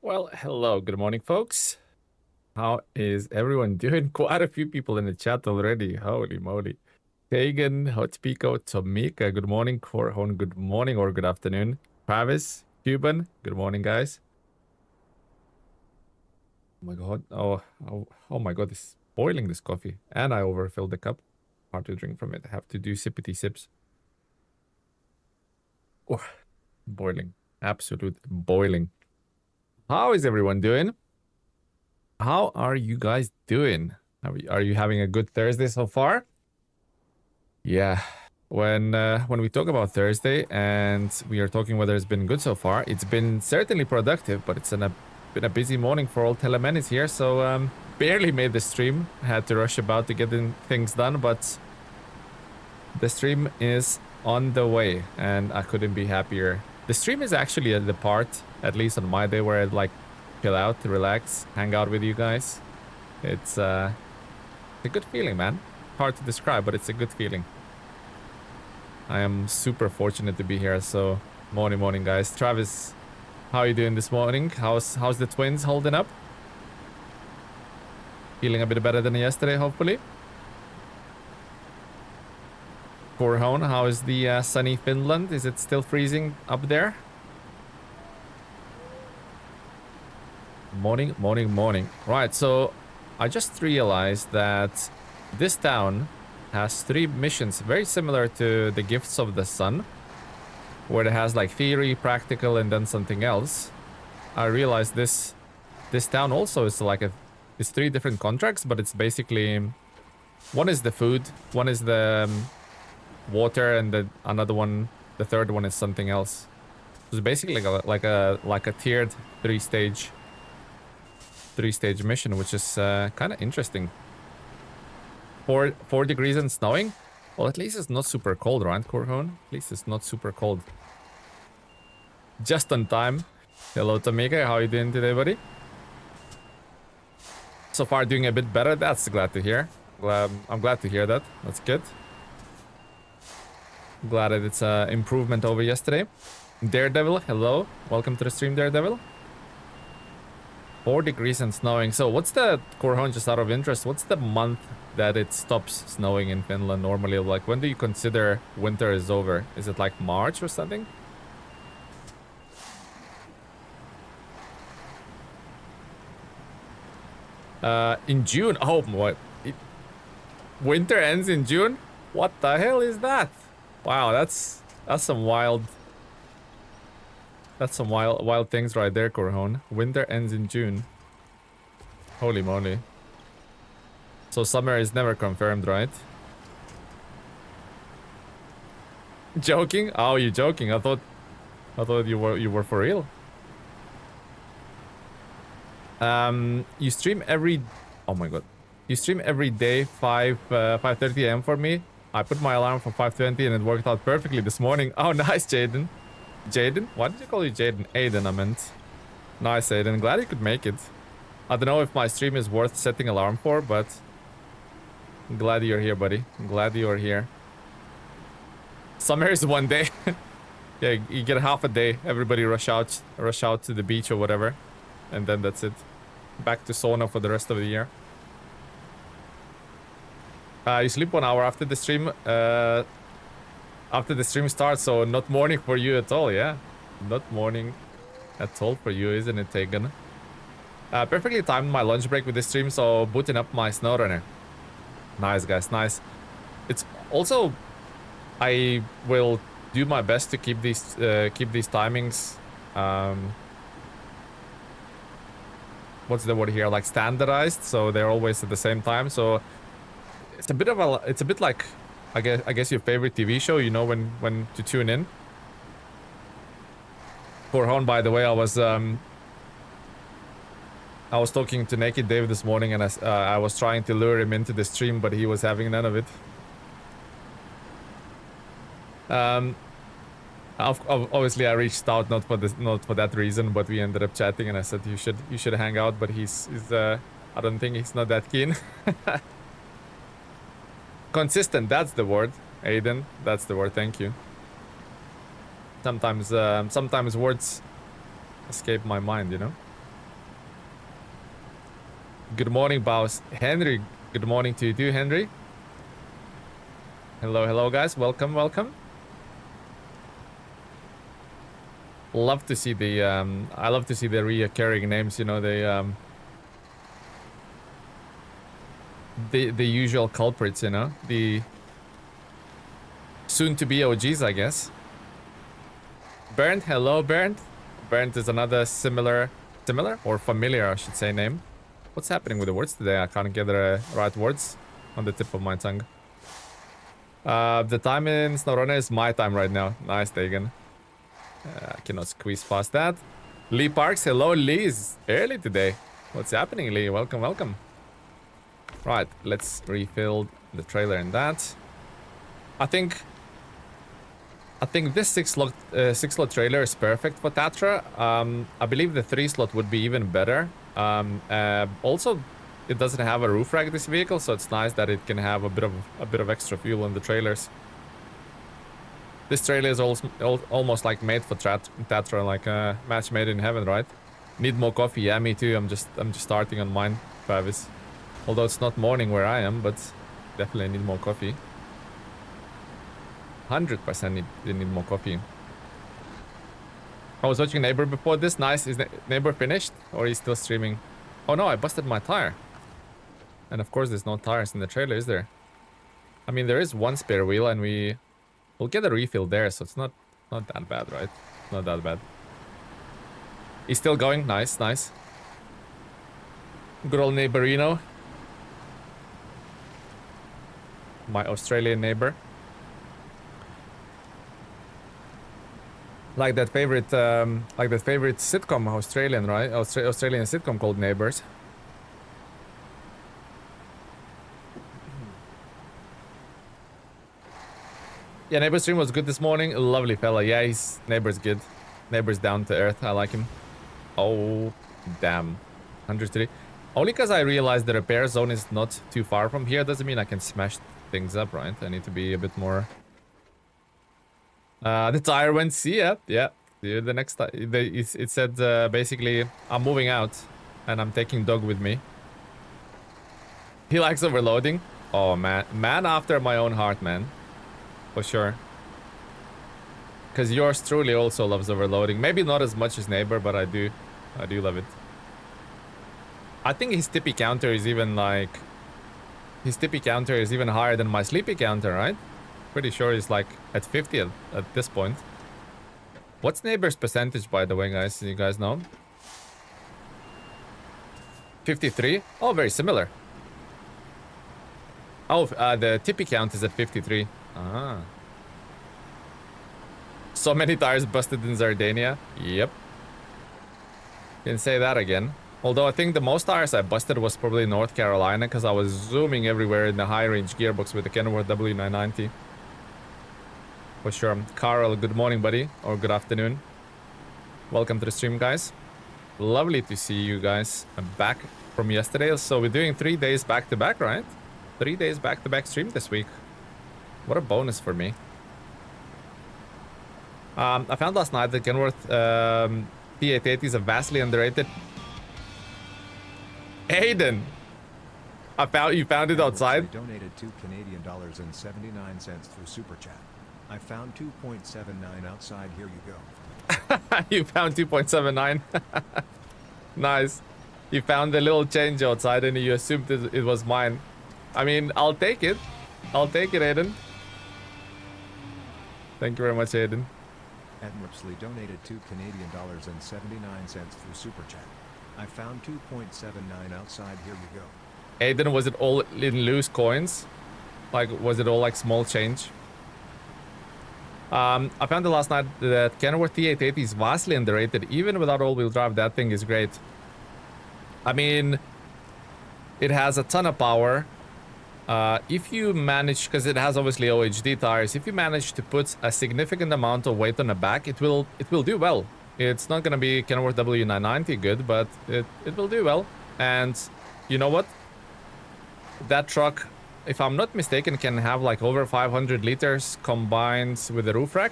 Well, hello, good morning, folks. How is everyone doing? Quite a few people in the chat already. Holy moly. Tegan, Hotpico, Tomika, good morning. Korhon, good morning or good afternoon. Travis, Cuban, good morning, guys. Oh my god. Oh my god, it's boiling, this coffee. And I overfilled the cup. Hard to drink from it. I have to do sippity sips. Oh, boiling. Absolute boiling. How is everyone doing? How are you guys doing? Are you having a good Thursday so far? Yeah. When we talk about Thursday and we are talking whether it's been good so far, it's been certainly productive, but it's been a busy morning for all Telemanis here, so barely made the stream. Had to rush about to get things done, but the stream is on the way and I couldn't be happier. The stream is actually at the part, at least on my day, where I'd like chill out, relax, hang out with you guys. It's a good feeling, man. Hard to describe, but it's a good feeling. I am super fortunate to be here, so morning, guys. Travis, how are you doing this morning? How's the twins holding up? Feeling a bit better than yesterday, hopefully. Korhon, how is the sunny Finland? Is it still freezing up there? Morning. Right, so I just realized that this town has 3 missions very similar to the Gifts of the Sun, where it has like theory, practical, and then something else. I realized this town also is like it's 3 different contracts, but it's basically one is the food, one is the water, and the third one is something else. It's basically like a tiered 3-stage mission, which is kind of interesting. 4 degrees and snowing. Well, at least it's not super cold, right, Korhon? At least it's not super cold. Just on time. Hello, Tamika. How are you doing today, buddy? So far, doing a bit better. That's glad to hear. I'm glad to hear that. That's good. Glad that it's an improvement over yesterday. Daredevil, hello. Welcome to the stream, Daredevil. 4 degrees and snowing. So what's the, Korhon, just out of interest, what's the month that it stops snowing in Finland normally? Like, when do you consider winter is over? Is it like March or something? In June. Oh, what? Winter ends in June? What the hell is that? Wow, that's some wild... That's some wild things right there, Korhon. Winter ends in June. Holy moly. So summer is never confirmed, right? Joking? Oh, you're joking. I thought you were for real. You stream every... Oh my god. You stream every day 5:30 AM for me. I put my alarm for 5:20 and it worked out perfectly this morning. Oh, nice, Jaden. Jaden? Why did you call you Jaden? Aiden, I meant. Nice, Aiden. Glad you could make it. I don't know if my stream is worth setting alarm for, but... glad you're here, buddy. Glad you're here. Summer is 1 day. Yeah, you get half a day. Everybody rush out to the beach or whatever. And then that's it. Back to sauna for the rest of the year. You sleep 1 hour after the stream. After the stream starts, so not morning for you at all, yeah? Not morning at all for you, isn't it, Tegan? Perfectly timed my lunch break with this stream, so booting up my SnowRunner. Nice, guys, nice. It's also... I will do my best to keep these timings... what's the word here? Like standardized, so they're always at the same time, so... It's a bit like... I guess your favorite TV show, you know when to tune in. Korhon, by the way, I was talking to Naked Dave this morning, and I was trying to lure him into the stream, but he was having none of it. Obviously, I reached out not for that reason, but we ended up chatting, and I said you should hang out, but he's I don't think he's not that keen. Consistent, that's the word, Aiden. That's the word. Thank you. Sometimes words escape my mind, you know. Good morning, boss. Henry, good morning to you too, Henry. Hello, hello, guys. Welcome, welcome. Love to see the I love to see the reoccurring names, you know, the usual culprits, you know, the soon to be OGs, I guess. Bernd, hello, Bernd. Bernd is another similar or familiar, I should say, name. What's happening with the words today? I can't get the right words on the tip of my tongue. The time in SnowRunner is my time right now. Nice, Dagan. I cannot squeeze past that. Lee Parks, hello, Lee is early today. What's happening, Lee? Welcome, welcome. Right, let's refill the trailer in that. I think this six slot trailer is perfect for Tatra. I believe the 3 slot would be even better. Also, it doesn't have a roof rack, this vehicle, so it's nice that it can have a bit of extra fuel in the trailers. This trailer is almost like made for Tatra, like a match made in heaven, right? Need more coffee? Yeah, me too. I'm just starting on mine, Travis. Although it's not morning where I am, but definitely need more coffee. 100% need more coffee. I was watching Neighbor before this. Nice. Is Neighbor finished or is he still streaming? Oh no, I busted my tire. And of course there's no tires in the trailer, is there? I mean, there is one spare wheel and we'll get a refill there, so it's not that bad, right? Not that bad. He's still going. Nice, nice. Good old neighborino. My Australian neighbor. Like that favorite sitcom, Australian, right? Australian sitcom called Neighbors. Yeah, Neighbor's stream was good this morning. Lovely fella. Yeah, his Neighbor's good. Neighbor's down to earth. I like him. Oh, damn. 103. Only because I realized the repair zone is not too far from here doesn't mean I can smash things up, right? I need to be a bit more... the tire went, see ya. Yeah. Dude, the next time... It said, basically, I'm moving out. And I'm taking dog with me. He likes overloading. Oh, man. Man after my own heart, man. For sure. Because yours truly also loves overloading. Maybe not as much as Neighbor, but I do love it. I think his tippy counter is even like... His tippy counter is even higher than my sleepy counter, right? Pretty sure he's like at 50 at this point. What's Neighbor's percentage, by the way, guys? You guys know? 53? Oh, very similar. Oh, the tippy count is at 53. Ah. So many tires busted in Zurdania. Yep. Can say that again. Although I think the most tires I busted was probably North Carolina because I was zooming everywhere in the high-range gearbox with the Kenworth W990. For sure. Carl, good morning, buddy. Or good afternoon. Welcome to the stream, guys. Lovely to see you guys back from yesterday. So we're doing 3 days back-to-back, right? 3 days back-to-back stream this week. What a bonus for me. I found last night that Kenworth T880 is a vastly underrated... Aiden! You found it outside? Donated $2 through Super Chat. I found 2.79 outside. Here you go. You found 2.79. Nice. You found the little change outside and you assumed it was mine. I mean, I'll take it. I'll take it, Aiden. Thank you very much, Aiden. Ed Ripsley donated $2 through Super Chat. I found 2.79 outside. Here you go. Aiden, was it all in loose coins? Like, was it all like small change? I found it last night that Kenworth T880 is vastly underrated. Even without all-wheel drive, that thing is great. I mean, it has a ton of power. If you manage, because it has obviously OHD tires, if you manage to put a significant amount of weight on the back, it will do well. It's not gonna be Kenworth W990 good, but it will do well. And you know what? That truck, if I'm not mistaken, can have like over 500 liters combined with the roof rack.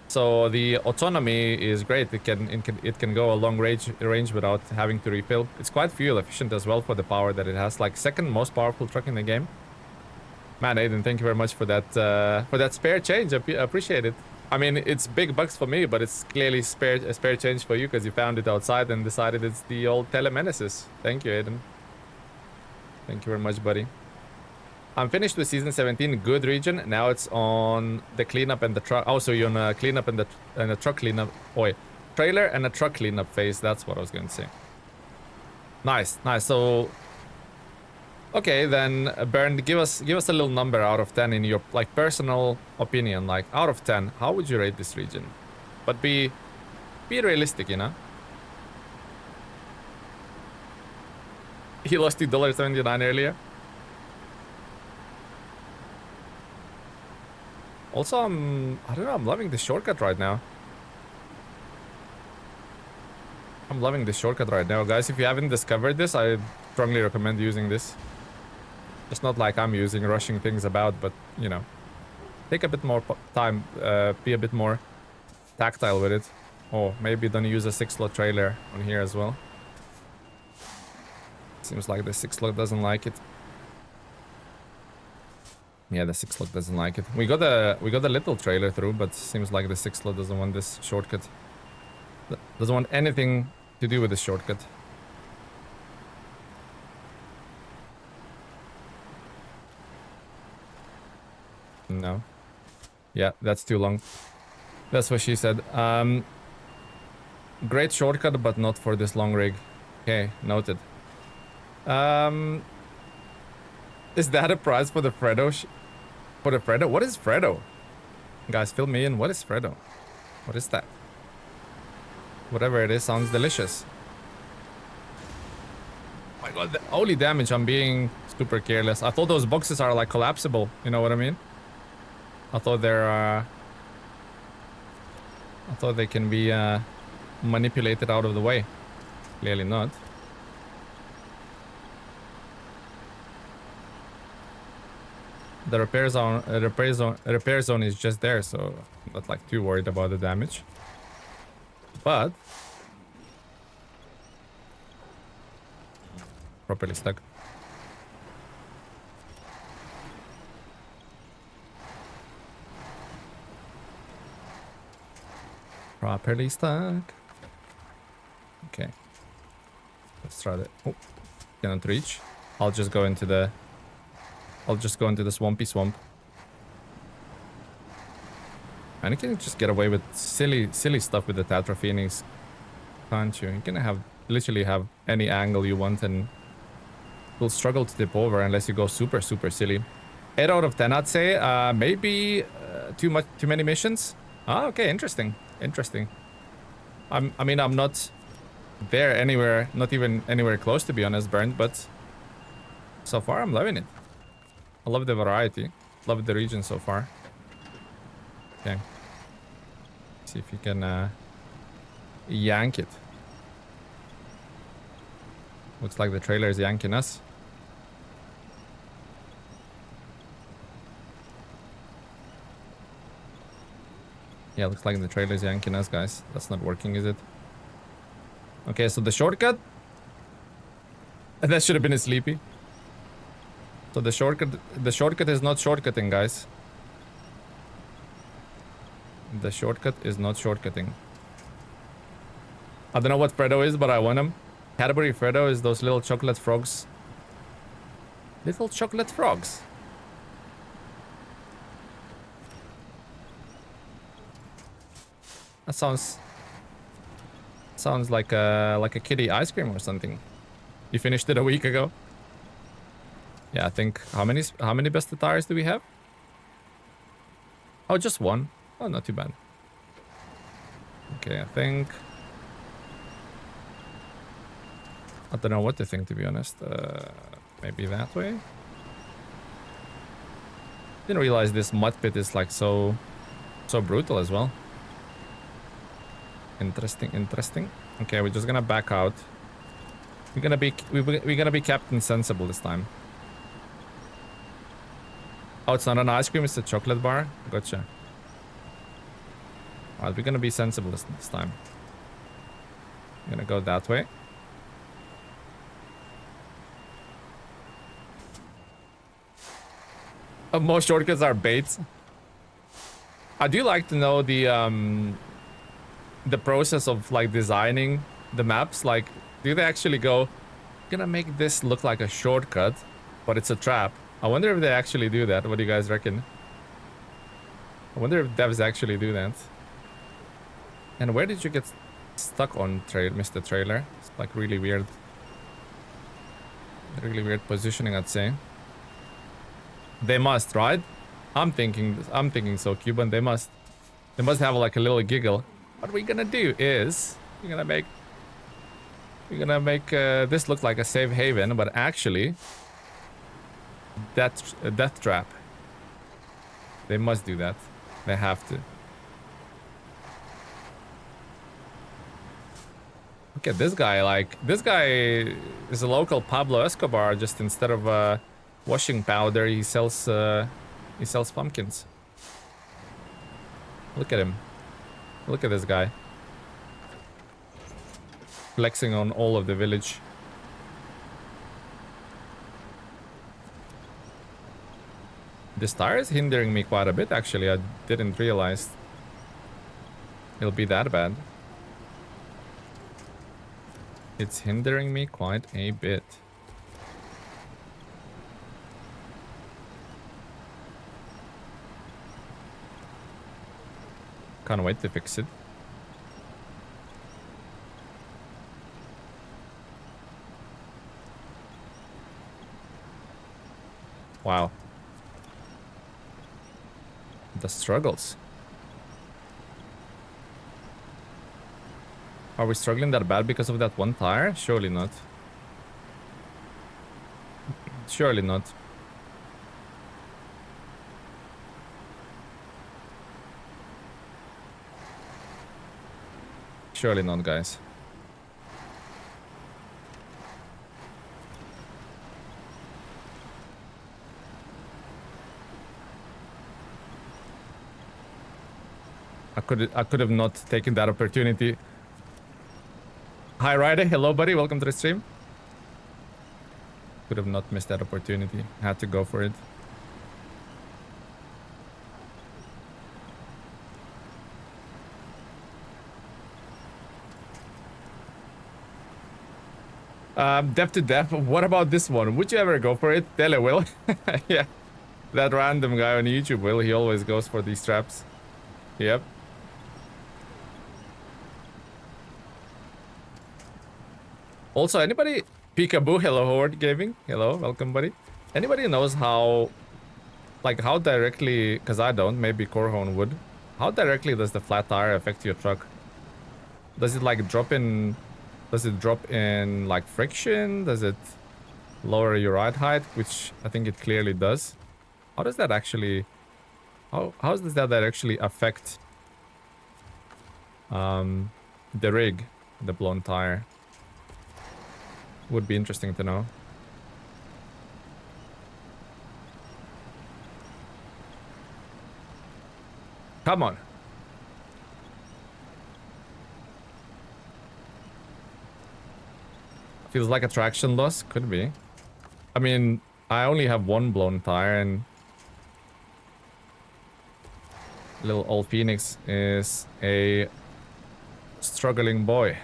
So the autonomy is great. It can go a long range without having to refill. It's quite fuel efficient as well for the power that it has. Like second most powerful truck in the game. Man, Aiden, thank you very much for that spare change. I appreciate it. I mean, it's big bucks for me, but it's clearly a spare change for you because you found it outside and decided it's the old Telemenesis. Thank you, Aiden. Thank you very much, buddy. I'm finished with season 17. Good region. Now it's on the cleanup and the truck. Oh, so you're on a cleanup and the truck cleanup. Oh, wait. Trailer and a truck cleanup phase. That's what I was going to say. Nice, nice. So, okay, then Bernd, give us a little number out of 10 in your like personal opinion. Like out of 10, how would you rate this region? But be realistic, you know. He lost $2.79 earlier. Also, I don't know, I'm loving the shortcut right now. I'm loving the shortcut right now. Guys, if you haven't discovered this, I strongly recommend using this. It's not like I'm rushing things about, but, you know, take a bit more time, be a bit more tactile with it. Oh, maybe don't use a 6-slot trailer on here as well. Seems like the 6-slot doesn't like it. Yeah, the 6-slot doesn't like it. We got a little trailer through, but seems like the 6-slot doesn't want this shortcut. Doesn't want anything to do with this shortcut. No. Yeah, that's too long. That's what she said. Great shortcut, but not for this long rig. Okay, noted. Is that a prize for the Fredo? For the Fredo? What is Fredo? Guys, fill me in. What is Fredo? What is that? Whatever it is, sounds delicious. Oh my god, holy damage. I'm being super careless. I thought those boxes are like collapsible. You know what I mean? I thought I thought they can be manipulated out of the way. Clearly not. The repair zone is just there, so I'm not like too worried about the damage. But properly stuck. Properly stuck. Okay. Let's try that. Oh, cannot reach. I'll just go into the swampy swamp. And you can just get away with silly stuff with the Tatra Phoenix, can't you? You can literally have any angle you want and you'll struggle to tip over unless you go super silly. 8 out of 10 I'd say. Maybe too many missions. Ah, okay, interesting. I mean I'm not there anywhere, not even anywhere close to be honest, Bernd, but so far I'm loving it. I love the variety. Love the region so far. Okay. See if you can yank it. Looks like the trailer is yanking us. Yeah, looks like the trailer is yanking us, guys. That's not working, is it? Okay, so the shortcut. That should have been a sleepy. So the shortcut is not shortcutting, guys. The shortcut is not shortcutting. I don't know what Fredo is, but I want him. Cadbury Fredo is those little chocolate frogs. Little chocolate frogs. That sounds like a kitty ice cream or something. You finished it a week ago. Yeah, I think how many best tires do we have? Oh, just one. Oh, not too bad. Okay, I think I don't know what to think, to be honest. Maybe that way. Didn't realize this mud pit is like so brutal as well. Interesting. Okay, we're just gonna back out. We're gonna be Captain Sensible this time. Oh, it's not an ice cream, it's a chocolate bar. Gotcha. Alright, we're gonna be sensible this time. I'm gonna go that way. Most shortcuts are baits. I do like to know the process of like designing the maps. Like, do they actually go, gonna make this look like a shortcut, but it's a trap? I wonder if they actually do that. What do you guys reckon? I wonder if devs actually do that. And where did you get stuck on Mr. Trailer? It's like really weird. Really weird positioning, I'd say. They must, right? I'm thinking so, Cuban. They must have like a little giggle. What we're gonna do is we're gonna make this look like a safe haven, but actually that's a death trap. They must do that. They have to. Look at this guy. Like, this guy is a local Pablo Escobar. Just instead of washing powder, he sells pumpkins. Look at him. Look at this guy. Flexing on all of the village. This tire is hindering me quite a bit, actually. I didn't realize it'll be that bad. It's hindering me quite a bit. Can't wait to fix it. Wow. The struggles. Are we struggling that bad because of that one tire? Surely not. Surely not. Surely not, guys. I could have not taken that opportunity. Hi Ryder, hello buddy, welcome to the stream. Could have not missed that opportunity. Had to go for it. Dev to dev. What about this one? Would you ever go for it? Tele will. Yeah. That random guy on YouTube will. He always goes for these traps. Yep. Also, anybody... Peekaboo, hello Horde Gaming. Hello, welcome buddy. Anybody knows how... Like how directly... Because I don't, maybe Corhone would. How directly does the flat tire affect your truck? Does it like drop in... Does it drop in like friction? Does it lower your ride height? Which I think it clearly does. How does that actually... How does that actually affect... the rig, the blown tire? Would be interesting to know. Come on. Feels like a traction loss. Could be. I mean, I only have one blown tire and little old Phoenix is a struggling boy.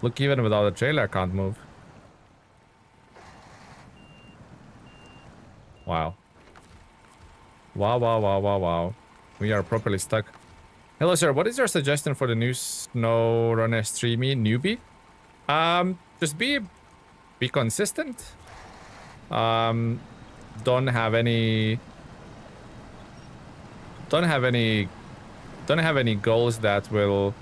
Look, even without a trailer, I can't move. Wow. Wow. We are properly stuck. Hello, sir. What is your suggestion for the new SnowRunner streamy newbie? Just be consistent. Don't have any goals that will...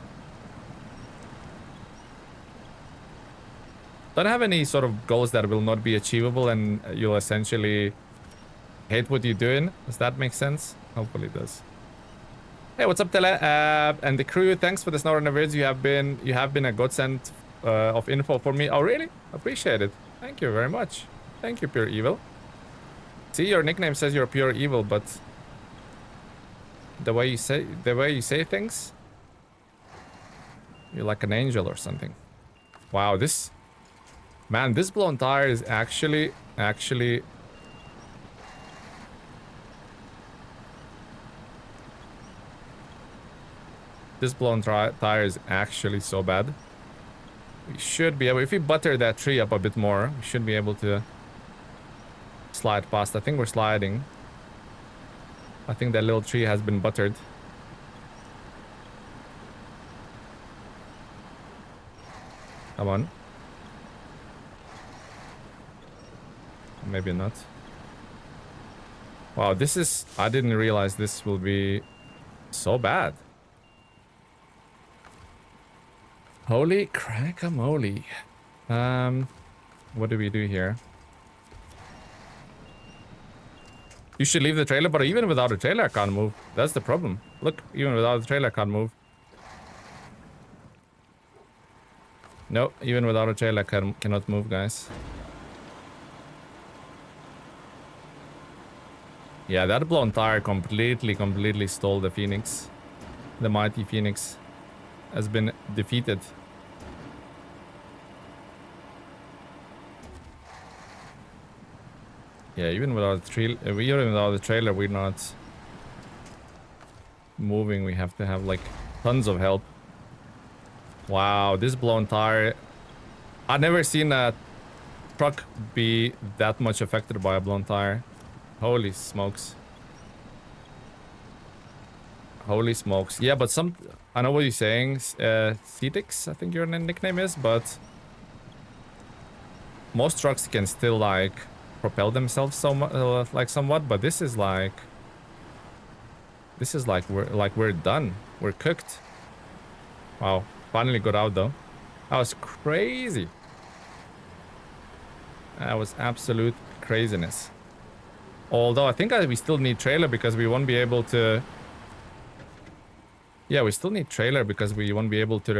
Don't have any sort of goals that will not be achievable and you'll essentially hate what you're doing. Does that make sense? Hopefully it does. Hey, what's up, Tele? And the crew, thanks for the SnowRunner vids. You have been a godsend of info for me. Oh, really? Appreciate it. Thank you very much. Thank you, Pure Evil. See, your nickname says you're Pure Evil, but the way you say things, you're like an angel or something. Wow, this blown tire is actually this blown tire is actually so bad. We should be able, if we butter that tree up a bit more, we should be able to slide past. I think we're sliding. I think that little tree has been buttered. Come on. Maybe not. Wow, this is... I didn't realize this will be so bad. Holy crackamole. What do we do here? You should leave the trailer, but even without a trailer I can't move. That's the problem. Look, even without the trailer I can't move. No, even without a trailer I cannot move, guys. Yeah, that blown tire completely stole the Phoenix. The mighty Phoenix has been defeated. Yeah, even without the trailer, we're not moving. We have to have like tons of help. Wow, this blown tire. I've never seen a truck be that much affected by a blown tire. Holy smokes. Holy smokes. Yeah, but I know what you're saying. Cetix, I think your nickname is, but most trucks can still like propel themselves somewhat, but this is like we're done. We're cooked. Wow, finally got out though. That was crazy. That was absolute craziness. Although I think we still need trailer because we won't be able to... Yeah, we still need trailer because we won't be able to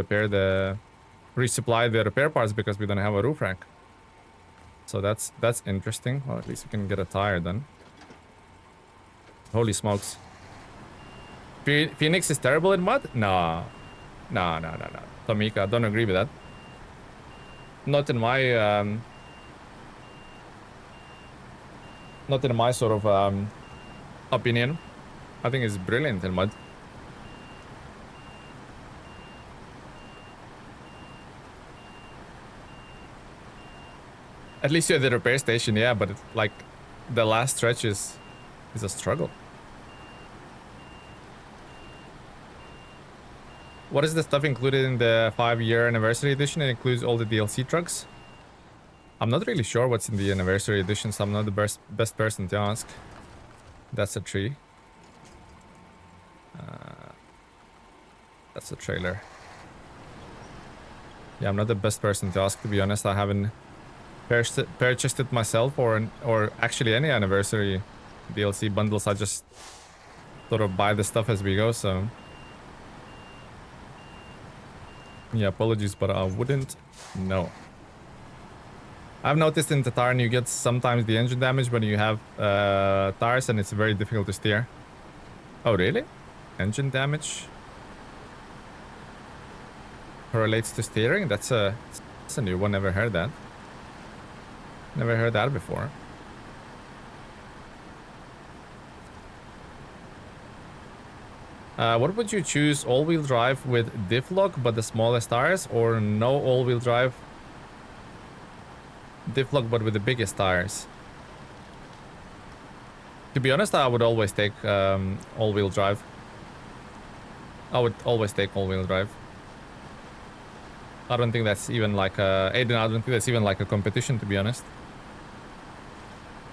resupply the repair parts because we don't have a roof rack. So that's interesting. Well, at least we can get a tire then. Holy smokes. Phoenix is terrible in mud? No. No. Tomika, I don't agree with that. Not in my sort of opinion. I think it's brilliant in mud. At least you're at the repair station, yeah, but it's like the last stretch is a struggle. What is the stuff included in the 5-year anniversary edition? It includes all the DLC trucks. I'm not really sure what's in the anniversary edition, so I'm not the best person to ask. That's a tree. That's a trailer. Yeah, I'm not the best person to ask, to be honest. I haven't purchased it myself or actually any anniversary DLC bundles. I just sort of buy the stuff as we go, so... Yeah, apologies, but I wouldn't know. I've noticed in Tatra you get sometimes the engine damage when you have tires and it's very difficult to steer. Oh, really? Engine damage correlates to steering? That's a new one. Never heard that. Never heard that before. What would you choose? All-wheel drive with diff lock but the smallest tires, or no all-wheel drive, diff lock but with the biggest tires? To be honest, I would always take all-wheel drive. I would always take all-wheel drive. I don't think that's even like Aiden, I don't think that's even like a competition, to be honest.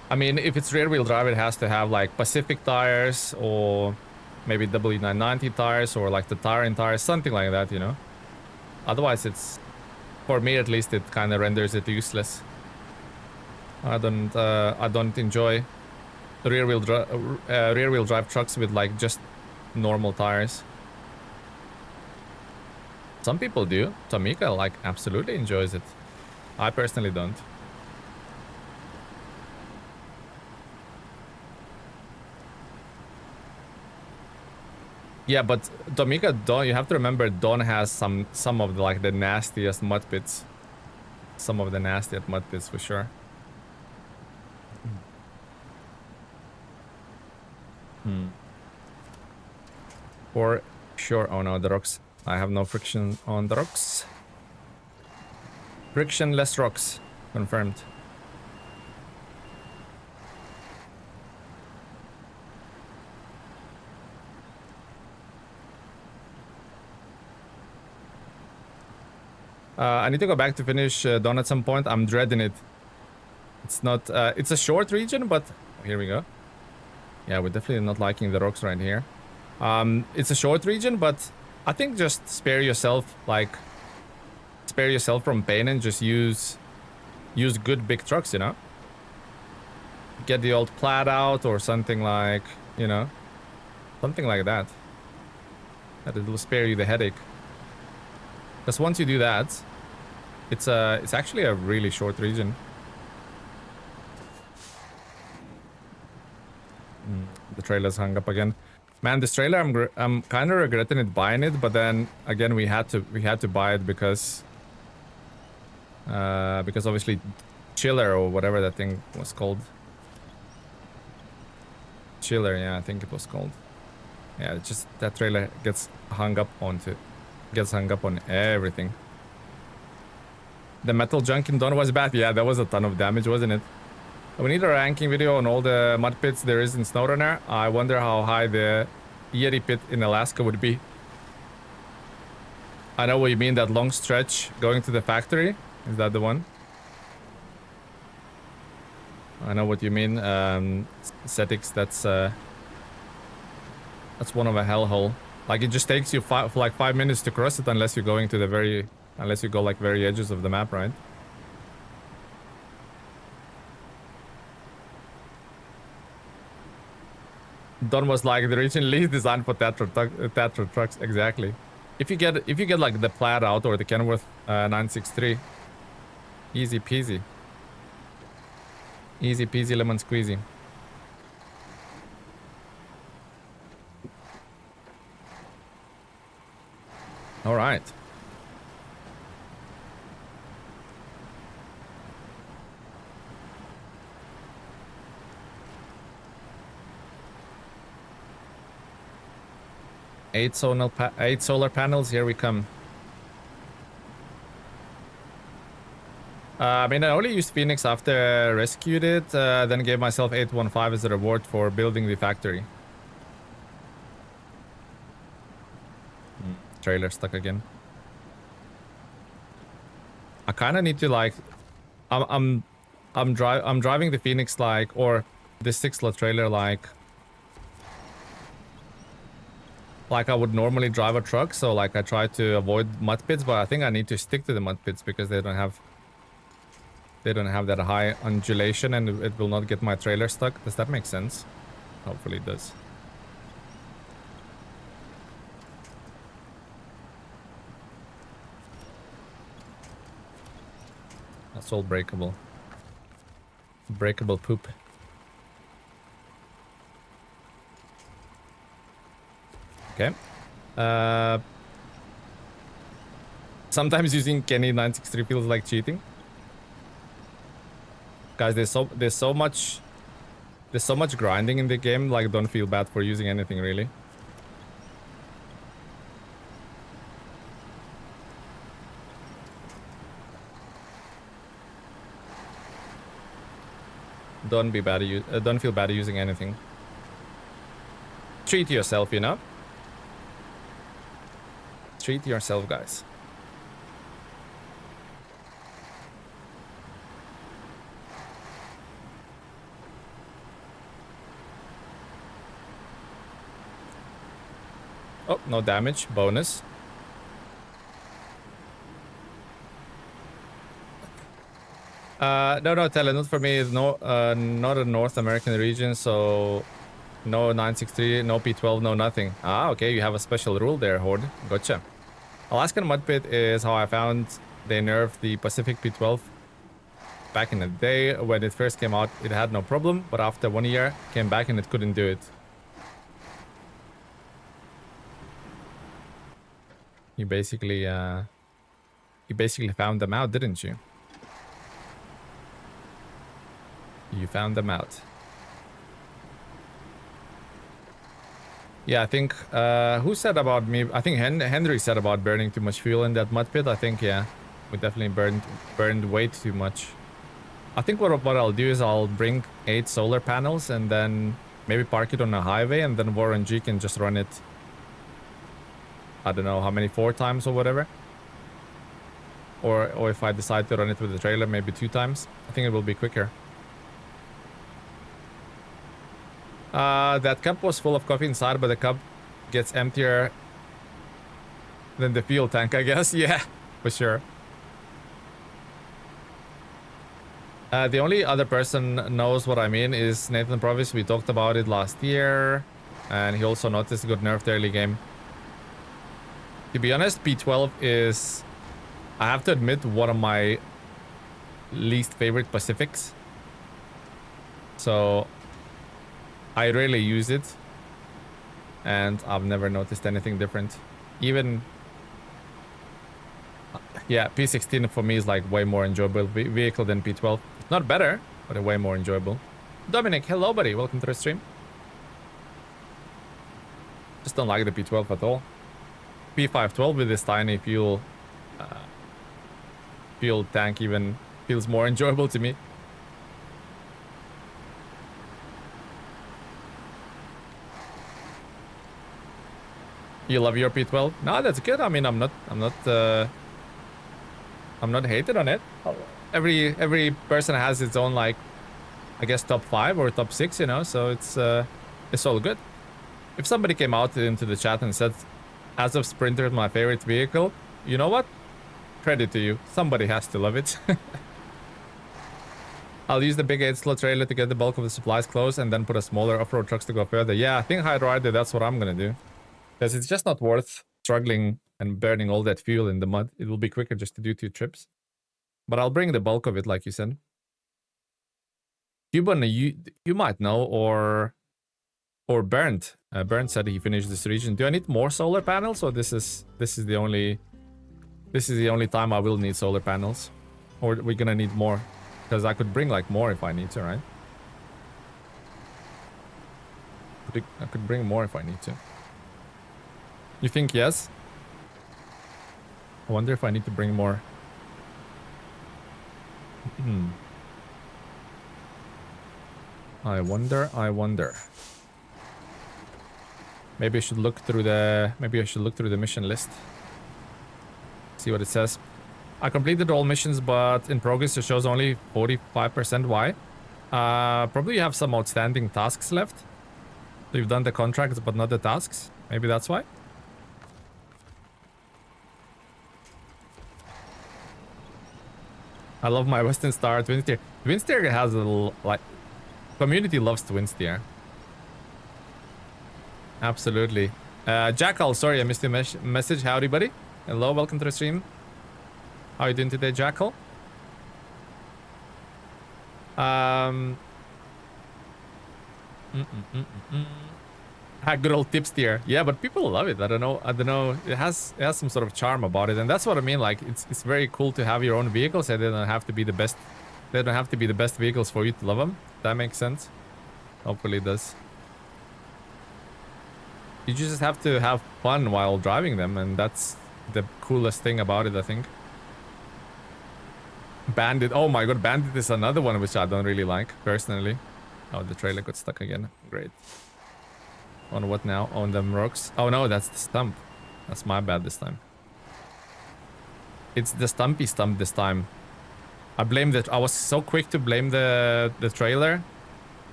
I mean, if it's rear-wheel drive, it has to have like Pacific tires or maybe W990 tires or like the Tyrant tires, something like that, you know. Otherwise, it's, for me at least, it kind of renders it useless. I don't enjoy rear-wheel drive trucks with like just normal tires. Some people do. Tamika, like, absolutely enjoys it. I personally don't. Yeah, but Tamika, Dawn, you have to remember Dawn has some of the, like, the nastiest mud pits. Some of the nastiest mud pits for sure. For sure. Oh no, the rocks. I have no friction on the rocks. Frictionless rocks. Confirmed. I need to go back to finish Dawn at some point. I'm dreading it. It's not... it's a short region, but... Here we go. Yeah, we're definitely not liking the rocks right here. It's a short region, but I think just spare yourself, like... Spare yourself from pain and just use good big trucks, you know? Get the old Plaid out or something like, you know? Something like that. That it'll spare you the headache. Because once you do that... It's actually a really short region. The trailer's hung up again. Man, this trailer, I'm kind of regretting it buying it, but then again we had to buy it because obviously Chiller or whatever that thing was called. Chiller, yeah, I think it was called. Yeah, it's just that trailer gets hung up on everything. The metal junk in Dawn was bad. Yeah, that was a ton of damage, wasn't it? We need a ranking video on all the mud pits there is in SnowRunner. I wonder how high the Yeti pit in Alaska would be. I know what you mean, that long stretch going to the factory. Is that the one? I know what you mean. Cetics, that's one of a hellhole. Like, it just takes you like 5 minutes to cross it unless you're going to the very... Unless you go like very edges of the map, right? Don was like the region least designed for Tatra trucks. Exactly. If you get like the Plaid out or the Kenworth 963, easy peasy. Easy peasy lemon squeezy. All right. Eight solar panels, here we come. I mean, I only used Phoenix after I rescued it, then gave myself 815 as a reward for building the factory. Trailer stuck again. I kind of need to like, I'm driving the Phoenix like, or the 6-slot trailer like I would normally drive a truck, so like I try to avoid mud pits, but I think I need to stick to the mud pits because they don't have that high undulation and it will not get my trailer stuck. Does that make sense? Hopefully it does. That's all breakable. Breakable poop. Okay. Sometimes using Kenny 963 feels like cheating. Guys, there's so much grinding in the game, like don't feel bad for using anything really. Don't feel bad using anything. Treat yourself, you know? Treat yourself, guys. Oh, no damage. Bonus. No, Tele, not for me. No, not a North American region, so no 963, no P12, no nothing. Ah, okay, you have a special rule there, Horde. Gotcha. Alaskan Mud Pit is how I found they nerfed the Pacific P12 back in the day. When it first came out, it had no problem, but after 1 year, came back and it couldn't do it. You basically found them out, didn't you? You found them out. Yeah, I think, who said about me? I think Henry said about burning too much fuel in that mud pit. I think, yeah, we definitely burned way too much. I think what I'll do is I'll bring 8 solar panels and then maybe park it on a highway, and then Warren G can just run it, I don't know how many, 4 times or whatever. Or if I decide to run it with the trailer, maybe 2 times. I think it will be quicker. That cup was full of coffee inside, but the cup gets emptier than the fuel tank, I guess. Yeah, for sure. The only other person knows what I mean is Nathan Provis. We talked about it last year, and he also noticed it got nerfed early game. To be honest, P12 is, I have to admit, one of my least favorite Pacifics. So I rarely use it, and I've never noticed anything different. Even, yeah, P16 for me is like way more enjoyable vehicle than P12. Not better, but a way more enjoyable. Dominic, hello buddy, welcome to the stream. Just don't like the P12 at all. P512 with this tiny fuel tank even feels more enjoyable to me. You love your P12? No, that's good. I mean, I'm not hated on it. Every person has its own, like, I guess top 5 or top 6, you know, so it's all good. If somebody came out into the chat and said, as of Sprinter, my favorite vehicle, you know what? Credit to you. Somebody has to love it. I'll use the big 8-slot trailer to get the bulk of the supplies close and then put a smaller off-road trucks to go further. Yeah, I think Hydro Rider, that's what I'm gonna do. Because it's just not worth struggling and burning all that fuel in the mud. It will be quicker just to do 2 trips. But I'll bring the bulk of it, like you said. Cuban, you might know, or Bernd. Bernd said he finished this region. Do I need more solar panels, or this is the only time I will need solar panels, or we're gonna need more? Because I could bring like more if I need to, right? I could bring more if I need to. You think yes? I wonder if I need to bring more. I wonder. Maybe I should look through the mission list. See what it says. I completed all missions, but in progress it shows only 45%. Why? Probably you have some outstanding tasks left. So you've done the contracts, but not the tasks. Maybe that's why. I love my Western Star Twin Steer. Twin Steer has a little, like, community loves Twin Steer. Absolutely. Jackal, sorry I missed your message. Howdy, buddy. Hello, welcome to the stream. How are you doing today, Jackal? Good old tip steer. Yeah, but people love it. I don't know. It has some sort of charm about it, and that's what I mean. Like, it's very cool to have your own vehicles. They don't have to be the best. They don't have to be the best vehicles for you to love them. That makes sense. Hopefully it does. You just have to have fun while driving them, and that's the coolest thing about it, I think. Bandit. Oh my god, Bandit is another one which I don't really like, personally. Oh, the trailer got stuck again. Great. On what now? On them rocks? Oh no, that's the stump. That's my bad this time. It's the stumpy stump this time. I blamed it. I was so quick to blame the trailer,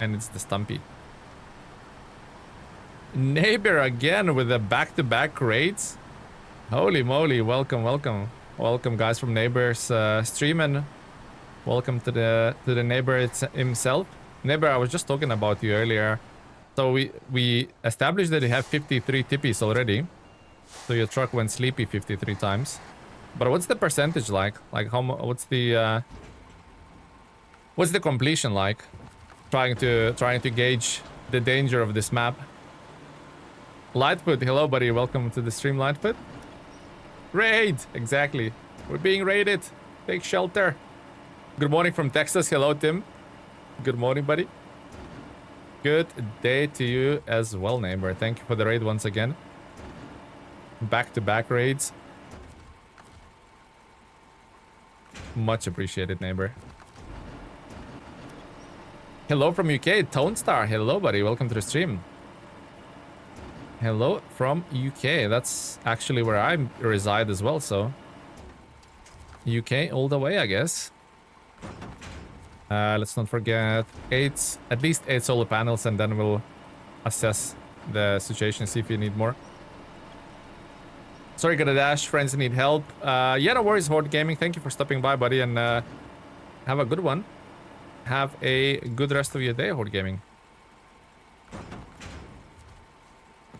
and it's the stumpy. Neighbor again with the back-to-back raids. Holy moly! Welcome, welcome, welcome, guys from Neighbor's stream, and welcome to the neighbor himself. Neighbor, I was just talking about you earlier. So we established that you have 53 tippies already. So your truck went sleepy 53 times. But what's the percentage like? Like what's the completion like? Trying to gauge the danger of this map. Lightfoot, hello buddy, welcome to the stream, Lightfoot. Raid! Exactly. We're being raided. Take shelter. Good morning from Texas. Hello, Tim. Good morning, buddy. Good day to you as well, neighbor. Thank you for the raid once again. Back-to-back raids. Much appreciated, neighbor. Hello from UK, Tone Star. Hello, buddy. Welcome to the stream. Hello from UK. That's actually where I reside as well, so... UK all the way, I guess. Let's not forget at least 8 solar panels, and then we'll assess the situation, see if you need more. Sorry, gotta dash. Friends need help. Yeah, no worries, Horde Gaming. Thank you for stopping by, buddy, and have a good one. Have a good rest of your day, Horde Gaming.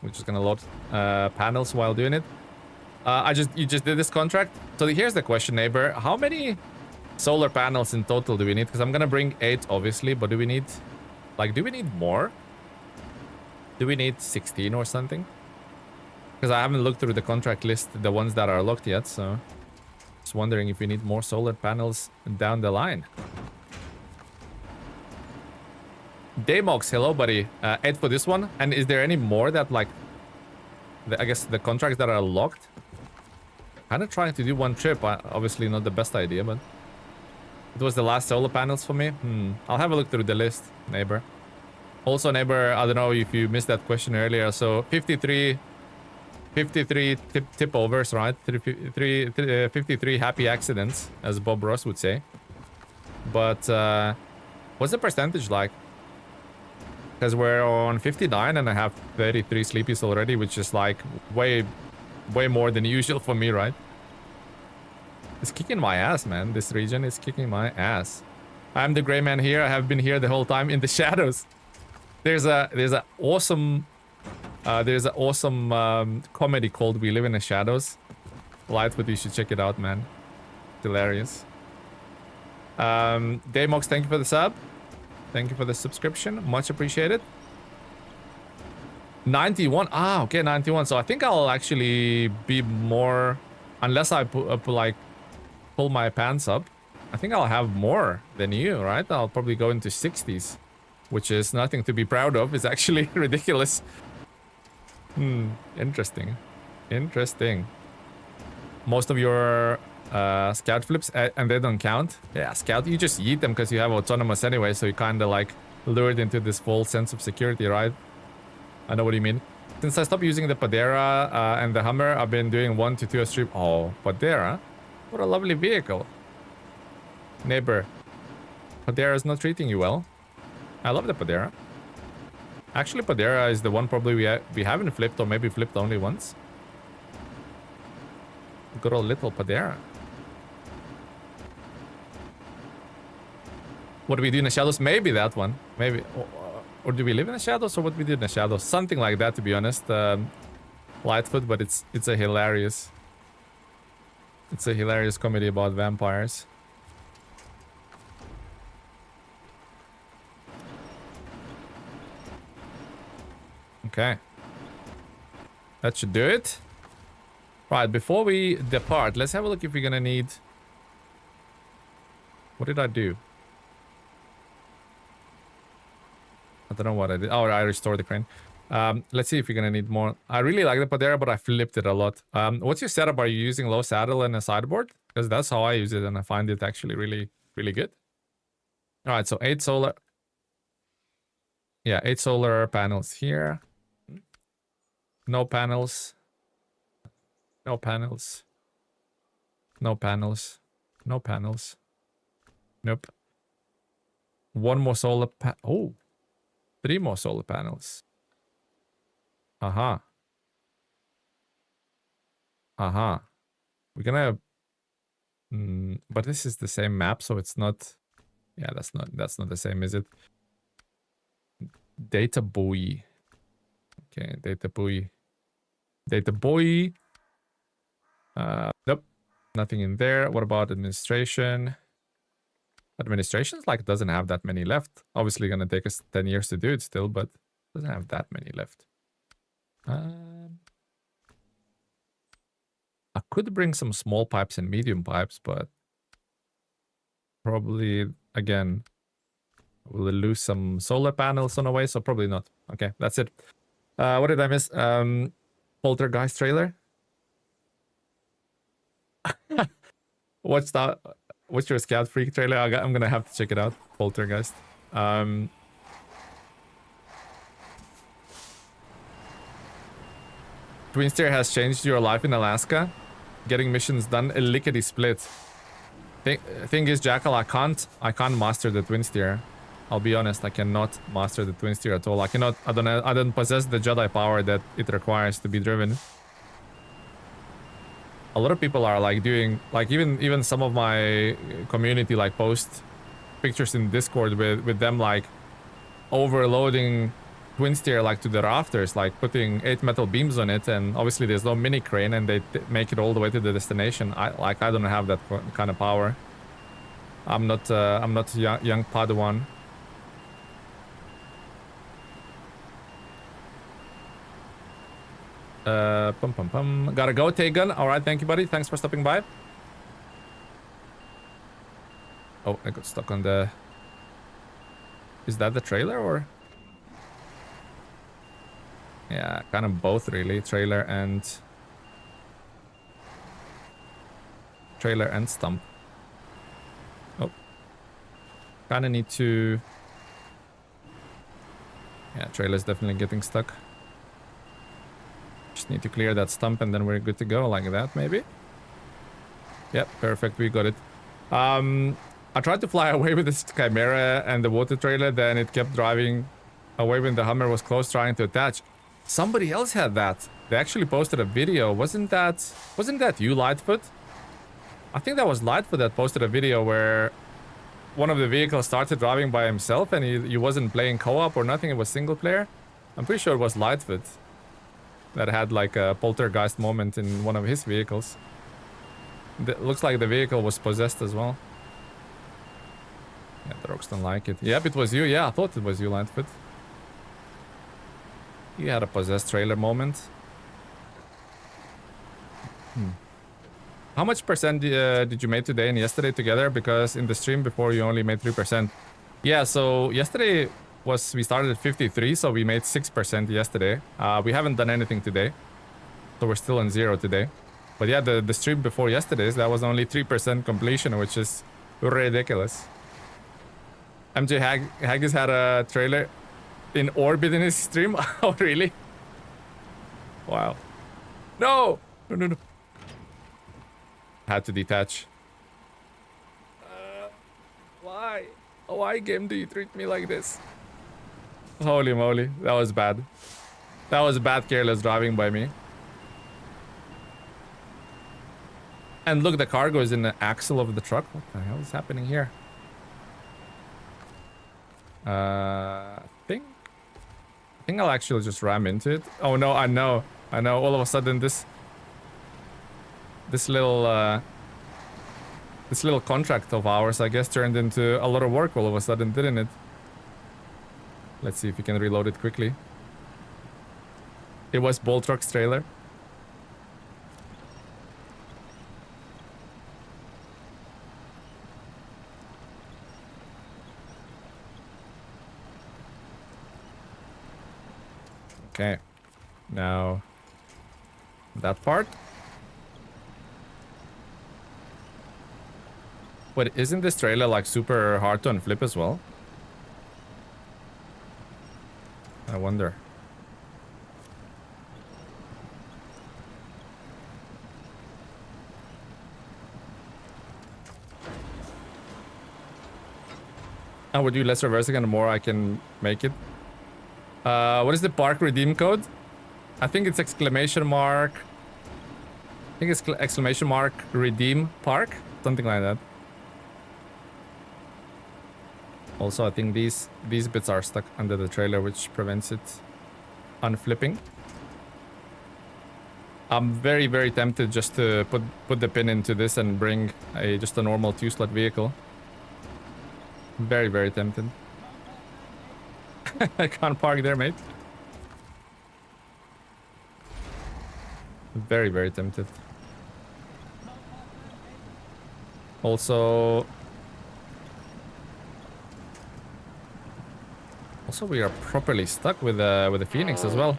We're just gonna load panels while doing it. You just did this contract. So here's the question, neighbor. How many solar panels in total do we need? Because I'm gonna bring 8, obviously, but do we need more? Do we need 16 or something? Because I haven't looked through the contract list, the ones that are locked yet, so just wondering if we need more solar panels down the line. Damox, hello, buddy. 8 for this one. And is there any more that, like, I guess the contracts that are locked? Kind of trying to do one trip. Obviously not the best idea, but it was the last solar panels for me. I'll have a look through the list, neighbor. Also, neighbor, I don't know if you missed that question earlier. So 53 tip overs, right? 53 happy accidents, as Bob Ross would say. But what's the percentage like? Because we're on 59 and I have 33 sleepies already, which is like way more than usual for me, right? It's kicking my ass, man. This region is kicking my ass. I'm the gray man here. I have been here the whole time in the shadows. There's a awesome comedy called We Live in the Shadows. Lightfoot, you should check it out, man. It's hilarious. Damox, thank you for the sub. Thank you for the subscription. Much appreciated. 91. Ah, okay, 91. So I think I'll actually be more... Unless I pull my pants up. I think I'll have more than you, right? I'll probably go into 60s. Which is nothing to be proud of. It's actually ridiculous. Interesting. Interesting. Most of your... scout flips, and they don't count. Yeah, scout, you just yeet them because you have autonomous anyway, so you kind of like lured into this false sense of security, right? I know what you mean. Since I stopped using the Padera and the Hummer, I've been doing 1 to 2 a stream. Oh, Padera? What a lovely vehicle. Neighbor, Padera is not treating you well. I love the Padera. Actually, Padera is the one probably we haven't flipped, or maybe flipped only once. Good old little Padera. What do we do in the shadows? Maybe that one. Maybe. Or do we live in the shadows, or what we do in the shadows? Something like that, to be honest. Lightfoot, but it's a hilarious... It's a hilarious comedy about vampires. Okay. That should do it. Right, before we depart, let's have a look if we're gonna need... What did I do? I don't know what I did. Oh, I restored the crane. Let's see if we're gonna need more. I really like the Padera, but I flipped it a lot. What's your setup? Are you using low saddle and a sideboard? Because that's how I use it, and I find it actually really, really good. Alright, so 8 solar... Yeah, 8 solar panels here. No panels. No panels. No panels. No panels. Nope. One more solar oh. 3 more solar panels. Aha. Aha. We're gonna... but this is the same map, so it's not... Yeah, that's not the same, is it? Data buoy. Okay, data buoy. Data boy. Nope. Nothing in there. What about administration? Administration's like doesn't have that many left. Obviously gonna take us 10 years to do it still, but doesn't have that many left. I could bring some small pipes and medium pipes, but probably again we'll lose some solar panels on the way, so probably not. Okay, that's it. What did I miss? Poltergeist trailer. What's that? What's your Scout Freak trailer? I'm gonna have to check it out. Poltergeist. Twin Steer has changed your life in Alaska. Getting missions done a lickety split. Thing is, Jackal, I can't master the Twin Steer. I'll be honest, I cannot master the Twin Steer at all. I don't possess the Jedi power that it requires to be driven. A lot of people are like doing, like even some of my community like post pictures in Discord with them like overloading Twin Steer like to the rafters, like putting 8 metal beams on it, and obviously there's no mini crane, and they make it all the way to the destination. I don't have that kind of power. I'm not young Padawan. Gotta go, Tegan. All right, thank you, buddy. Thanks for stopping by. Oh, I got stuck on the... Is that the trailer or? Yeah, kind of both really. Trailer and stump. Oh. Kind of need to... Yeah, trailer's definitely getting stuck. Just need to clear that stump and then we're good to go like that, maybe. Yep, perfect. We got it. I tried to fly away with this Chimera and the water trailer, then it kept driving away when the Hummer was close trying to attach. Somebody else had that. They actually posted a video. Wasn't that you, Lightfoot? I think that was Lightfoot that posted a video where one of the vehicles started driving by himself and he wasn't playing co-op or nothing. It was single player. I'm pretty sure it was Lightfoot that had like a poltergeist moment in one of his vehicles. It looks like the vehicle was possessed as well. Yeah, the rocks don't like it. Yep, it was you. Yeah, I thought it was you, Lightfoot. You had a possessed trailer moment. How much percent did you make today and yesterday together? Because in the stream before you only made 3%. Yeah, so yesterday we started at 53, so we made 6% yesterday. We haven't done anything today, so we're still on 0 today. But yeah, the stream before yesterday's, that was only 3% completion, which is ridiculous. MJ Haggis had a trailer in orbit in his stream. Oh, really? Wow. No! No. Had to detach. Why? Why, game, do you treat me like this? Holy moly, that was bad. That was bad careless driving by me. And look, the cargo is in the axle of the truck. What the hell is happening here? I think I'll actually just ram into it. Oh no, I know. All of a sudden this little contract of ours, I guess, turned into a lot of work all of a sudden, didn't it? Let's see if we can reload it quickly. It was Boltrock's trailer. Okay, now that part. But isn't this trailer like super hard to unflip as well? I wonder. I would do less reversing and the more I can make it. What is the park redeem code? I think it's exclamation mark. I think it's exclamation mark redeem park, something like that. Also, I think these bits are stuck under the trailer, which prevents it unflipping. I'm very, very tempted just to put the pin into this and bring just a normal 2-slot vehicle. Very, very tempted. I can't park there, mate. Very, very tempted. Also, we are properly stuck with the Phoenix as well.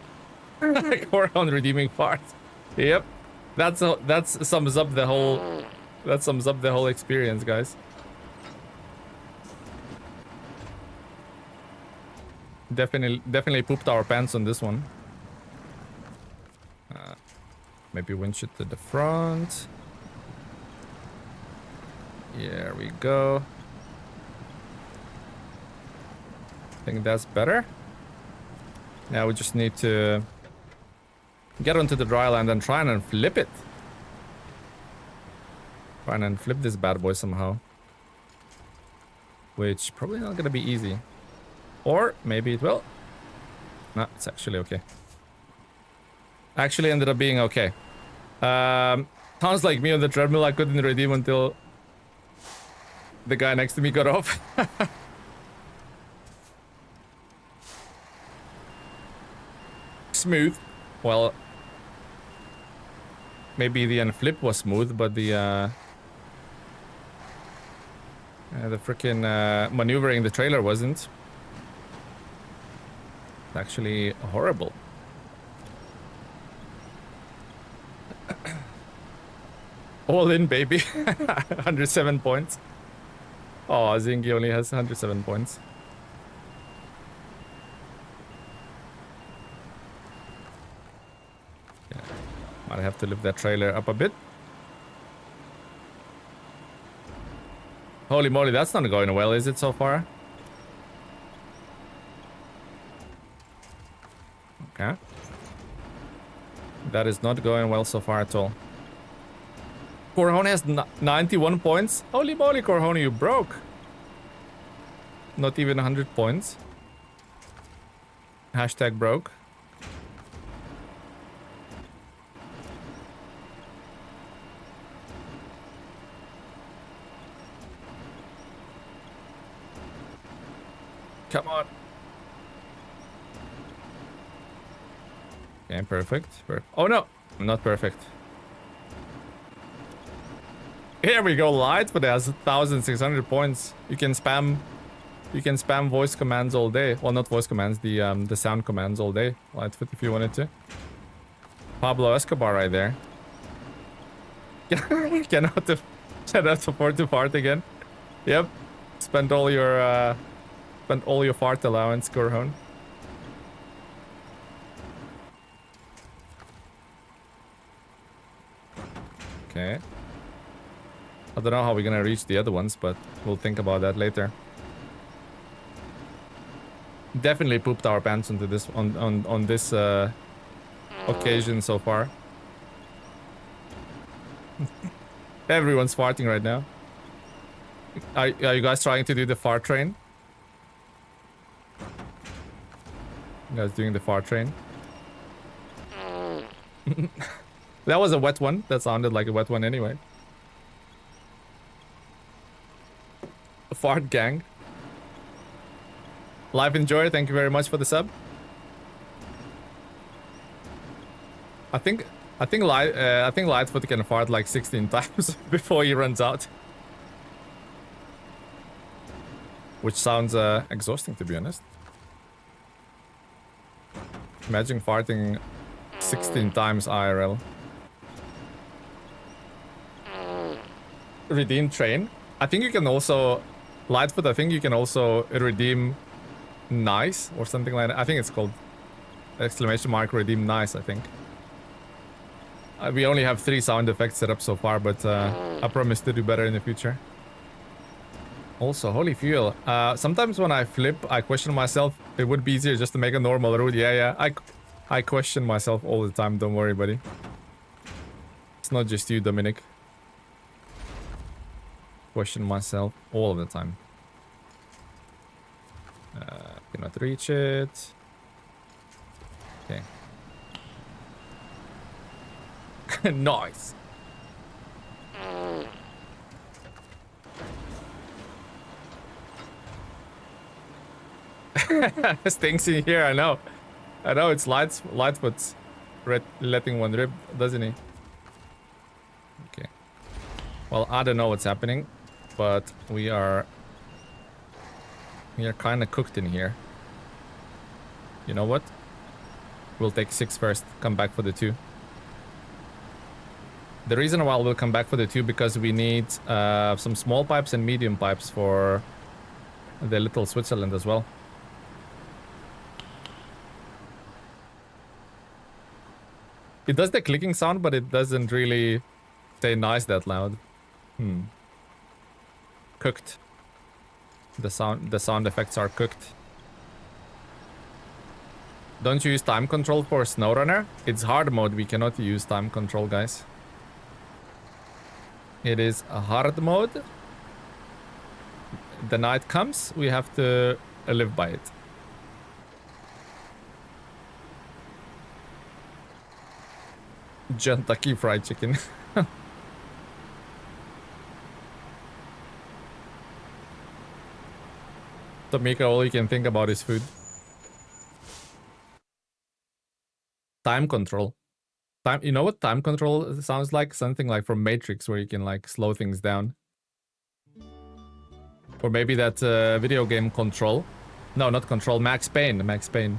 Core on redeeming part. Yep, that sums up the whole experience, guys. Definitely pooped our pants on this one. Maybe winch it to the front. There we go. I think that's better. Now we just need to get onto the dry land and try and flip it. Try and flip this bad boy somehow. Which probably not gonna be easy. Or maybe it will. No, it's actually okay. Actually ended up being okay. Sounds like me on the treadmill. I couldn't redeem until the guy next to me got off. Smooth. Well, maybe the unflip was smooth, but the freaking maneuvering the trailer wasn't. Actually horrible. All in, baby. 107 points. Oh, Zingy only has 107 points. Yeah. Might have to lift that trailer up a bit. Holy moly, that's not going well, is it, so far? Okay. That is not going well so far at all. Corhone has 91 points. Holy moly, Corhone, you broke. Not even 100 points. Hashtag broke. Come on. Okay, perfect. Oh no, not perfect. Here we go, light, but it has 1,600 points. You can spam voice commands all day. Well, not voice commands, the sound commands all day. Lightfoot, if you wanted to. Pablo Escobar right there. Cannot afford to fart again. Yep. Spent all your fart allowance, Corhone. Okay. I don't know how we're gonna reach the other ones, but we'll think about that later. Definitely pooped our pants into this on this occasion so far. Everyone's farting right now. Are you guys trying to do the fart train? You guys doing the fart train? That was a wet one. That sounded like a wet one anyway. Fart gang. Live enjoy. Thank you very much for the sub. I think Lightfoot can fart like 16 times before he runs out. Which sounds exhausting, to be honest. Imagine farting 16 times IRL. Redeem train. I think you can also... Lightfoot, I think you can also redeem nice or something like that. I think it's called exclamation mark redeem nice, I think. We only have 3 sound effects set up so far, but I promise to do better in the future. Also, holy fuel. Sometimes when I flip, I question myself. It would be easier just to make a normal route. Yeah. I question myself all the time. Don't worry, buddy. It's not just you, Dominic. Question myself all of the time. Cannot reach it. Okay. Nice. Stinks in here, I know. I know, it's Lightfoot's letting one rip, doesn't he? Okay. Well, I don't know what's happening, but we are kind of cooked in here. You know what? We'll take 6 first, come back for the 2. The reason why we'll come back for the 2 because we need some small pipes and medium pipes for the little Switzerland as well. It does the clicking sound, but it doesn't really say nice that loud. Cooked. The sound effects are cooked. Don't you use time control for SnowRunner? It's hard mode, we cannot use time control, guys. It is a hard mode. The night comes, we have to live by it. Kentucky Fried Chicken. So Mika, all you can think about is food. Time control. You know what time control sounds like? Something like from Matrix, where you can like slow things down. Or maybe that video game Control. No, not Control. Max Payne. Max Payne.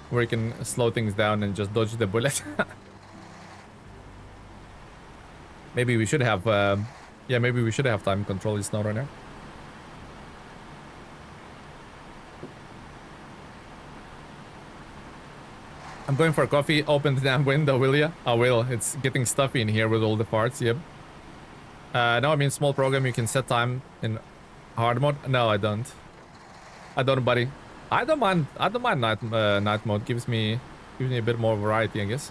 Where you can slow things down and just dodge the bullet. Maybe we should have... yeah, maybe we should have time control in SnowRunner. I'm going for a coffee. Open the damn window, will ya? I will. It's getting stuffy in here with all the parts, yep. No, I mean small program, you can set time in hard mode. No, I don't. I don't, buddy. I don't mind night mode. Gives me a bit more variety, I guess.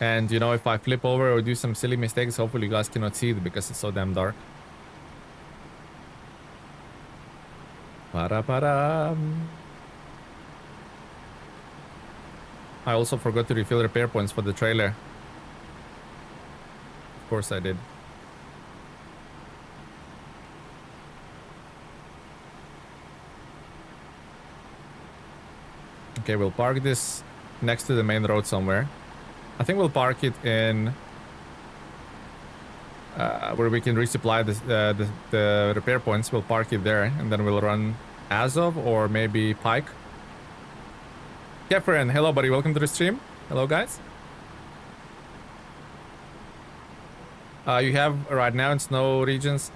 And you know, if I flip over or do some silly mistakes, hopefully you guys cannot see it because it's so damn dark. Ba-da-ba-dam. I also forgot to refill repair points for the trailer. Of course I did. Okay, we'll park this next to the main road somewhere. I think we'll park it in where we can resupply the repair points. We'll park it there, and then we'll run Azov or maybe Pike. Kefren, hello buddy, welcome to the stream. Hello guys. You have right now in snow regions.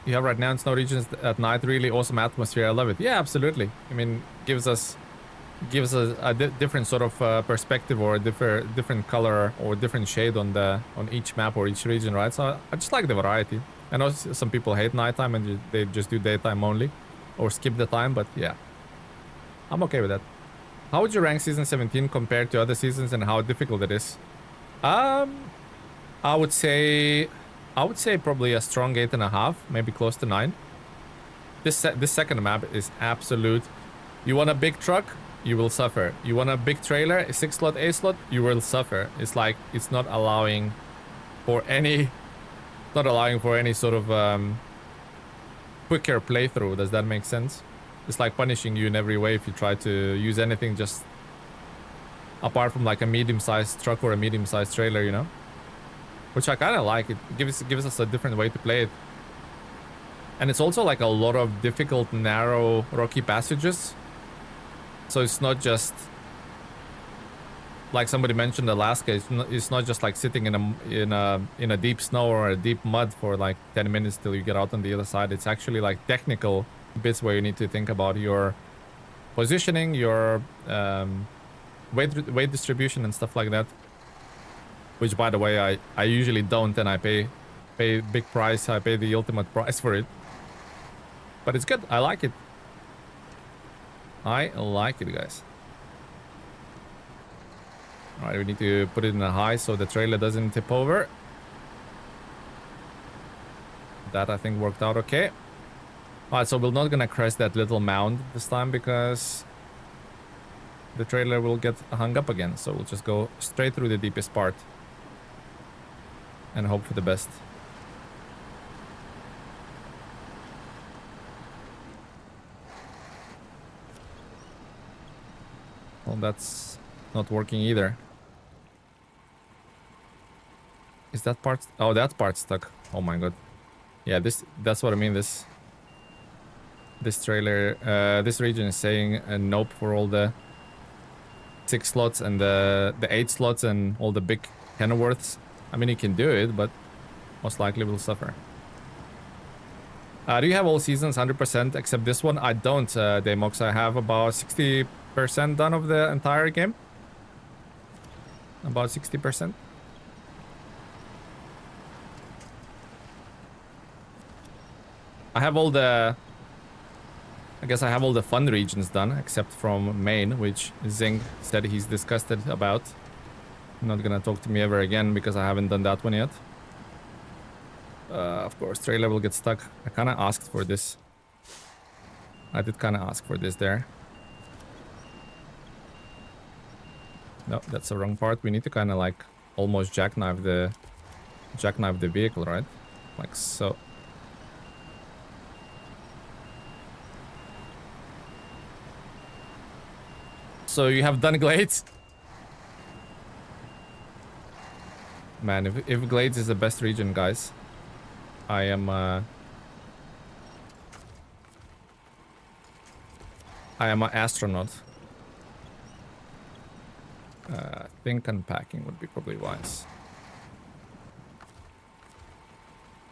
You have right now in snow regions at night really awesome atmosphere. I love it. Yeah, absolutely. I mean, gives us a different sort of perspective or a different color or different shade on each map or each region, right? So I just like the variety. I know some people hate nighttime and they just do daytime only or skip the time, but yeah. I'm okay with that. How would you rank season 17 compared to other seasons and how difficult it is? I would say probably a strong 8.5, maybe close to 9. This second map is absolute. You want a big truck, you will suffer. You want a big trailer, a 6-slot, 8-slot, you will suffer. It's like it's not allowing for any sort of quicker playthrough. Does that make sense? It's like punishing you in every way if you try to use anything just apart from like a medium-sized truck or a medium-sized trailer, you know? Which I kind of like. It gives us a different way to play it. And it's also like a lot of difficult, narrow, rocky passages. So it's not just like somebody mentioned Alaska. It's not just like sitting in a deep snow or a deep mud for like 10 minutes till you get out on the other side. It's actually like technical bits where you need to think about your positioning, your weight distribution and stuff like that. Which, by the way, I usually don't, and I pay big price. I pay the ultimate price for it. But it's good. I like it. I like it, guys. All right, we need to put it in a high so the trailer doesn't tip over. That I think worked out okay. All right, so we're not gonna crest that little mound this time because the trailer will get hung up again. So we'll just go straight through the deepest part and hope for the best. Well, that's not working either. Is that part? Oh, that part's stuck. Oh my god. Yeah, that's what I mean. This trailer, this region is saying nope for all the 6 slots and the 8 slots and all the big Kenworths. I mean, you can do it, but most likely will suffer. Do you have all seasons 100% except this one? I don't, Damox. I have about 60% done of the entire game. About 60%. I have all the... I guess I have all the fun regions done, except from Maine, which Zing said he's disgusted about. Not gonna talk to me ever again because I haven't done that one yet. Of course, trailer will get stuck. I kinda asked for this. I did kinda ask for this there. No, that's the wrong part. We need to kinda like almost jackknife the vehicle, right? Like so. So you have done Glades? Man, if Glades is the best region, guys, I am an astronaut. I think unpacking would be probably wise.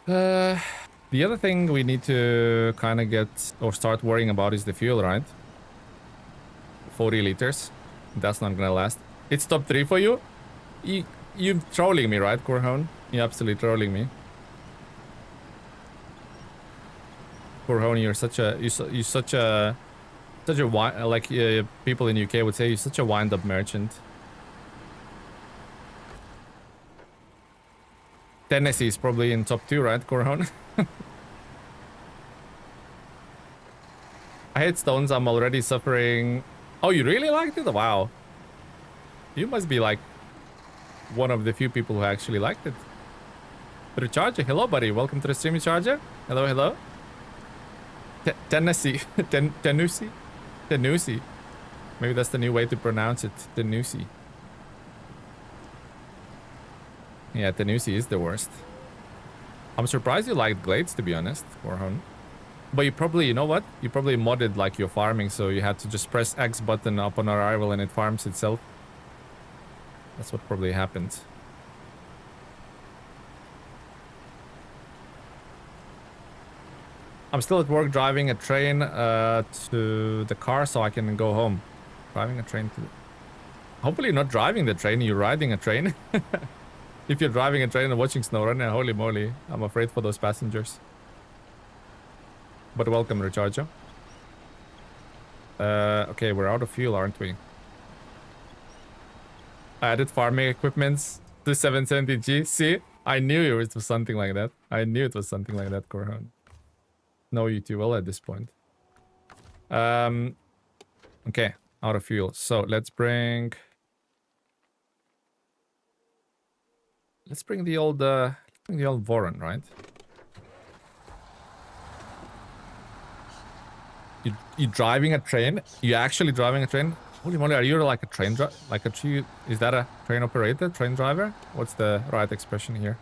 The other thing we need to kind of get or start worrying about is the fuel, right? 40 liters. That's not gonna last. It's top 3 for you? You're trolling me, right, Corhone? You're absolutely trolling me. Corhone, you're such a like people in UK would say, you're such a wind-up merchant. Tennessee is probably in top 2, right, Corhone? I hate stones. I'm already suffering. Oh, you really liked it? Wow. You must be like one of the few people who actually liked it. Recharger, hello, buddy. Welcome to the stream, Recharger. Hello, hello. Tennessee. Tennessee. Maybe that's the new way to pronounce it. Tennessee. Yeah, Tennessee is the worst. I'm surprised you liked Glades, to be honest, Warhorn. But you probably, you know what? You probably modded like your farming, so you had to just press X button upon arrival and it farms itself. That's what probably happened. I'm still at work driving a train to the car so I can go home. Driving a train to... Hopefully you're not driving the train, you're riding a train. If you're driving a train and watching SnowRunner, holy moly, I'm afraid for those passengers. But welcome, Recharger. Okay, we're out of fuel, aren't we? I added farming equipments to 770G. See? I knew it was something like that. I knew it was something like that, Corhon. Know you too well at this point. Okay, out of fuel. So let's bring... Let's bring the old Voron, right? You driving a train? You actually driving a train? Holy moly, are you like a train driver? Like a is that a train operator? Train driver? What's the right expression here?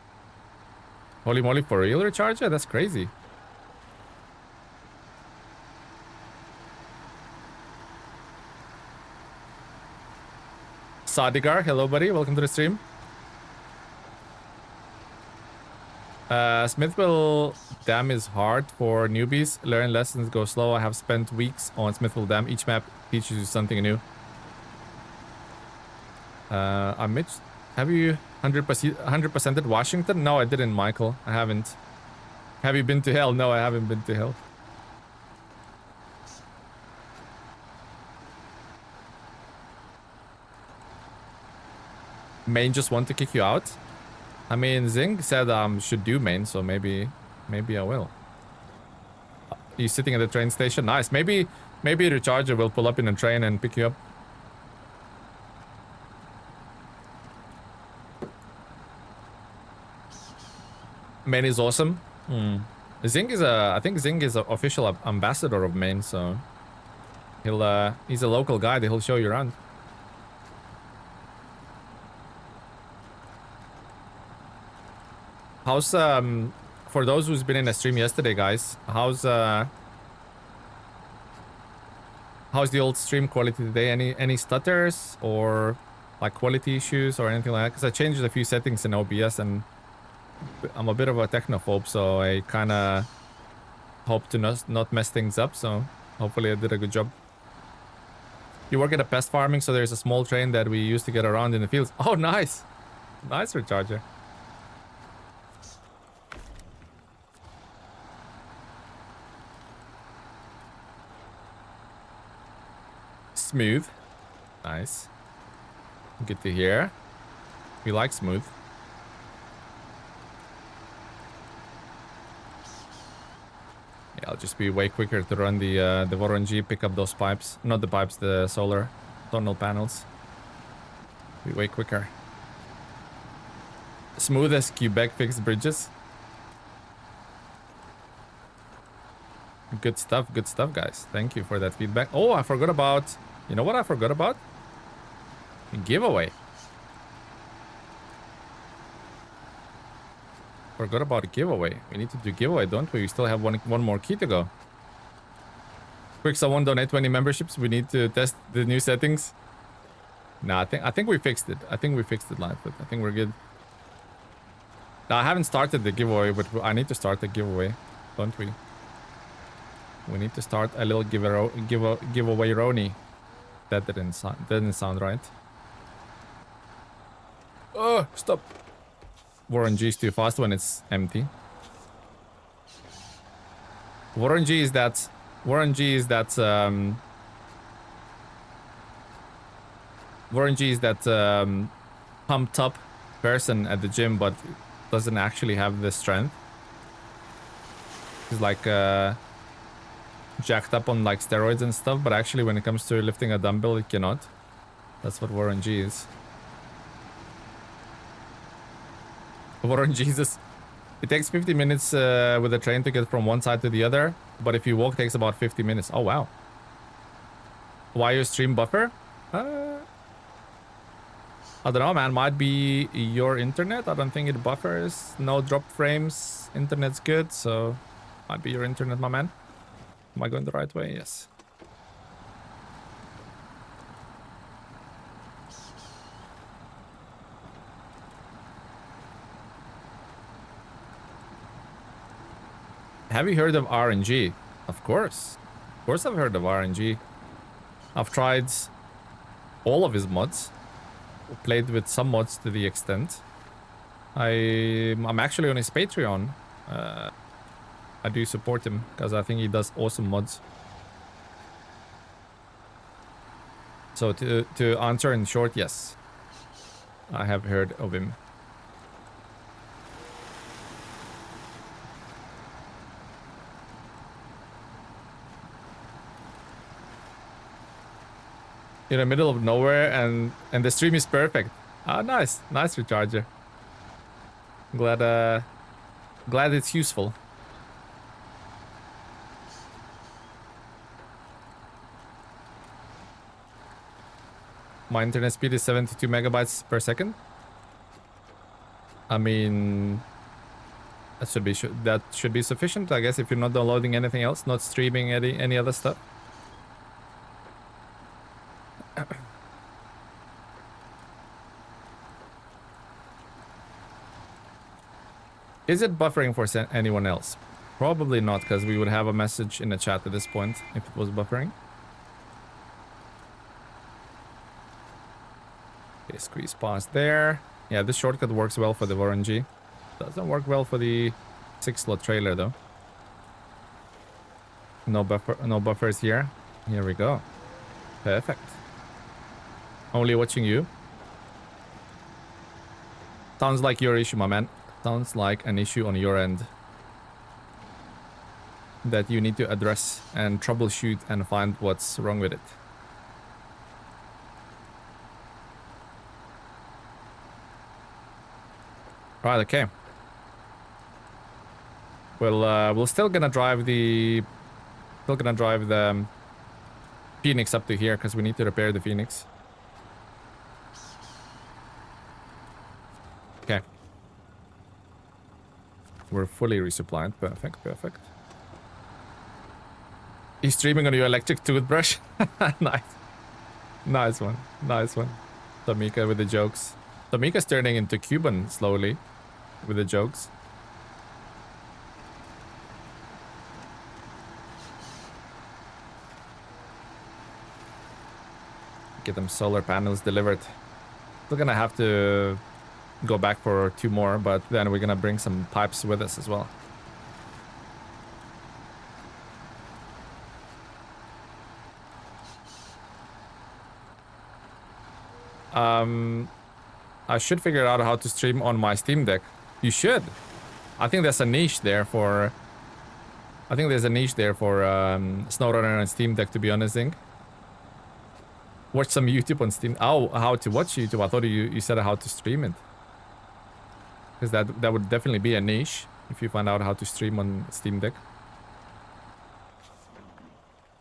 Holy moly, for real, Recharger? That's crazy. Sadigar, hello buddy, welcome to the stream. Smithville Dam is hard for newbies. Learn lessons, go slow. I have spent weeks on Smithville Dam. Each map teaches you something new. I'm Mitch. Have you 100%ed Washington? No, I didn't, Michael. I haven't. Have you been to hell? No, I haven't been to hell. Maine just want to kick you out? I mean, Zing said should do main, so maybe I will. You sitting at the train station? Nice. Maybe Recharger will pull up in a train and pick you up. Maine is awesome. Zing is I think Zing is an official ambassador of Maine, so he's a local guy. He'll show you around. How's for those who's been in a stream yesterday, guys? How's the old stream quality today? Any stutters or like quality issues or anything like that? Because I changed a few settings in OBS and I'm a bit of a technophobe, so I kind of hope to not mess things up. So hopefully I did a good job. You work at a pest farming, so there's a small train that we used to get around in the fields. Oh, nice. Nice, Recharger. Smooth. Nice. Good to hear. We like smooth. Yeah, I'll just be way quicker to run the Voronezh, pick up those pipes. Not the pipes, the solar tunnel panels. Be way quicker. Smooth as Quebec fixed bridges. Good stuff, guys. Thank you for that feedback. Oh, I forgot about... You know what I forgot about? A giveaway. Forgot about a giveaway. We need to do giveaway, don't we? We still have one more key to go. Quick, someone donate 20 memberships. We need to test the new settings. No, I think we fixed it. I think we fixed it live, but I think we're good. Now, I haven't started the giveaway, but I need to start the giveaway, don't we? We need to start a little giveaway Roni. That didn't sound right. Oh, stop. Voronezh is too fast when it's empty. Voronezh is that pumped up person at the gym, but doesn't actually have the strength. He's like jacked up on like steroids and stuff, but actually when it comes to lifting a dumbbell, it cannot. That's what Voronezh is. Jesus. It takes 50 minutes with a train to get from one side to the other, but if you walk, it takes about 50 minutes. Oh, wow. Why your stream buffer? I don't know, man. Might be your internet. I don't think it buffers. No drop frames. Internet's good, so might be your internet, my man. Am I going the right way? Yes. Have you heard of RNG? Of course. Of course I've heard of RNG. I've tried all of his mods. Played with some mods to the extent. I'm actually on his Patreon. I do support him because I think he does awesome mods. So to answer in short, yes. I have heard of him. In the middle of nowhere and the stream is perfect. Ah, nice. Nice, Recharger. Glad it's useful. My internet speed is 72 megabytes per second. I mean, that should be sufficient, I guess, if you're not downloading anything else, not streaming any other stuff. Is it buffering for anyone else? Probably not, because we would have a message in the chat at this point if it was buffering. Okay, squeeze past there. Yeah, this shortcut works well for the Voronezh. Doesn't work well for the 6-slot trailer though. No buffers here. Here we go. Perfect. Only watching you. Sounds like your issue, my man. Sounds like an issue on your end that you need to address and troubleshoot and find what's wrong with it. Right, okay. We'll still gonna drive the Phoenix up to here because we need to repair the Phoenix. Okay. We're fully resupplied. Perfect, perfect. He's streaming on your electric toothbrush. Nice. Nice one. Nice one. Tamika with the jokes. Tamika's turning into Cuban slowly with the jokes. Get them solar panels delivered. We're gonna have to go back for 2 more, but then we're gonna bring some pipes with us as well. I should figure out how to stream on my Steam Deck. You should. I think there's a niche there for... SnowRunner and Steam Deck, to be honest. Watch some YouTube on Steam. Oh, how to watch YouTube? I thought you said how to stream it. Because that would definitely be a niche if you find out how to stream on Steam Deck.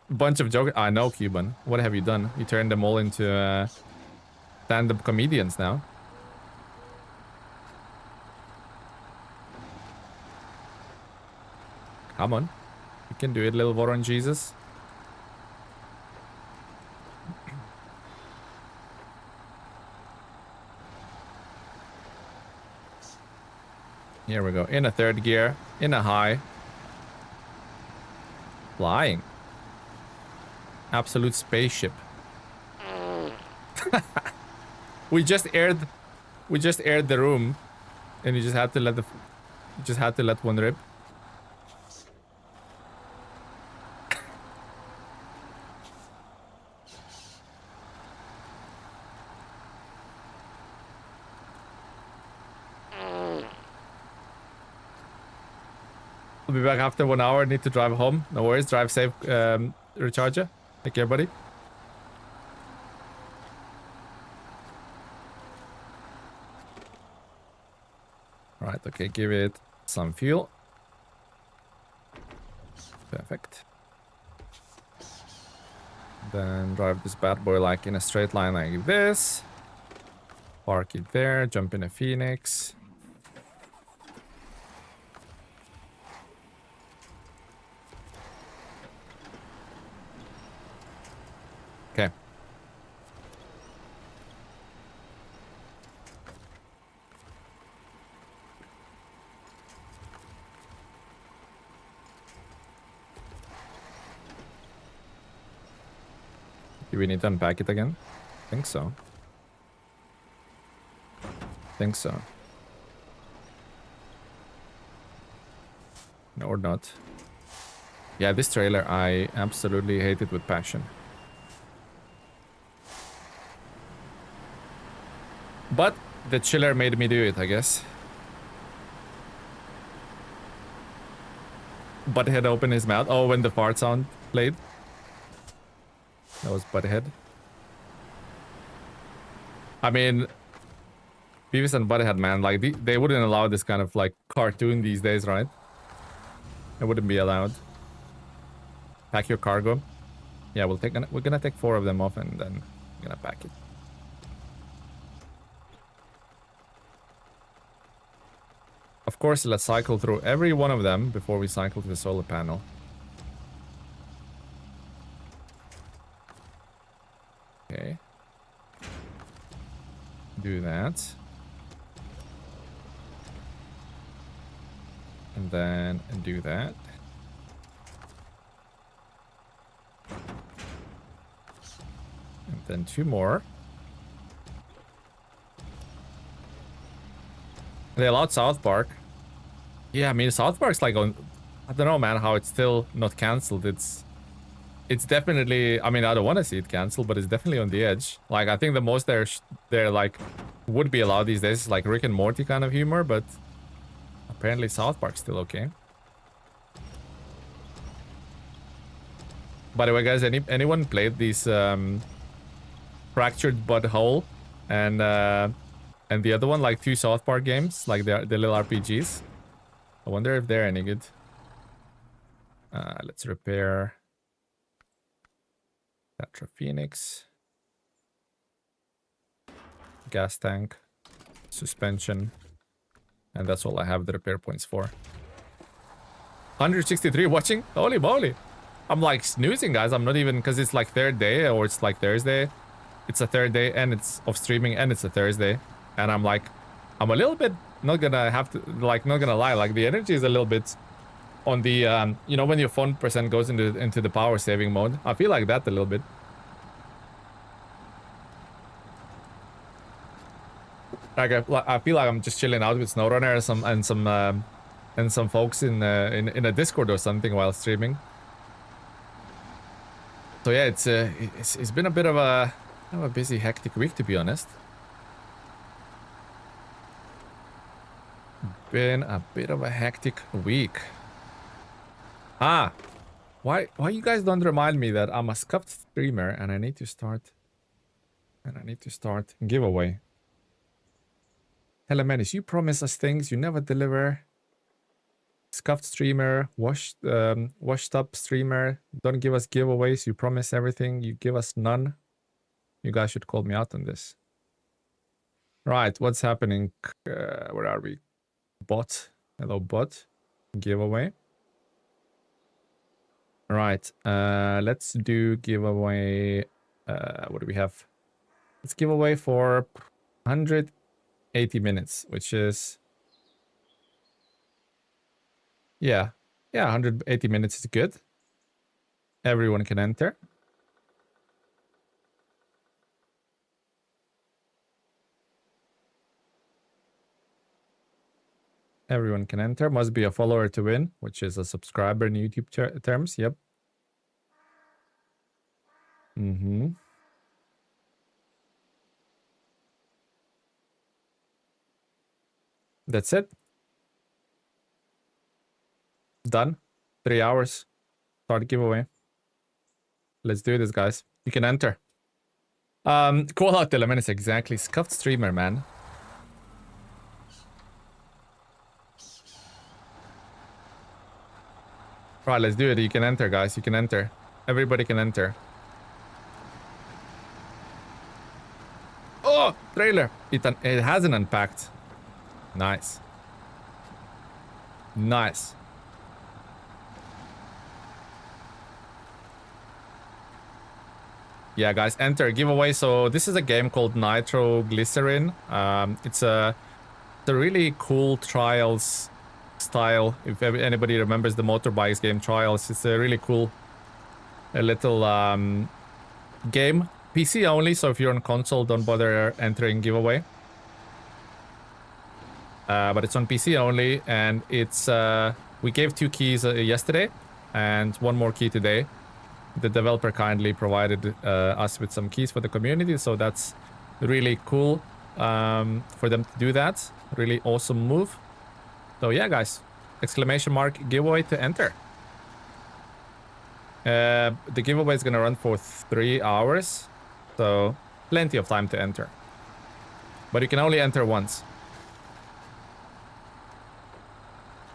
Bunch of jokes. I know, Cuban. What have you done? You turned them all into stand-up comedians now. Come on. You can do it, little Voron Jesus. Here we go. In a 3rd gear. In a high. Flying. Absolute spaceship. We just aired the room, and you just had to let one rip. I'll be back after 1 hour. Need to drive home. No worries. Drive safe, Recharger. Take care, buddy. Alright, okay, give it some fuel. Perfect. Then drive this bad boy like in a straight line like this. Park it there, jump in a Phoenix. Okay. Do we need to unpack it again? Think so. Think so. No, or not. Yeah, this trailer, I absolutely hate it with passion. But the chiller made me do it, I guess. Butthead opened his mouth. Oh, when the fart sound played. That was Butthead. I mean, Beavis and Butthead, man, like they wouldn't allow this kind of like cartoon these days, right? It wouldn't be allowed. Pack your cargo. Yeah, we're gonna take 4 of them off and then we're gonna pack it. Of course, let's cycle through every one of them before we cycle to the solar panel. Okay. Do that. And then do that. And then 2 more. They allowed South Park. Yeah, I mean, South Park's like on... I don't know, man, how it's still not cancelled. It's definitely... I mean, I don't want to see it cancelled, but it's definitely on the edge. Like, I think the most they're like... would be allowed these days is like Rick and Morty kind of humor, but... apparently South Park's still okay. By the way, guys, anyone played these Fractured Butthole and the other one, like 2 South Park games, like the little RPGs? I wonder if they're any good. Let's repair Tatra Phoenix. Gas tank. Suspension. And that's all I have the repair points for. 163 watching? Holy moly. I'm like snoozing, guys. I'm not even, because it's like third day or it's like Thursday. It's a third day and it's of streaming and it's a Thursday. And I'm like, I'm a little bit not gonna have to, like, not gonna lie. Like the energy is a little bit on the, you know, when your phone percent goes into the power saving mode. I feel like that a little bit. Like I feel like I'm just chilling out with SnowRunner and some folks in a Discord or something while streaming. So yeah, it's been a bit of a busy, hectic week, to be honest. Been a bit of a hectic week. Why you guys don't remind me that I'm a scuffed streamer and I need to start giveaway. Telemenis, you promise us things you never deliver. Scuffed streamer, washed up streamer, don't give us giveaways. You promise everything, you give us none. You guys should call me out on this. Right, what's happening? Where are we? Bot. Hello, bot. Giveaway. Right, let's do giveaway. What do we have? Let's give away for 180 minutes, which is... Yeah, 180 minutes is good. Everyone can enter. Everyone can enter. Must be a follower to win, which is a subscriber in YouTube terms. Yep. That's it. Done. 3 hours. Start giveaway. Let's do this, guys. You can enter. Call out Telemenis, exactly. Scuffed streamer, man. Right, let's do it. You can enter, guys. You can enter. Everybody can enter. Oh, trailer. It hasn't unpacked. Nice. Nice. Yeah, guys, enter giveaway. So this is a game called Nitroglycerin. It's a really cool Trials style. If anybody remembers the motorbikes game Trials, it's a really cool little game. PC only, so if you're on console, don't bother entering giveaway. But it's on PC only, and it's we gave 2 keys yesterday and 1 more key today. The developer kindly provided us with some keys for the community, so that's really cool for them to do that. Really awesome move. So yeah, guys, exclamation mark giveaway to enter. The giveaway is gonna run for 3 hours, so plenty of time to enter. But you can only enter once.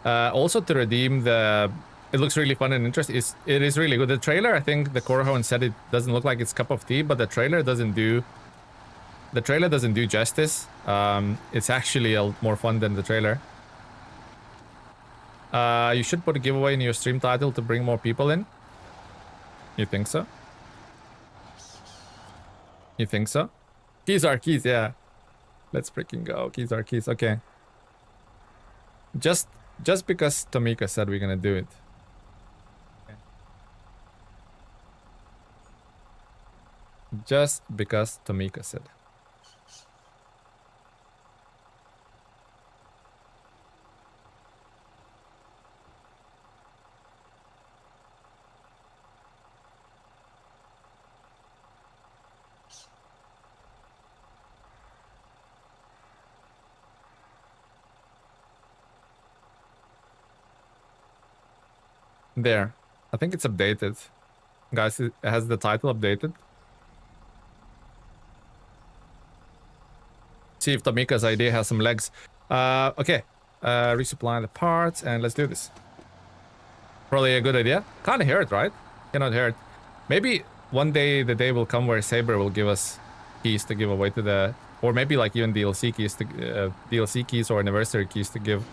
Also to redeem the... It looks really fun and interesting. It is really good. The trailer, I think the Corhone said it doesn't look like it's cup of tea, but the trailer doesn't do... The trailer doesn't do justice. It's actually more fun than the trailer. You should put a giveaway in your stream title to bring more people in. You think so? You think so? Keys are keys, yeah. Let's freaking go. Keys are keys. Okay. Just because Tomika said we're gonna do it. Just because Tomika said. There. I think it's updated. Guys, it has the title updated. See if Tomika's idea has some legs. Okay. Resupply the parts and let's do this. Probably a good idea. Can't hurt, right? Cannot hurt. Maybe one day the day will come where Saber will give us keys to give away to the, or maybe like even DLC keys to DLC keys or anniversary keys to give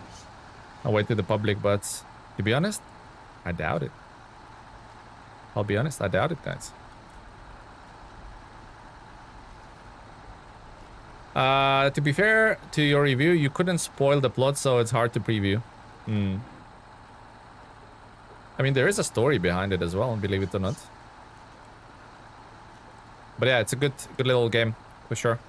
away to the public. But to be honest, I doubt it. I'll be honest, I doubt it, guys. To be fair to your review, you couldn't spoil the plot, so it's hard to preview. I mean, there is a story behind it as well, believe it or not. But yeah, it's a good little game, for sure.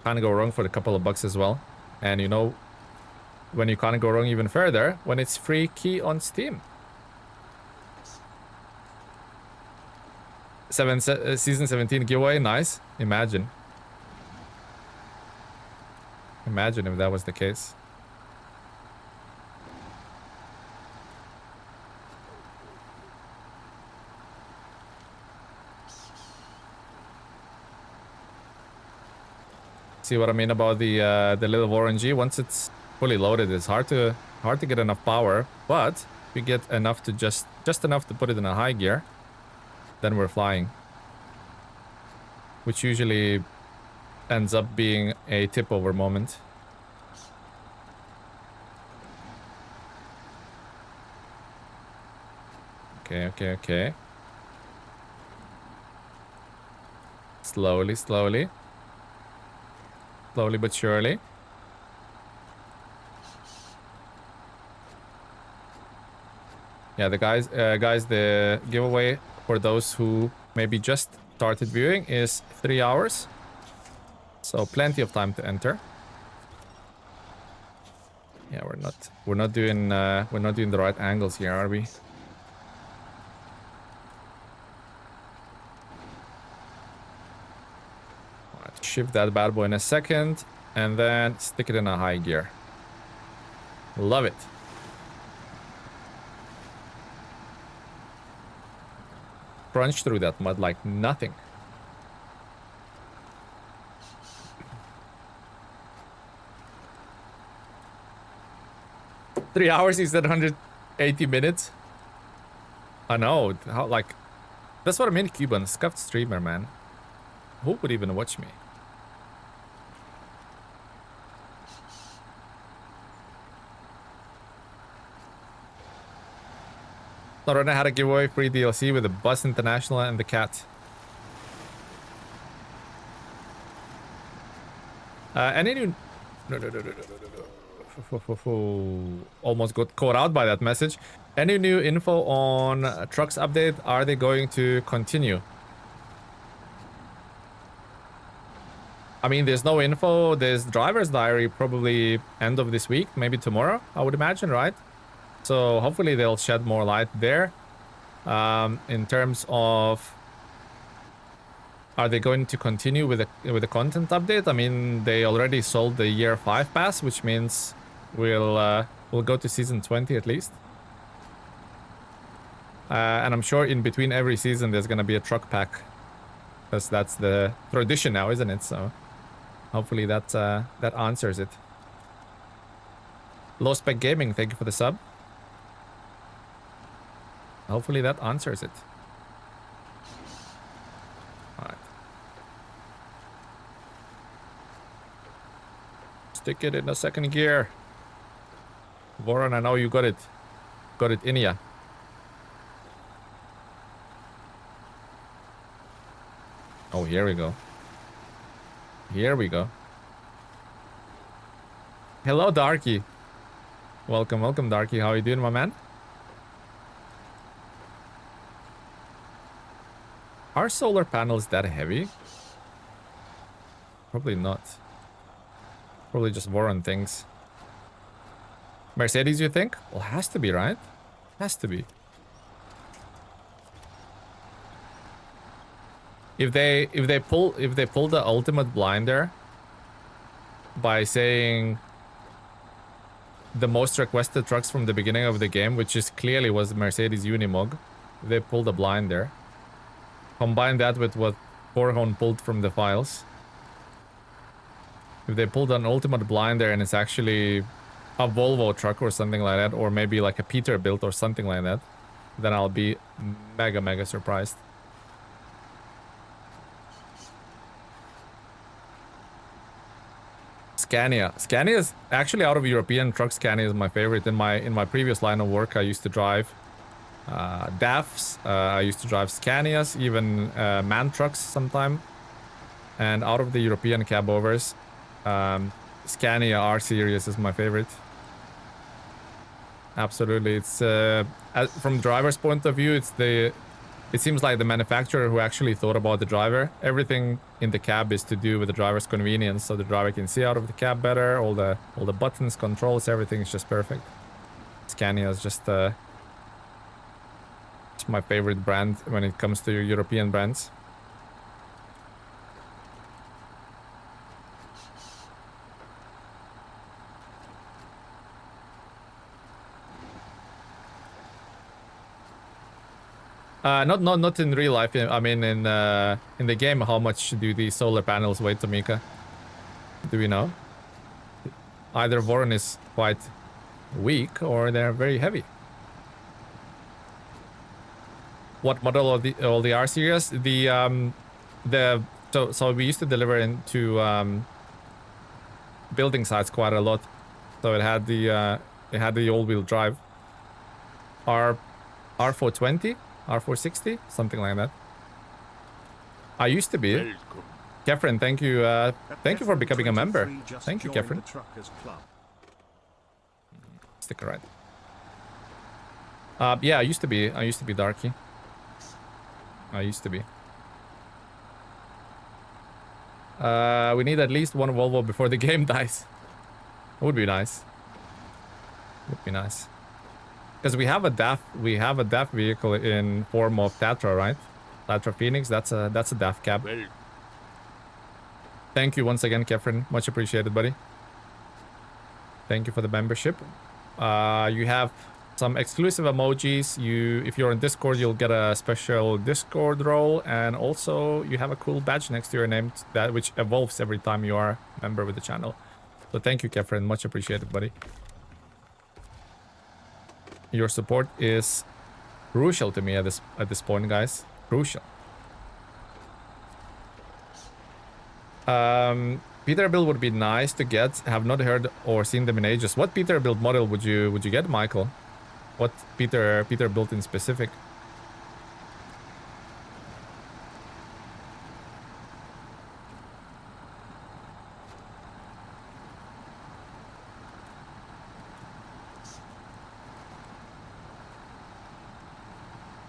Can't go wrong for a couple of bucks as well. And you know, when you can't go wrong even further, when it's free key on Steam. Season 17 giveaway, nice. Imagine if that was the case. See what I mean about the little RNG? Once it's fully loaded, it's hard to get enough power. But if we get enough to just enough to put it in a high gear, then we're flying. Which usually ends up being a tip over moment. Okay. Slowly but surely. Yeah, the guys, the giveaway for those who maybe just started viewing is 3 hours. So plenty of time to enter. Yeah, we're not doing the right angles here, are we? Right, shift that bad boy in a second and then stick it in a high gear. Love it. Crunch through that mud like nothing. Three hours is that 180 minutes? I know. How, like, that's what I mean, Cuban. Scuffed streamer, man. Who would even watch me? SnowRunner had a giveaway free DLC with the Bus International and the cat. Any new... No. Almost got caught out by that message. Any new info on trucks update? Are they going to continue? I mean, there's no info. There's driver's diary probably end of this week, maybe tomorrow, I would imagine, right? So hopefully they'll shed more light there. In terms of, are they going to continue with the content update? I mean, they already sold the year 5 pass, which means we'll go to season 20 at least. And I'm sure in between every season there's gonna be a truck pack, because that's the tradition now, isn't it? So hopefully that answers it. Low Spec Gaming, thank you for the sub. Hopefully that answers it. Alright. Stick it in the second gear. Warren, I know you got it. Got it in ya. Oh, here we go. Here we go. Hello, Darky. Welcome, Darky. How are you doing, my man? Are solar panels that heavy? Probably not. Probably just Warren things. Mercedes, you think? Well, has to be, right? Has to be. If they pull the ultimate blinder by saying the most requested trucks from the beginning of the game, which is clearly was Mercedes Unimog, they pulled the blinder. Combine that with what Forhorn pulled from the files. if they pulled an ultimate blinder and it's actually a Volvo truck or something like that, or maybe like a Peterbilt or something like that, then I'll be mega surprised. Scania. Scania is actually, out of European truck, Scania is my favorite. In my previous line of work, I used to drive DAFs. I used to drive Scanias, even MAN trucks sometime. And out of the European cab overs, Scania R series is my favorite. Absolutely, it's from the driver's point of view, it seems like the manufacturer who actually thought about the driver. Everything in the cab is to do with the driver's convenience, so the driver can see out of the cab better. All the buttons, controls, everything is just perfect. Scania is just it's my favorite brand when it comes to European brands. Not in real life. I mean, in the game, how much do these solar panels weigh, Tamika? Do we know? Either Voron is quite weak or they're very heavy. What model of the R series? So we used to deliver into building sites quite a lot. So it had the all-wheel drive. R420. R460, something like that. I used to be. Kefren, thank you for becoming a member. Thank you, Kefren. Stick around. Yeah, I used to be Darky. I used to be. We need at least one Volvo before the game dies. Would be nice. Would be nice. Because we have a DAF vehicle in form of Tatra, right? Tatra Phoenix, that's a DAF cab. Thank you once again, Kefren. Much appreciated, buddy. Thank you for the membership. You have some exclusive emojis. If you're on Discord, you'll get a special Discord role, and also you have a cool badge next to your name which evolves every time you are a member with the channel. So thank you, Kefren. Much appreciated, buddy. Your support is crucial to me at this point, guys. Crucial. Peterbilt would be nice to get. Have not heard or seen them in ages. What Peterbilt model would you get, Michael? What Peterbilt in specific?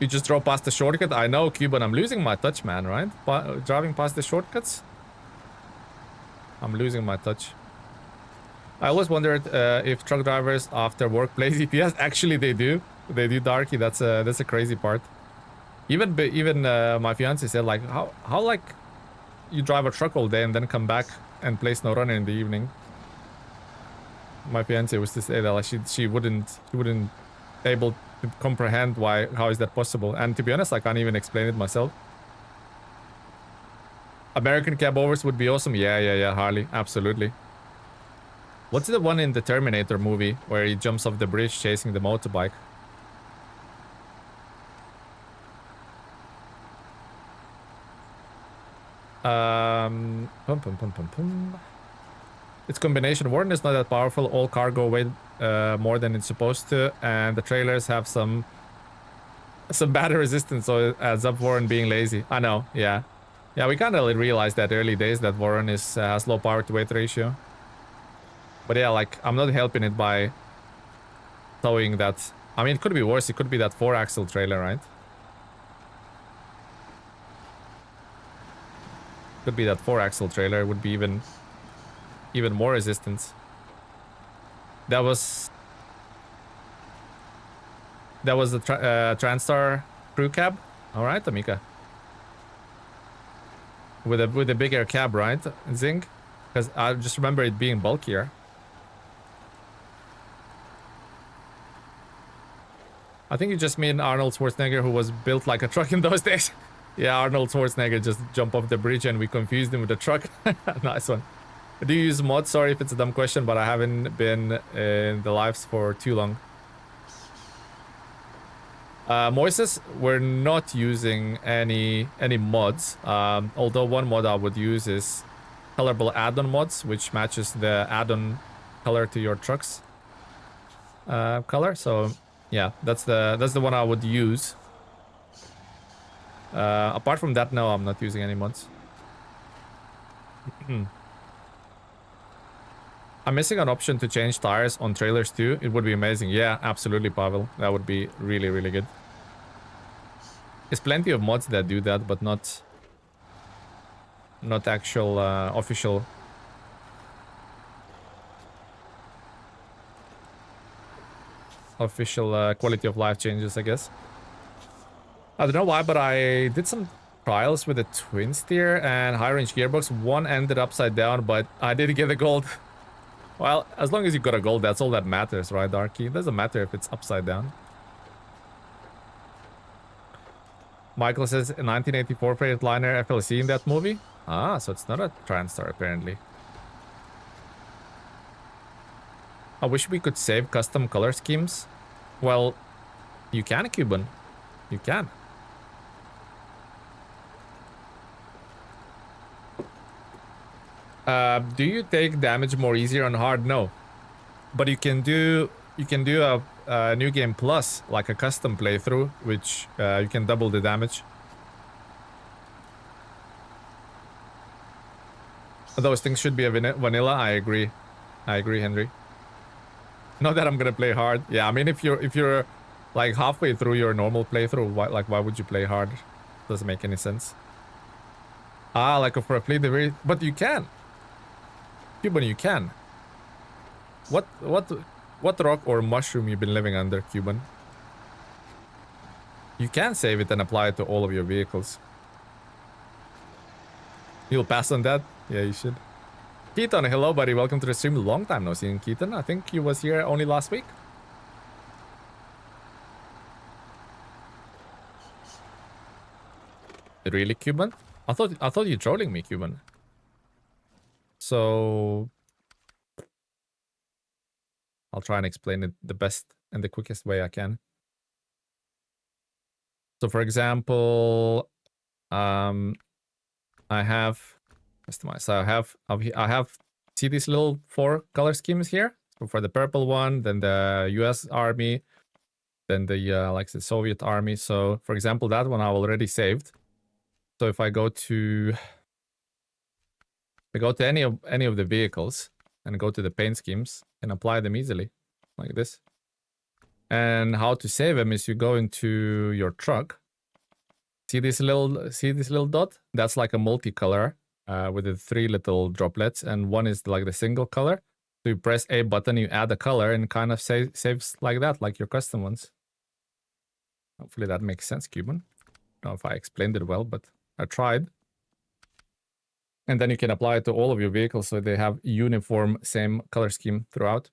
You just drove past the shortcut. I know, Cuban. I'm losing my touch, man, right? Driving past the shortcuts. I'm losing my touch. I always wondered if truck drivers after work play GPS. Actually, they do. They do, Darky. That's a crazy part. Even my fiance said, like, how like you drive a truck all day and then come back and play SnowRunner in the evening. My fiance was to say that, like, she wouldn't able to comprehend how is that possible. And to be honest, I can't even explain it myself. American cab overs would be awesome. Yeah, Harley, absolutely. What's the one in the Terminator movie where he jumps off the bridge chasing the motorbike? Its combination warning is not that powerful. All cargo weight more than it's supposed to, and the trailers have some battery resistance, so it adds up Warren being lazy. I know, yeah. Yeah, we kind of realized that early days that Warren has low power to weight ratio. But yeah, like, I'm not helping it by towing that. I mean, it could be worse. It could be that 4-axle trailer, right? Could be that 4-axle trailer. It would be even more resistance. That was the Transstar crew cab. All right, Amika. With a bigger cab, right, Zing? Because I just remember it being bulkier. I think you just mean Arnold Schwarzenegger, who was built like a truck in those days. Yeah, Arnold Schwarzenegger just jumped off the bridge and we confused him with a truck. Nice one. Do you use mods? Sorry if it's a dumb question, but I haven't been in the lives for too long. Moises, we're not using any mods. Although one mod I would use is colorable add-on mods, which matches the add-on color to your truck's color. So yeah, that's the one I would use. Apart from that, no, I'm not using any mods. I'm missing an option to change tires on trailers too. It would be amazing. Yeah, absolutely, Pavel. That would be really, really good. There's plenty of mods that do that, but not actual official. Official quality of life changes, I guess. I don't know why, but I did some trials with a twin steer and high range gearbox. One ended upside down, but I did get a gold. Well, as long as you got a gold, that's all that matters, right, Darky? It doesn't matter if it's upside down. Michael says, 1984 Freightliner FLC in that movie? Ah, so it's not a TranStar, apparently. I wish we could save custom color schemes. Well, you can, Cuban. You can. Do you take damage more easier on hard? No. But you can do a new game plus, like a custom playthrough, which you can double the damage. Those things should be a vanilla. I agree. I agree, Henry. Not that I'm gonna play hard. Yeah, I mean, if you're like halfway through your normal playthrough, why would you play hard? Doesn't make any sense. Ah, like for a play the very, but you can. Cuban, you can. What rock or mushroom you been living under, Cuban? You can save it and apply it to all of your vehicles. You'll pass on that? Yeah, you should. Keaton, hello buddy, welcome to the stream. Long time no see, Keaton. I think you was here only last week. Really, Cuban? I thought you trolling me, Cuban. So I'll try and explain it the best and the quickest way I can. So for example, I have customize. So I have see these little 4 color schemes here. So for the purple one, then the US Army, then the like the Soviet Army. So for example, that one I already saved. So if I go to any of the vehicles and go to the paint schemes and apply them easily like this. And how to save them is you go into your truck. See this little dot? That's like a multicolor with the 3 little droplets, and one is like the single color. So you press A button, you add a color, and kind of saves like that, like your custom ones. Hopefully that makes sense, Cuban. I don't know if I explained it well, but I tried. And then you can apply it to all of your vehicles so they have uniform same color scheme throughout.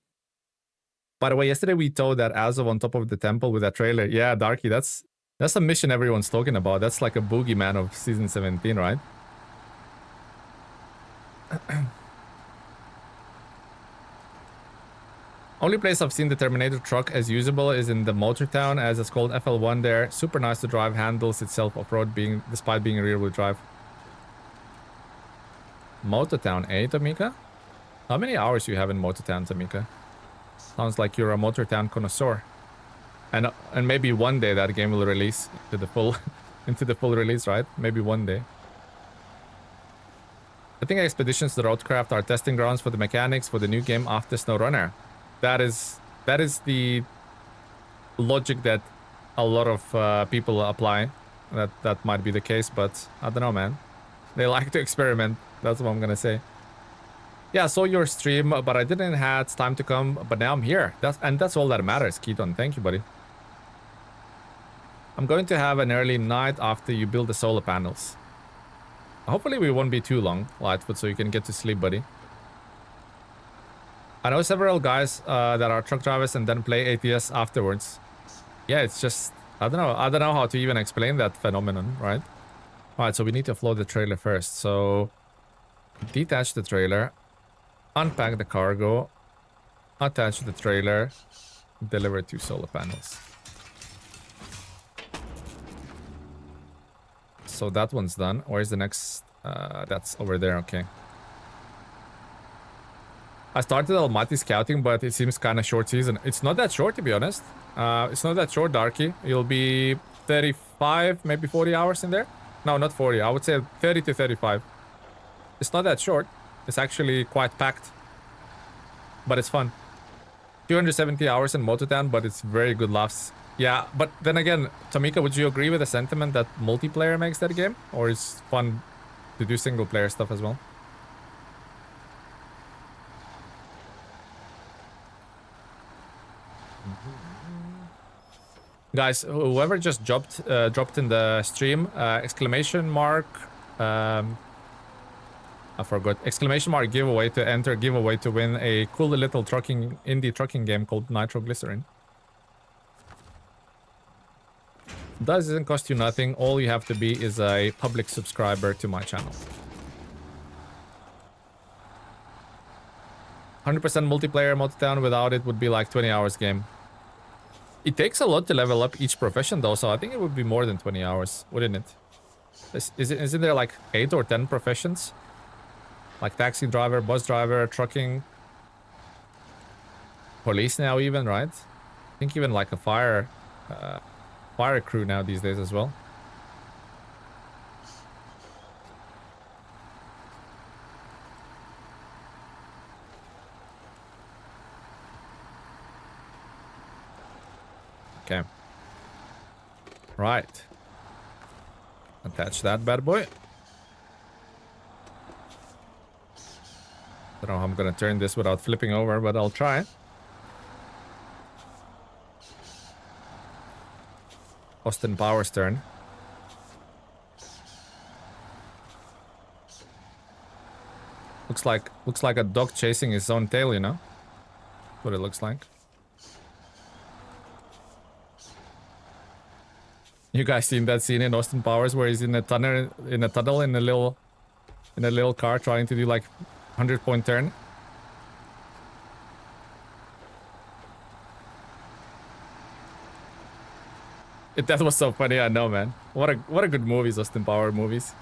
By the way, yesterday we towed that Azov on top of the temple with that trailer. Yeah, Darky, that's a mission everyone's talking about. That's like a boogeyman of season 17, right? Only place I've seen the Terminator truck as usable is in the Motortown, as it's called FL1 there. Super nice to drive, handles itself off-road despite being a rear-wheel drive. Motortown, eh, Tamika? How many hours you have in Motortown, Tamika? Sounds like you're a Motortown connoisseur. And maybe one day that game will release to the full into the full release, right? Maybe one day. I think expeditions to Roadcraft are testing grounds for the mechanics for the new game after SnowRunner. That is the logic that a lot of people apply. That might be the case, but I don't know, man. They like to experiment. That's what I'm gonna say. Yeah, I saw your stream, but I didn't have time to come. But now I'm here. That's all that matters, Keaton. Thank you, buddy. I'm going to have an early night after you build the solar panels. Hopefully we won't be too long, Lightfoot, so you can get to sleep, buddy. I know several guys that are truck drivers and then play ATS afterwards. Yeah, it's just I don't know how to even explain that phenomenon, right? All right, so we need to offload the trailer first. So detach the trailer. unpack the cargo, attach the trailer, deliver 2 solar panels. So that one's done. Where's the next? That's over there. Okay. I started Almaty scouting, but it seems kind of short season. It's not that short, to be honest. It's not that short, Darky. You'll be 35, maybe 40 hours in there. No, not 40. I would say 30 to 35. It's not that short. It's actually quite packed. But it's fun. 270 hours in Mototown, but it's very good laughs. Yeah, but then again, Tamika, would you agree with the sentiment that multiplayer makes that game? Or it's fun to do single player stuff as well? Guys, whoever just dropped in the stream, exclamation mark, I forgot, exclamation mark giveaway to enter giveaway to win a cool little indie trucking game called Nitroglycerin. Doesn't cost you nothing. All you have to be is a public subscriber to my channel. 100% multiplayer Mototown. Without it would be like 20 hours game. It takes a lot to level up each profession though, so I think it would be more than 20 hours, wouldn't it? Isn't there like 8 or 10 professions? Like taxi driver, bus driver, trucking, police now even, right? I think even like a fire crew now these days as well. Okay. Right. Attach that bad boy. I don't know how I'm gonna turn this without flipping over, but I'll try. Austin Powers' turn. Looks like a dog chasing his own tail, you know? That's what it looks like. You guys seen that scene in Austin Powers where he's in a tunnel in a little car trying to do like 100-point turn? That was so funny, I know, man. What a good movies, Austin Power movies.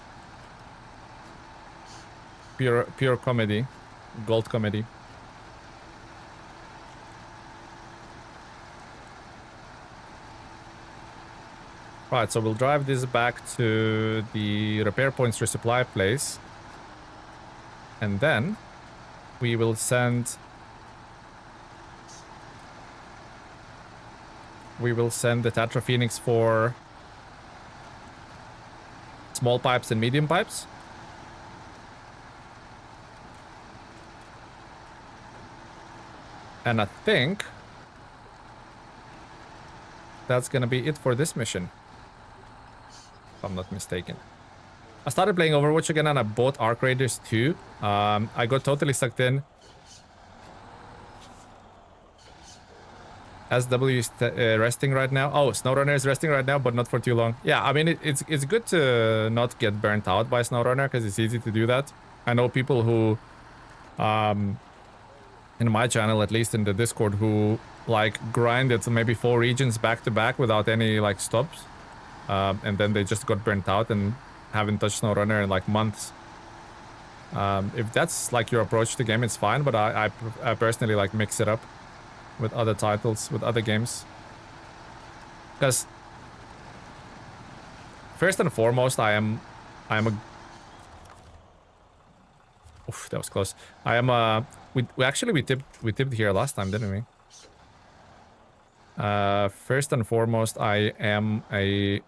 Pure comedy, gold comedy. Right, so we'll drive this back to the repair points resupply place. And then we will send the Tatra Phoenix for small pipes and medium pipes. And I think that's gonna be it for this mission, if I'm not mistaken. I started playing Overwatch again and I bought Arc Raiders 2. I got totally sucked in. SW is resting right now. Oh, SnowRunner is resting right now, but not for too long. Yeah, I mean, it's good to not get burnt out by SnowRunner because it's easy to do that. I know people who, in my channel, at least in the Discord, who like grinded maybe 4 regions back to back without any like stops. And then they just got burnt out and haven't touched SnowRunner in like months. If that's like your approach to the game, it's fine, but I personally like mix it up with other titles, with other games. Because first and foremost, I am a... Oof, that was close. I am a... We tipped here last time, didn't we? First and foremost, I am a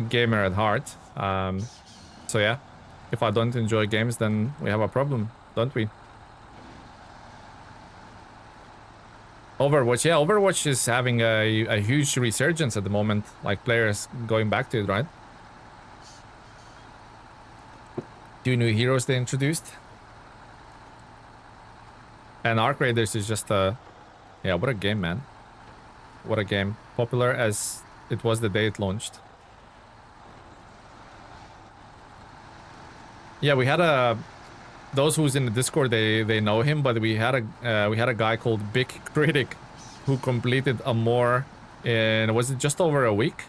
gamer at heart. So yeah, if I don't enjoy games, then we have a problem, don't we? Overwatch, yeah, Overwatch is having a huge resurgence at the moment, like players going back to it, right? 2 new heroes they introduced. And Arc Raiders is just a... Yeah, what a game, man. What a game. Popular as it was the day it launched. Yeah, we had a those who's in the Discord, they know him, but we had a guy called Big Critic who completed a more in, was it just over a week?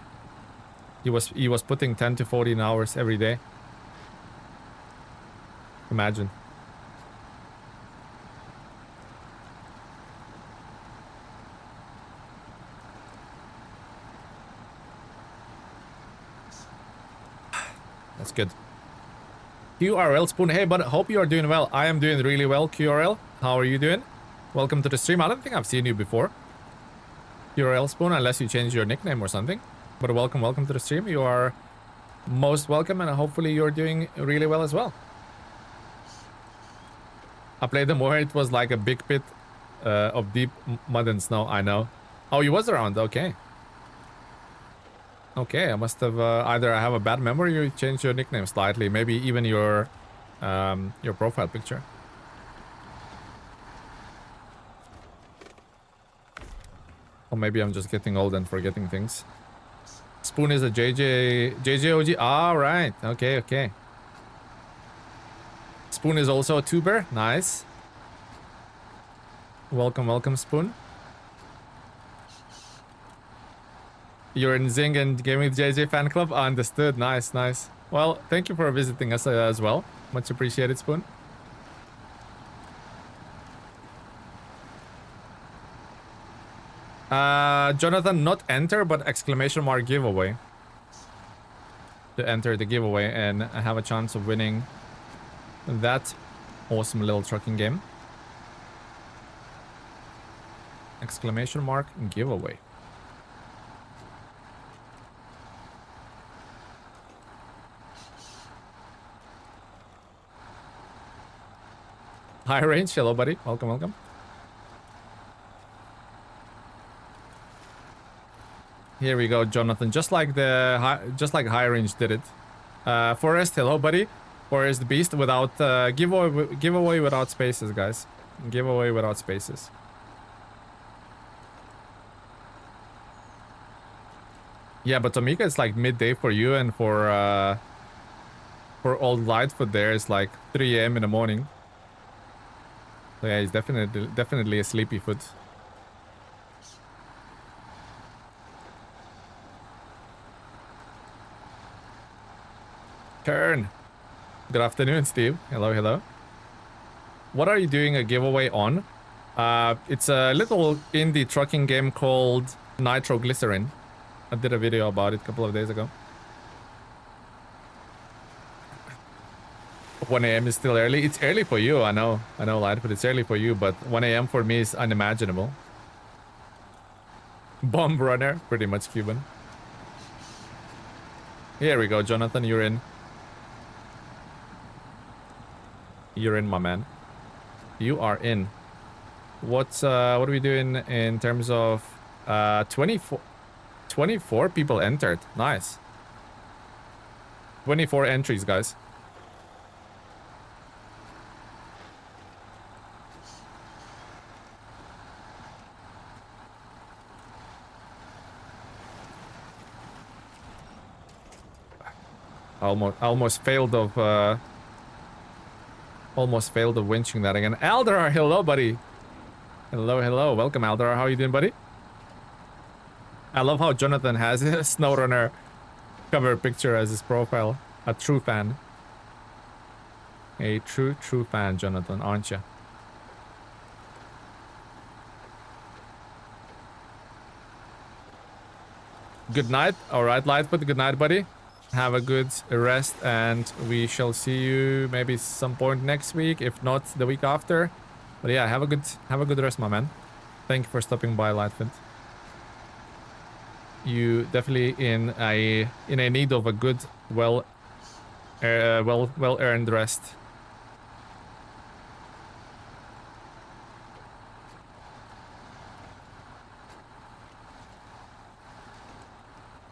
He was putting 10 to 14 hours every day. Imagine. That's good. QRL Spoon, hey bud, hope you are doing well. I am doing really well, QRL. How are you doing? Welcome to the stream. I don't think I've seen you before, QRL Spoon, unless you changed your nickname or something. But welcome to the stream. You are most welcome, and hopefully you're doing really well as well. I played the more, it was like a big pit of deep mud and snow. I know. Oh, you was around, okay. Okay, I must have either I have a bad memory or you changed your nickname slightly. Maybe even your profile picture. Or maybe I'm just getting old and forgetting things. Spoon is a JJOG. Ah, right. Okay, okay. Spoon is also a tuber. Nice. Welcome, Spoon. You're in Zing and Gaming with JJ fan club? Understood. Nice, nice. Well, thank you for visiting us as well. Much appreciated, Spoon. Jonathan, not enter, but exclamation mark giveaway. To enter the giveaway and have a chance of winning that awesome little trucking game. Exclamation mark giveaway. High range, hello buddy. Welcome. Here we go, Jonathan. Just like High Range did it. Forest, hello buddy. Forest Beast without giveaway without spaces, guys. Giveaway without spaces. Yeah, but Tomika, it's like midday for you, and for Old Lightfoot there it's like 3 AM in the morning. So yeah, he's definitely a sleepy foot. Turn. Good afternoon, Steve. Hello. What are you doing a giveaway on? It's a little indie trucking game called Nitroglycerin. I did a video about it a couple of days ago. 1 AM is still early. It's early for you, I know, lad, but it's early for you, but 1 AM for me is unimaginable. Bomb runner, pretty much Cuban. Here we go, Jonathan, you're in. You're in, my man. You are in. What are we doing in terms of 24 people entered. Nice. 24 entries, guys. Almost failed of winching that again. Alderar, hello, buddy. Hello. Welcome, Alderar. How are you doing, buddy? I love how Jonathan has a SnowRunner cover picture as his profile. A true fan. A true fan, Jonathan, aren't you? Good night. All right, Lightfoot. Good night, buddy. Have a good rest, and we shall see you maybe some point next week, if not the week after. But yeah, have a good rest, my man. Thank you for stopping by, Lightfoot. You definitely in a need of a good, well earned rest.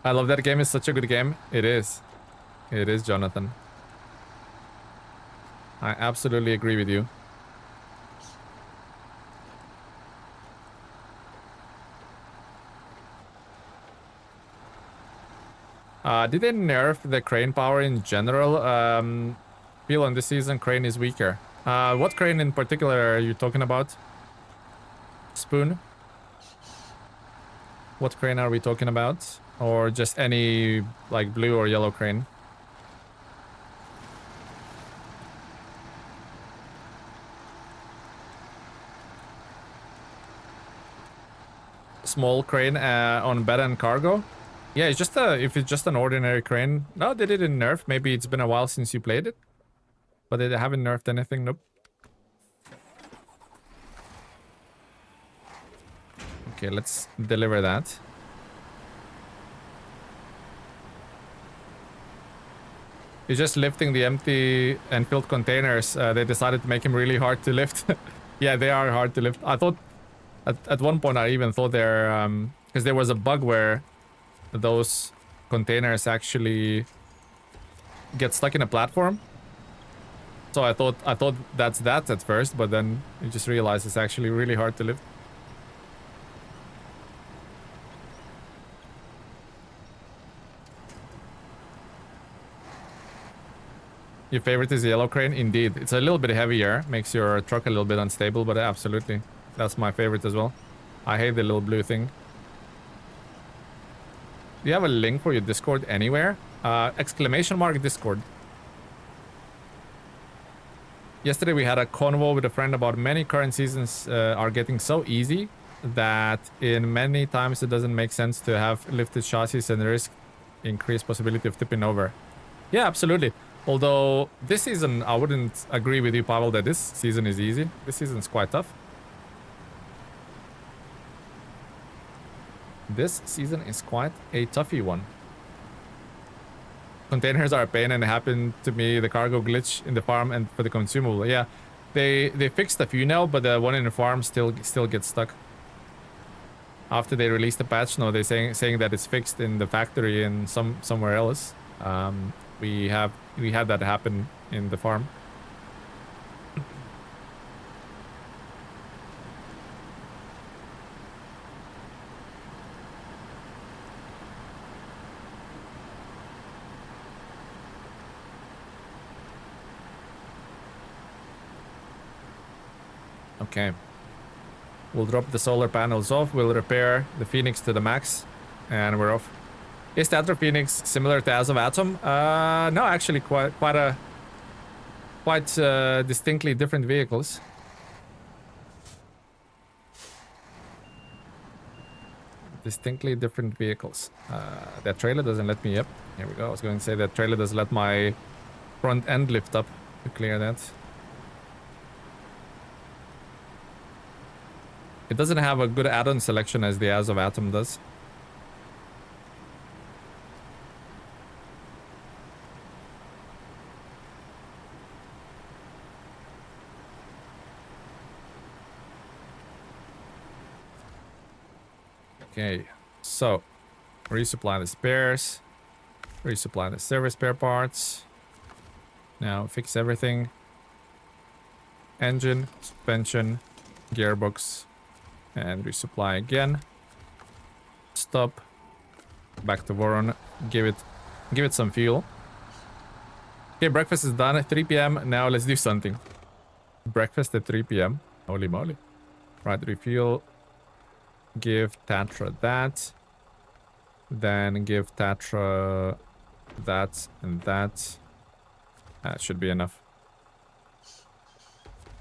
I love that game. It's such a good game. It is. It is, Jonathan. I absolutely agree with you. Did they nerf the crane power in general? Feel on this season crane is weaker. What crane in particular are you talking about? Spoon? What crane are we talking about? Or just any, like, blue or yellow crane? Small crane on bed and cargo? Yeah, it's just if it's just an ordinary crane. No, they didn't nerf. Maybe it's been a while since you played it. But they haven't nerfed anything, nope. Okay, let's deliver that. He's just lifting the empty and filled containers. They decided to make him really hard to lift. Yeah, they are hard to lift. I thought at one point I even thought they're because there was a bug where those containers actually get stuck in a platform. So I thought that's that at first, but then you just realize it's actually really hard to lift. Your favorite is the yellow crane? Indeed. It's a little bit heavier, makes your truck a little bit unstable, but absolutely. That's my favorite as well. I hate the little blue thing. Do you have a link for your Discord anywhere? Exclamation mark Discord. Yesterday we had a convo with a friend about many current seasons are getting so easy that in many times it doesn't make sense to have lifted chassis and risk increased possibility of tipping over. Yeah, absolutely. Although this season, I wouldn't agree with you, Pavel, that this season is easy. This season's quite tough. This season is quite a toughy one. Containers are a pain and it happened to me, the cargo glitch in the farm and for the consumable. Yeah, they fixed a few now, but the one in the farm still gets stuck. After they released the patch, no, they're saying that it's fixed in the factory and somewhere else. We had that happen in the farm. Okay. We'll drop the solar panels off. We'll repair the Phoenix to the max, and we're off. Is Tatra Phoenix similar to As of Atom? No, actually, quite distinctly different vehicles. Distinctly different vehicles. That trailer doesn't let me up. Here we go. I was going to say that trailer doesn't let my front end lift up to clear that. It doesn't have a good add-on selection as the As of Atom does. Okay, so resupply the spares, resupply the service spare parts. Now fix everything. Engine, suspension, gearbox, and resupply again. Stop. Back to Voron. Give it some fuel. Okay, breakfast is done at 3 p.m. Now let's do something. Breakfast at 3 p.m. Holy moly. Right, refuel. Give Tatra that. Then give Tatra that and that. That should be enough.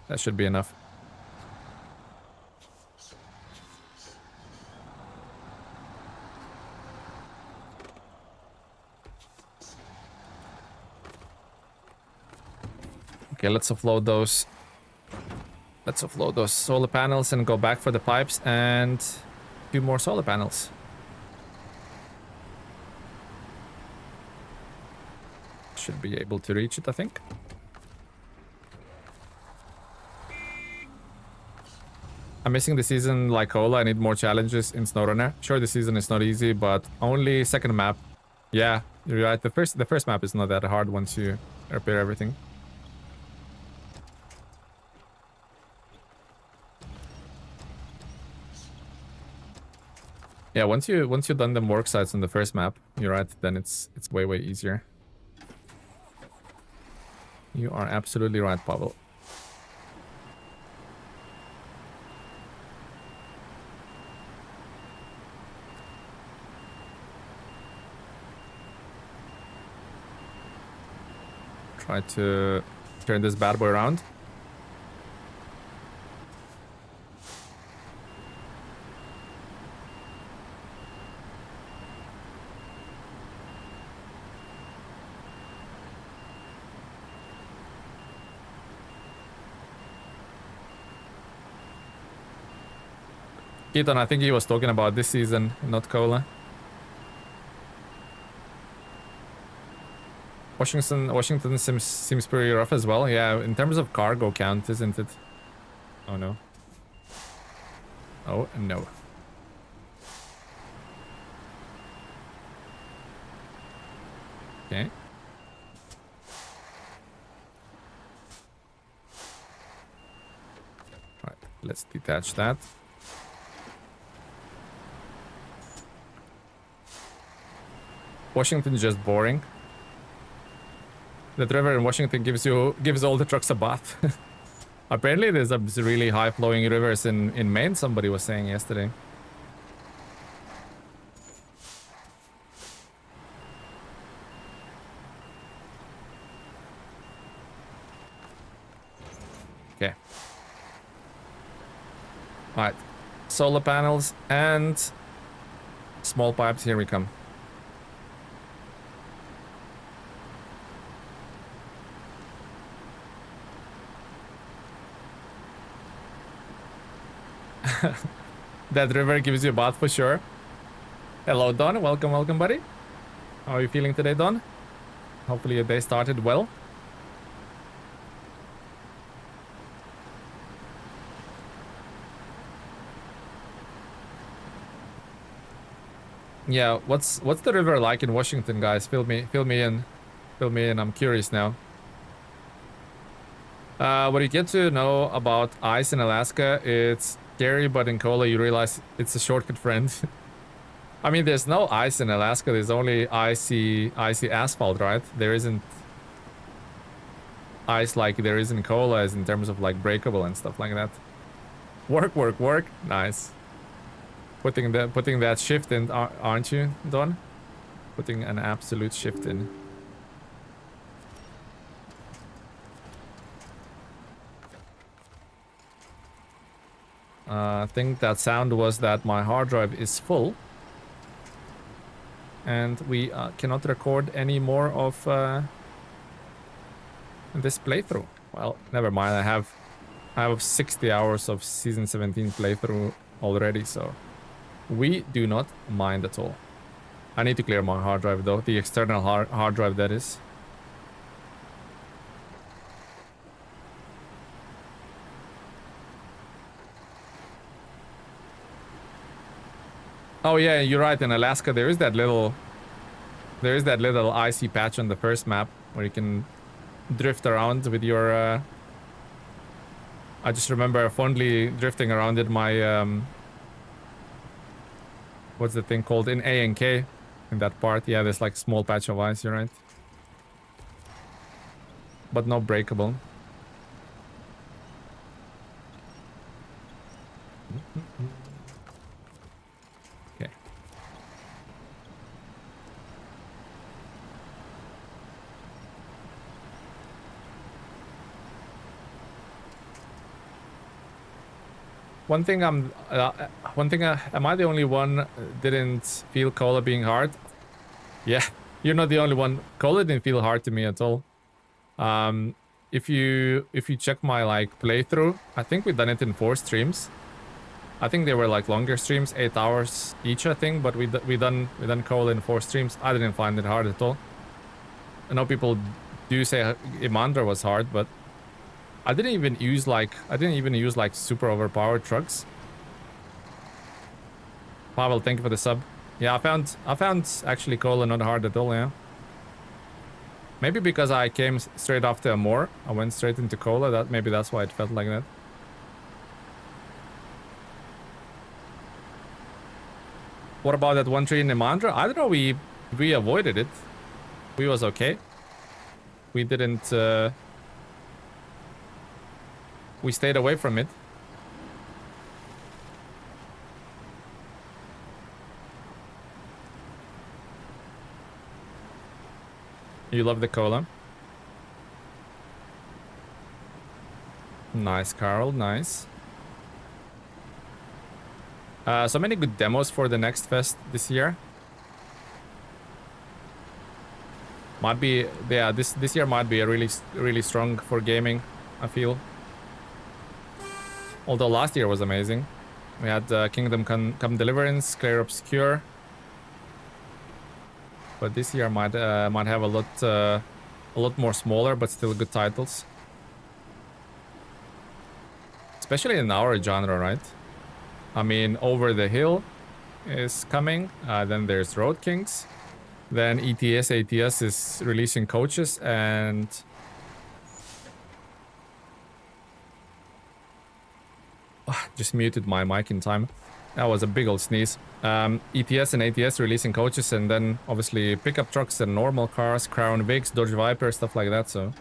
That should be enough. Okay, let's offload those. Let's offload those solar panels and go back for the pipes and a few more solar panels. Should be able to reach it, I think. I'm missing the season like Cola. I need more challenges in SnowRunner. Sure, the season is not easy, but only second map. Yeah, you're right. The first map is not that hard once you repair everything. Yeah, once you've done the work sites on the first map, you're right, then it's way easier. You are absolutely right, Pavel. Try to turn this bad boy around. Keaton, I think he was talking about this season, not Cola. Washington seems pretty rough as well. Yeah, in terms of cargo count, isn't it? Oh no. Oh no. Okay. Alright, let's detach that. Washington is just boring. The river in Washington gives all the trucks a bath. Apparently there's some really high flowing rivers in Maine, somebody was saying yesterday. Okay. Alright. Solar panels and small pipes, here we come. That river gives you a bath for sure. Hello, Don. Welcome, buddy. How are you feeling today, Don? Hopefully your day started well. Yeah, what's the river like in Washington, guys? Fill me in. I'm curious now. What you get to know about ice in Alaska, it's scary, but in Kola you realize it's a shortcut, friend. I mean, there's no ice in Alaska. There's only icy asphalt, right? There isn't ice like there is in Kola, as in terms of like breakable and stuff like that. Work. Nice. Putting that shift in, aren't you, Don? Putting an absolute shift in. I think that sound was that my hard drive is full. And we cannot record any more of this playthrough. Well, never mind. I have 60 hours of season 17 playthrough already, so we do not mind at all. I need to clear my hard drive though, the external hard drive that is. Oh yeah, you're right. In Alaska, there is that little icy patch on the first map where you can drift around with your. I just remember fondly drifting around in my what's the thing called, in A and K, in that part. Yeah, there's like small patch of ice. You're right, but not breakable. One thing am I the only one didn't feel Cola being hard? Yeah, you're not the only one. Cola didn't feel hard to me at all. If you check my like playthrough, I think we done it in 4 streams. I think they were like longer streams, 8 hours each, I think, but we done Cola in 4 streams. I didn't find it hard at all. I know people do say Imandra was hard, but I didn't even use like super overpowered trucks. Pavel, thank you for the sub. Yeah, I found actually Cola not hard at all, yeah. Maybe because I came straight after Amor, I went straight into Cola, maybe that's why it felt like that. What about that one tree in Imandra? I don't know, we avoided it. We was okay. We didn't we stayed away from it. You love the Cola. Nice, Carl. Nice. So many good demos for the next fest this year. Might be, yeah, this year might be a really strong for gaming, I feel. Although last year was amazing. We had Kingdom Come Deliverance, Clear Obscure. But this year might have a lot more smaller but still good titles. Especially in our genre, right? I mean, Over the Hill is coming. Then there's Road Kings. Then ATS is releasing coaches and... just muted my mic in time. That was a big old sneeze. ETS and ATS releasing coaches, and then obviously pickup trucks and normal cars, Crown Vics, Dodge Viper, stuff like that, so...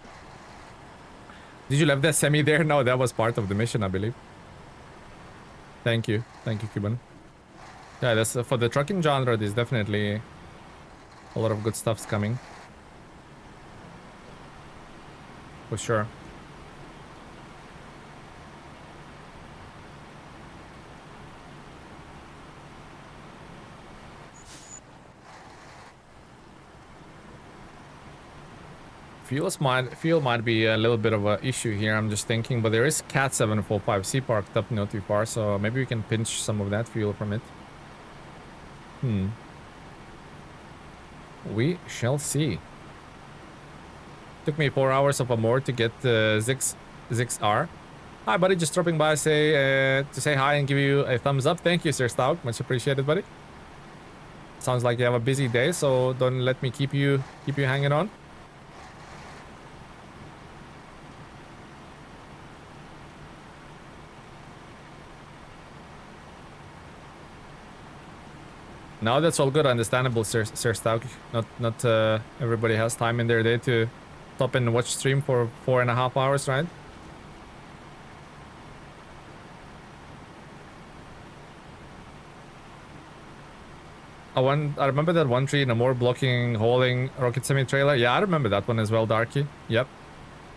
Did you leave the semi there? No, that was part of the mission, I believe. Thank you, Cuban. Yeah, that's for the trucking genre. There's definitely a lot of good stuff's coming, for sure. Fuel might be a little bit of an issue here, I'm just thinking, but there is Cat 745C parked up not too far, so maybe we can pinch some of that fuel from it. We shall see. Took me 4 hours of a more to get the Zix R. Hi, buddy, just dropping by to say hi and give you a thumbs up. Thank you, Sir Stout. Much appreciated, buddy. Sounds like you have a busy day, so don't let me keep you hanging on. No, that's all good. Understandable, Sir Stout. Not everybody has time in their day to stop and watch stream for 4.5 hours, right? I remember that one tree in a more blocking, hauling rocket semi-trailer. Yeah, I remember that one as well, Darky. Yep.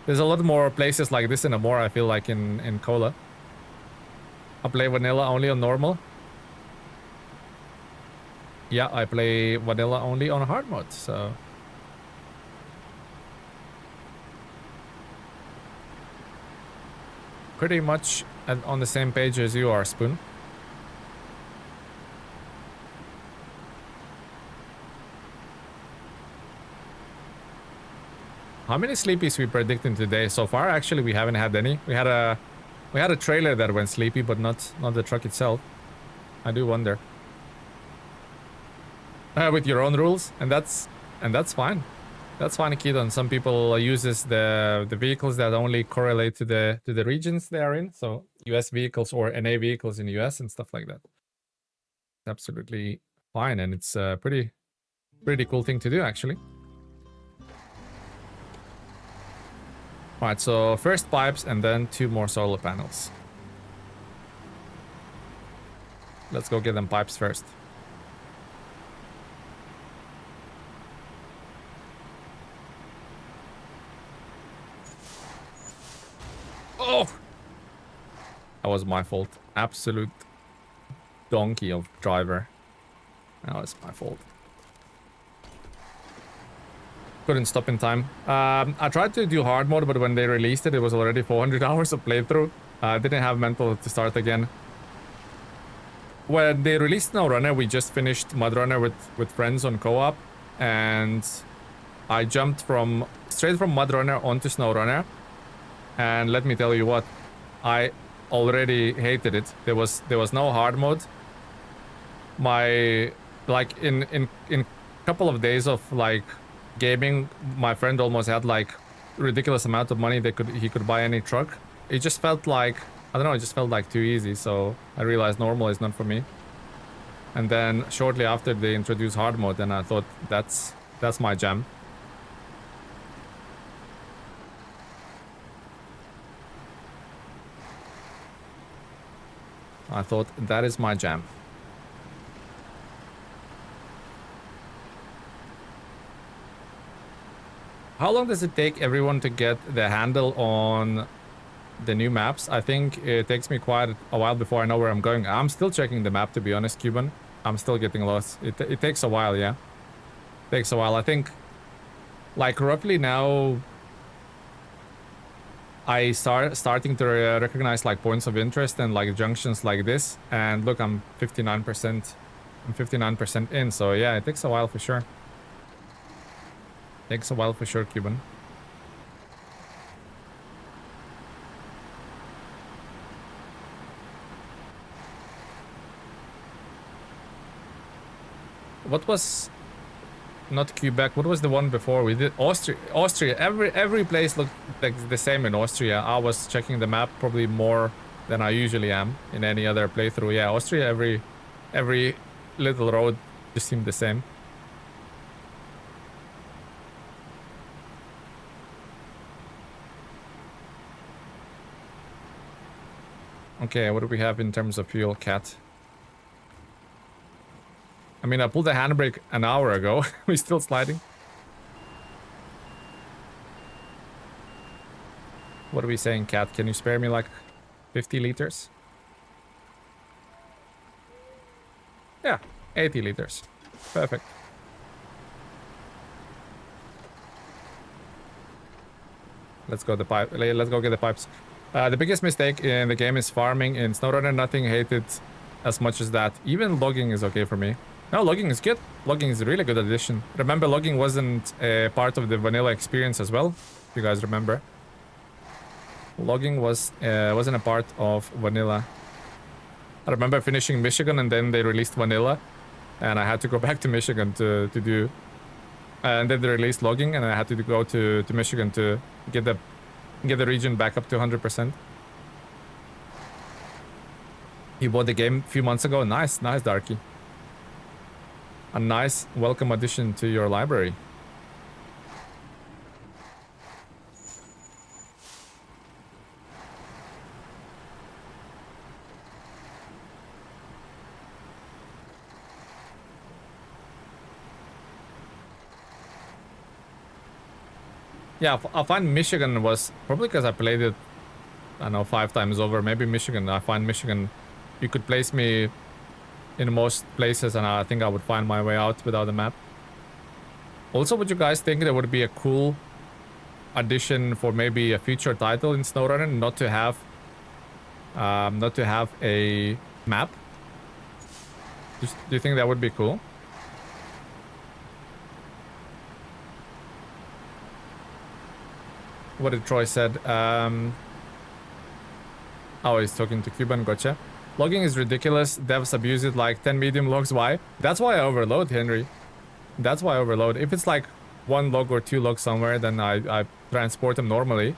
There's a lot more places like this in Amore, I feel like, in Cola. I play vanilla only on normal. Yeah, I play vanilla only on hard mode, so... Pretty much on the same page as you are, Spoon. How many sleepies we predicting today? So far, actually, we haven't had any. We had a trailer that went sleepy, but not the truck itself. I do wonder. With your own rules, and that's fine. That's fine, Keaton. Some people uses the vehicles that only correlate to the regions they are in. So US vehicles or NA vehicles in the US and stuff like that. It's absolutely fine, and it's a pretty cool thing to do, actually. Alright, so first pipes and then 2 more solar panels. Let's go get them pipes first. Oh! That was my fault. Absolute donkey of driver. That was my fault. Couldn't stop in time. I tried to do hard mode, but when they released it, it was already 400 hours of playthrough. I didn't have mental to start again. When they released SnowRunner, we just finished MudRunner with friends on co-op, and I jumped straight from MudRunner onto SnowRunner. And let me tell you what, I already hated it. There was no hard mode. Like in couple of days of like gaming, my friend almost had like ridiculous amount of money that he could buy any truck. It just felt like, I don't know, it just felt like too easy, so I realized normal is not for me. And then shortly after they introduced hard mode, and I thought that's my jam. I thought that is my jam. How long does it take everyone to get the handle on the new maps, I think it takes me quite a while before I know where I'm going. I'm still checking the map, to be honest, Cuban. I'm still getting lost. It takes a while, yeah. Takes a while. I think, like, roughly now, I starting to recognize, like, points of interest and, like, junctions like this. And look, I'm 59%. I'm 59% in, so yeah, it takes a while for sure. Takes a while for sure, Cuban. What was not Quebec? What was the one before? We did Austria. Austria. Every place looked like the same in Austria. I was checking the map probably more than I usually am in any other playthrough. Yeah, Austria. Every little road just seemed the same. Okay, what do we have in terms of fuel, Cat? I mean, I pulled the handbrake an hour ago. We're still sliding. What are we saying, Cat? Can you spare me like 50 liters? Yeah, 80 liters. Perfect. Let's go the pipe. Let's go get the pipes. The biggest mistake in the game is farming. In SnowRunner, nothing hated as much as that. Even logging is okay for me. No, logging is good. Logging is a really good addition. Remember, logging wasn't a part of the vanilla experience as well. If you guys remember, logging wasn't a part of vanilla. I remember finishing Michigan and then they released vanilla, and I had to go back to Michigan to do. And then they released logging, and I had to go to Michigan to get the region back up to 100%. You bought the game a few months ago. Nice, nice, Darky. A nice welcome addition to your library. Yeah, I find Michigan was probably because I played it, I don't know, 5 times over. Maybe Michigan. I find Michigan, you could place me in most places, and I think I would find my way out without a map. Also, would you guys think there would be a cool addition for maybe a future title in SnowRunner not to have a map? Do you think that would be cool? What did Troy said? Oh, he's talking to Cuban. Gotcha. Logging is ridiculous. Devs abuse it like 10 medium logs. Why? That's why I overload, Henry. That's why I overload. If it's like 1 log or 2 logs somewhere, then I transport them normally.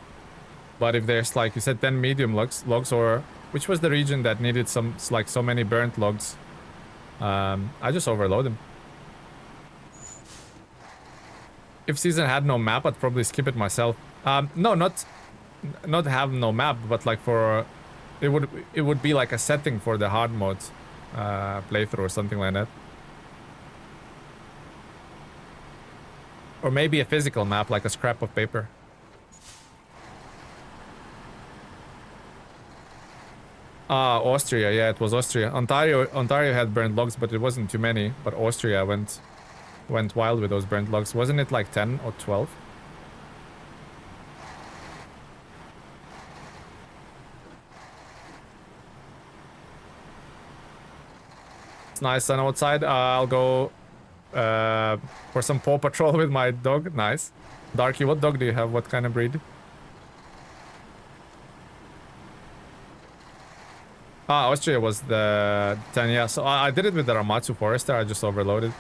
But if there's, like you said, 10 medium logs, or which was the region that needed so many burnt logs, I just overload them. If season had no map, I'd probably skip it myself. No, not have no map, but like for it would be like a setting for the hard mode playthrough or something like that. Or maybe a physical map, like a scrap of paper. Austria, yeah, it was Austria. Ontario had burnt logs, but it wasn't too many. But Austria went wild with those burnt logs. Wasn't it like 10 or 12? It's nice sun outside. I'll go for some Paw Patrol with my dog. Nice. Darky, what dog do you have? What kind of breed? Austria was the 10, yeah. So I did it with the Ramatsu Forester. I just overloaded.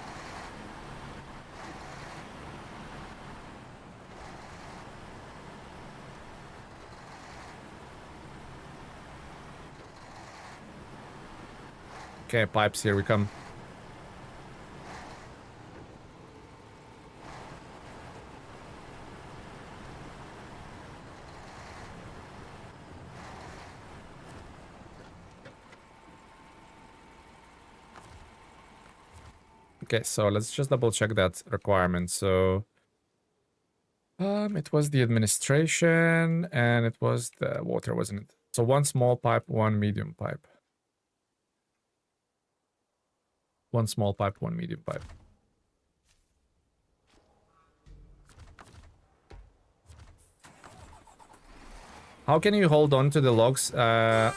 Okay, pipes, here we come. Okay, so let's just double check that requirement. So It was the administration and it was the water, wasn't it? So one small pipe, one medium pipe. One small pipe, one medium pipe. How can you hold on to the logs? I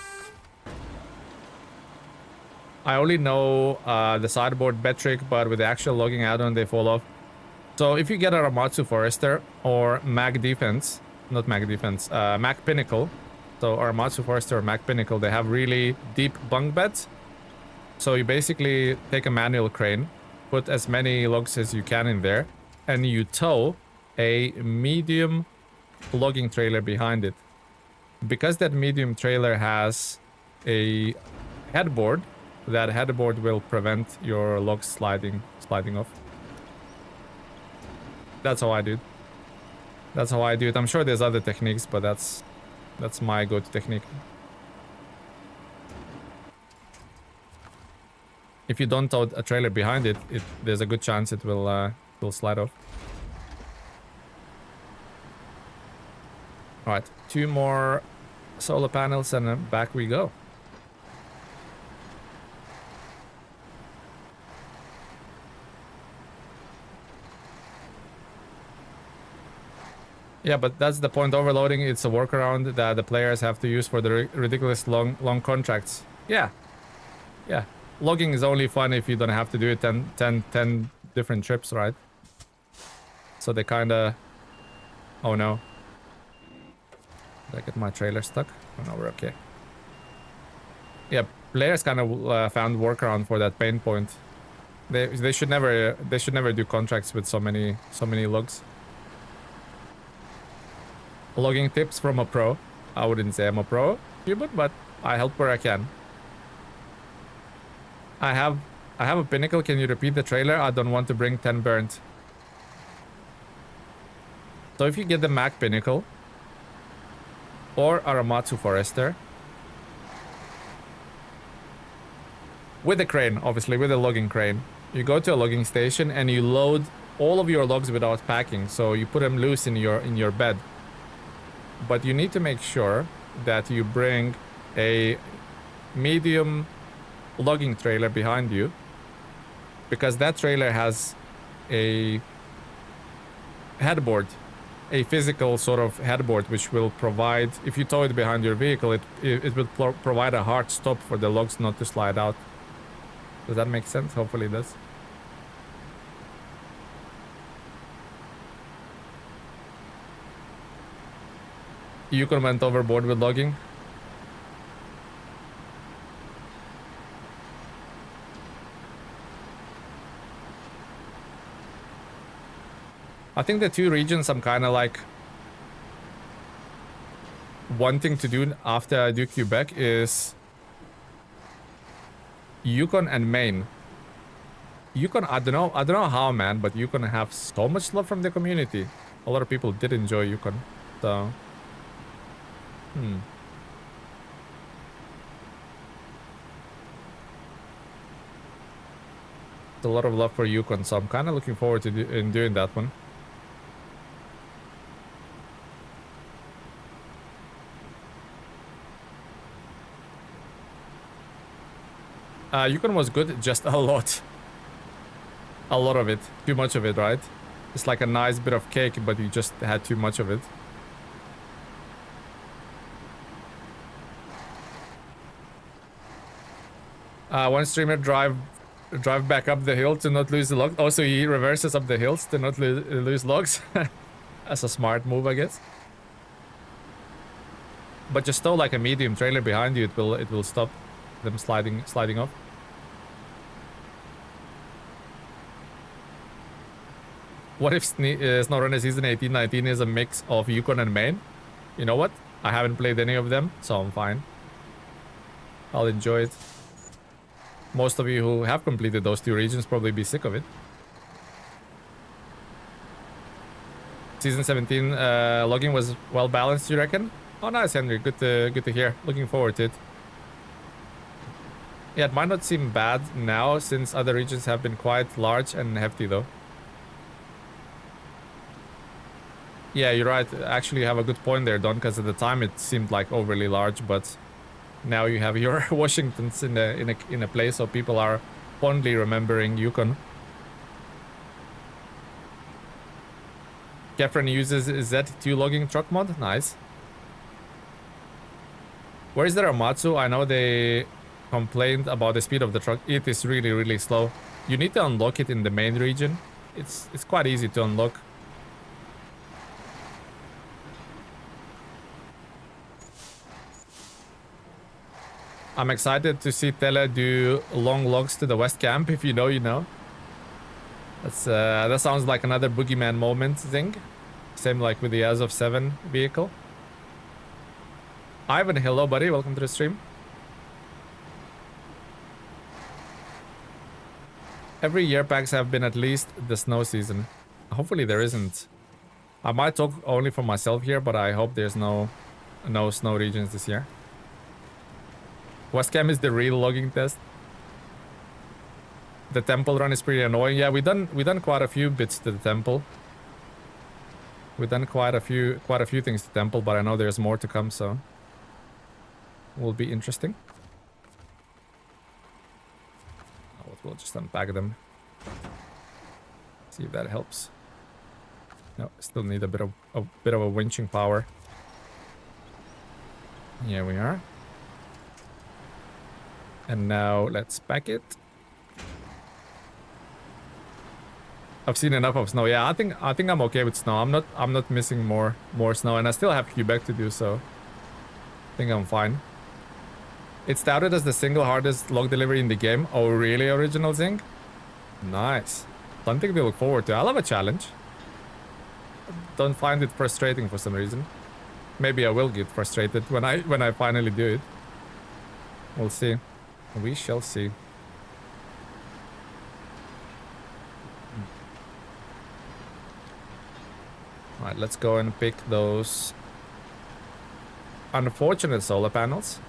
only know the sideboard bed trick, but with the actual logging add-on, they fall off. So if you get a Ramatsu Forester or Mag Defense, not Mag Defense, Mag Pinnacle, so Aramatsu Forester or Mag Pinnacle, they have really deep bunk beds. So you basically take a manual crane, put as many logs as you can in there, and you tow a medium logging trailer behind it. Because that medium trailer has a headboard, that headboard will prevent your logs sliding off. That's how I do it. That's how I do it. I'm sure there's other techniques, but that's my go-to technique. If you don't tow a trailer behind it, there's a good chance it will slide off. All right, 2 more solar panels and back we go. Yeah, but that's the point. Overloading, it's a workaround that the players have to use for the ridiculous long contracts. Yeah. Yeah. Logging is only fun if you don't have to do it 10 different trips, right? So they kinda... Oh no. Did I get my trailer stuck? Oh no, we're okay. Yeah, players kind of found workaround for that pain point. They should never do contracts with so many logs. Logging tips from a pro. I wouldn't say I'm a pro, but I help where I can. I have a pinnacle. Can you repeat the trailer? I don't want to bring 10 burnt. So if you get the Mac pinnacle or Aramatsu Forester with a crane, obviously with a logging crane, you go to a logging station and you load all of your logs without packing. So you put them loose in your bed. But you need to make sure that you bring a medium logging trailer behind you, because that trailer has a headboard, a physical sort of headboard, which will provide, if you tow it behind your vehicle, it will provide a hard stop for the logs not to slide out. Does that make sense? Hopefully it does. Yukon went overboard with logging. I think the 2 regions I'm kind of like wanting to do after I do Quebec is Yukon and Maine. Yukon, I don't know how, man, but Yukon have so much love from the community. A lot of people did enjoy Yukon, so... It's a lot of love for Yukon, so I'm kind of looking forward to doing that one. Yukon was good, just a lot. A lot of it. Too much of it, right? It's like a nice bit of cake, but you just had too much of it. One streamer drive back up the hill to not lose the log. Also, he reverses up the hills to not lose logs. That's a smart move, I guess. But just tow like a medium trailer behind you, it will stop them sliding off. What if SnowRunner Season 18-19 is a mix of Yukon and Maine? You know what? I haven't played any of them, so I'm fine. I'll enjoy it. Most of you who have completed those 2 regions probably be sick of it. Season 17 logging was well balanced, you reckon? Oh, nice, Henry. Good to hear. Looking forward to it. Yeah, it might not seem bad now since other regions have been quite large and hefty, though. Yeah, you're right. Actually, you have a good point there, Don, because at the time it seemed like overly large, but now you have your Washingtons in a place, so people are fondly remembering Yukon. Kefren uses Z2 logging truck mod. Nice. Where is there a Matsu? I know they complained about the speed of the truck. It is really, really slow. You need to unlock it in the main region. It's quite easy to unlock. I'm excited to see Tele do long logs to the west camp. If you know, you know. That sounds like another boogeyman moment thing. Same like with the Azov 7 vehicle. Ivan, hello buddy, welcome to the stream. Every year packs have been at least the snow season. Hopefully there isn't. I might talk only for myself here, but I hope there's no snow regions this year. West Cam is the real logging test. The temple run is pretty annoying. Yeah, we done quite a few bits to the temple. We've done quite a few things to temple, but I know there's more to come, so will be interesting. We'll just unpack them. See if that helps. No, still need a bit of a winching power. Here we are. And now let's pack it. I've seen enough of snow. Yeah, I think I'm okay with snow. I'm not missing more snow, and I still have Quebec to do, so I think I'm fine. It's touted as the single hardest log delivery in the game. Oh, really, Original Zing? Nice. Something to look forward to. I love a challenge. Don't find it frustrating for some reason. Maybe I will get frustrated when I finally do it. We'll see. We shall see. Alright, let's go and pick those unfortunate solar panels.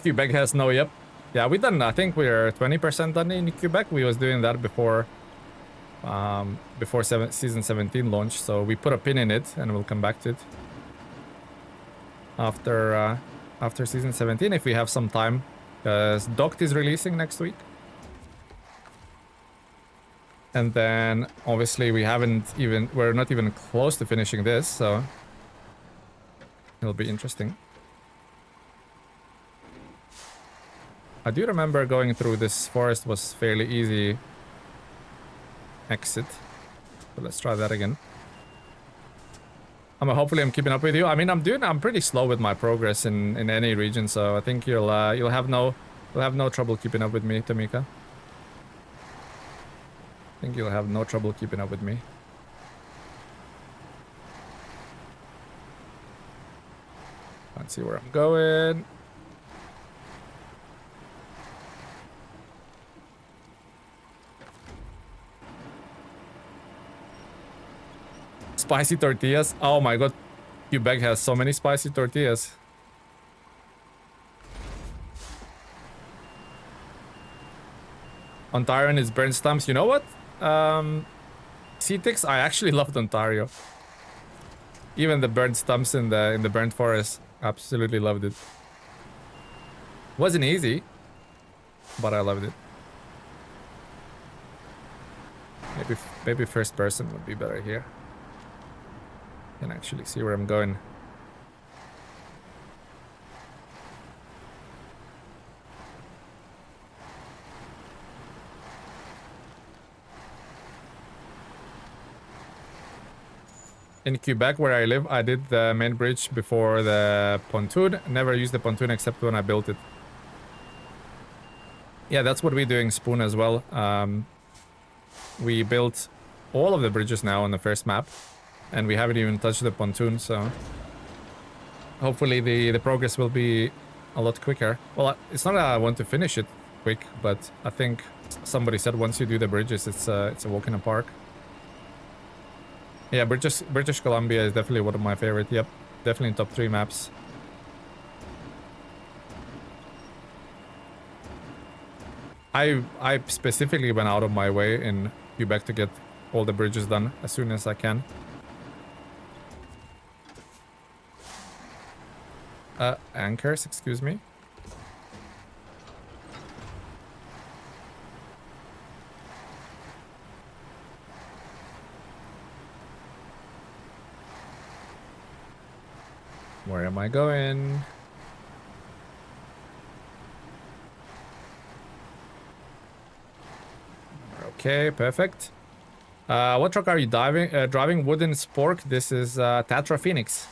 Quebec has no, yep. Yeah, we done, I think we're 20% done in Quebec. We was doing that before season 17 launch, so we put a pin in it and we'll come back to it after season 17 if we have some time, because Docked is releasing next week. And then obviously we're not even close to finishing this, so it'll be interesting. I do remember going through this forest was fairly easy exit. So let's try that again. Hopefully I'm keeping up with you. I mean, I'm pretty slow with my progress in any region, so I think you'll have no trouble keeping up with me, Tamika. I think you'll have no trouble keeping up with me. Let's see where I'm going. Spicy tortillas. Oh my god. Quebec has so many spicy tortillas. Ontario and its burnt stumps. You know what? CTX, I actually loved Ontario. Even the burnt stumps in the burnt forest. Absolutely loved it. Wasn't easy, but I loved it. Maybe first person would be better here. Can actually see where I'm going. In Quebec, where I live, I did the main bridge before the pontoon. Never used the pontoon except when I built it. Yeah, that's what we're doing Spoon as well. We built all of the bridges now on the first map. and we haven't even touched the pontoon, so hopefully the progress will be a lot quicker. Well, it's not that I want to finish it quick, but I think somebody said once you do the bridges, it's a walk in the park. Yeah, British Columbia is definitely one of my favorite. Yep, definitely top 3 maps. I specifically went out of my way in Quebec to get all the bridges done as soon as I can. Anchors, excuse me. Where am I going? Okay, perfect. What truck are you driving? Wooden Spork. This is Tatra Phoenix.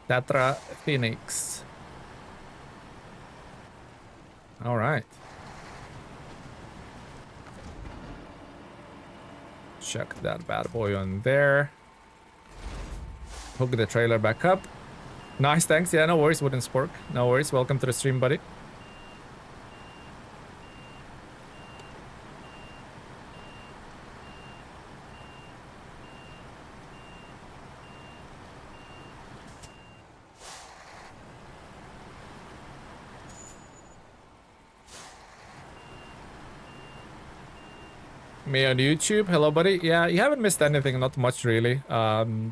Tatra Phoenix. All right. Check that bad boy on there. Hook the trailer back up. Nice, thanks. Yeah, no worries, Wooden Spork. No worries. Welcome to the stream, buddy. Me on YouTube. Hello, buddy. Yeah, you haven't missed anything. Not much, really.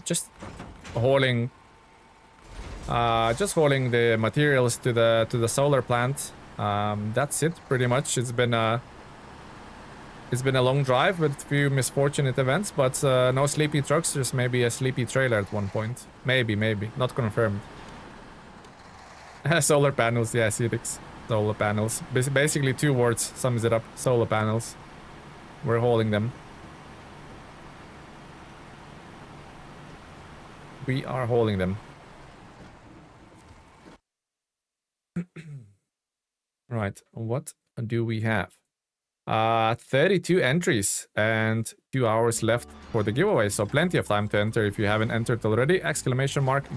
Just hauling the materials to the solar plant. That's it, pretty much. It's been a long drive with a few misfortunate events, but no sleepy trucks. Just maybe a sleepy trailer at one point. Maybe, not confirmed. Solar panels, yeah, Cedix. Solar panels. Basically 2 words sums it up. Solar panels. We're hauling them. We are hauling them. Right, what do we have? 32 entries and 2 hours left for the giveaway, so plenty of time to enter if you haven't entered already. !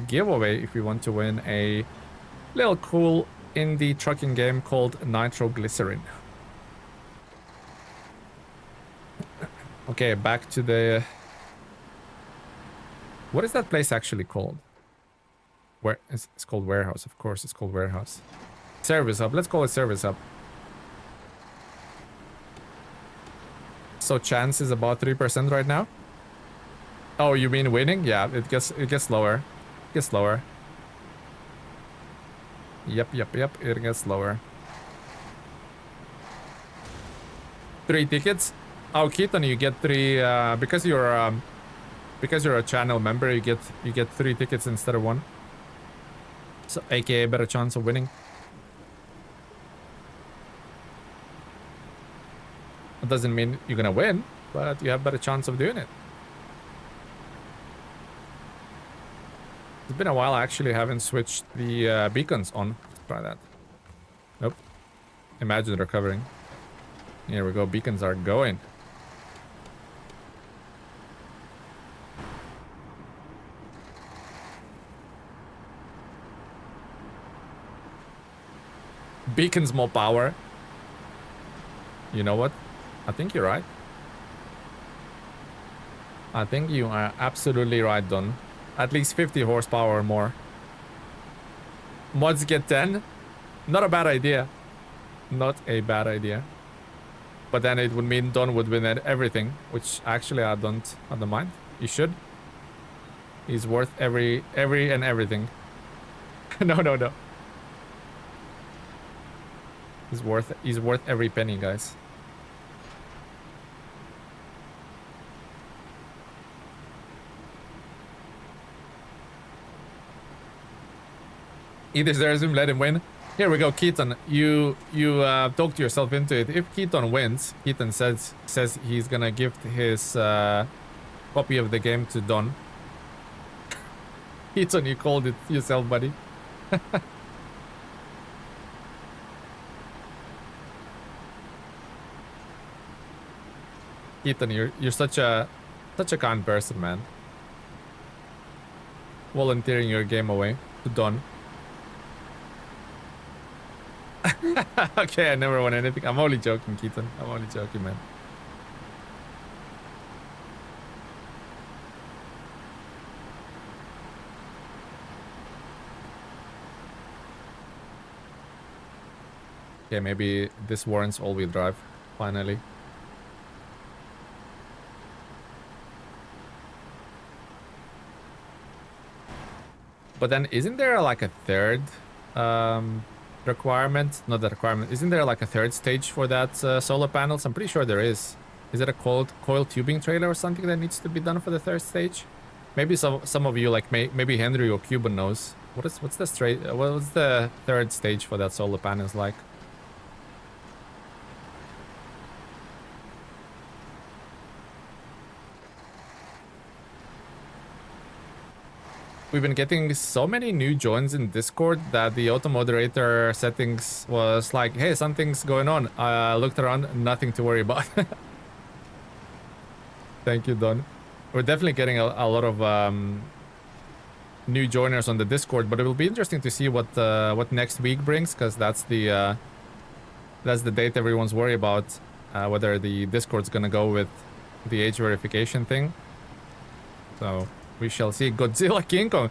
Giveaway if you want to win a little cool indie trucking game called Nitroglycerin. Okay, back to the... What is that place actually called? Where it's called Warehouse, of course it's called Warehouse. Service Hub, let's call it Service Hub. So chance is about 3% right now. Oh, you mean winning? Yeah, it gets lower. It gets lower. Yep, it gets lower. 3 tickets. Oh, Keaton, you get 3 because you're a channel member. You get 3 tickets instead of 1. So, aka better chance of winning. It doesn't mean you're gonna win, but you have better chance of doing it. It's been a while. I actually haven't switched the beacons on. Let's try that. Nope. Imagine recovering. Here we go. Beacons are going. Beacons more power. You know what? I think you're right. I think you are absolutely right, Don. At least 50 horsepower or more. Mods get 10. Not a bad idea. Not a bad idea. But then it would mean Don would win at everything, which actually I don't mind. He should. He's worth every and everything. No. He's worth every penny, guys. Either there's him, let him win. Here we go, Keaton. You talked yourself into it. If Keaton wins, Keaton says he's gonna give his copy of the game to Don. Keaton, you called it yourself, buddy. Keaton, you're such a Such a kind person, man. Volunteering your game away to Don. Okay, I never won anything. I'm only joking, Keaton. I'm only joking, man. Okay, maybe this warrants all-wheel drive, finally. But then isn't there like a third requirement? Not the requirement. Isn't there like a third stage for that solar panels? I'm pretty sure there is. Is it a coil tubing trailer or something that needs to be done for the third stage? Maybe some of you, like maybe Henry or Cuban knows. What's the third stage for that solar panels like? We've been getting so many new joins in Discord that the auto moderator settings was like, hey, something's going on. I looked around, nothing to worry about. Thank you, Don. We're definitely getting a lot of new joiners on the Discord, but it will be interesting to see what next week brings, because that's the date everyone's worried about, whether the Discord's gonna go with the age verification thing. So we shall see. Godzilla King Kong.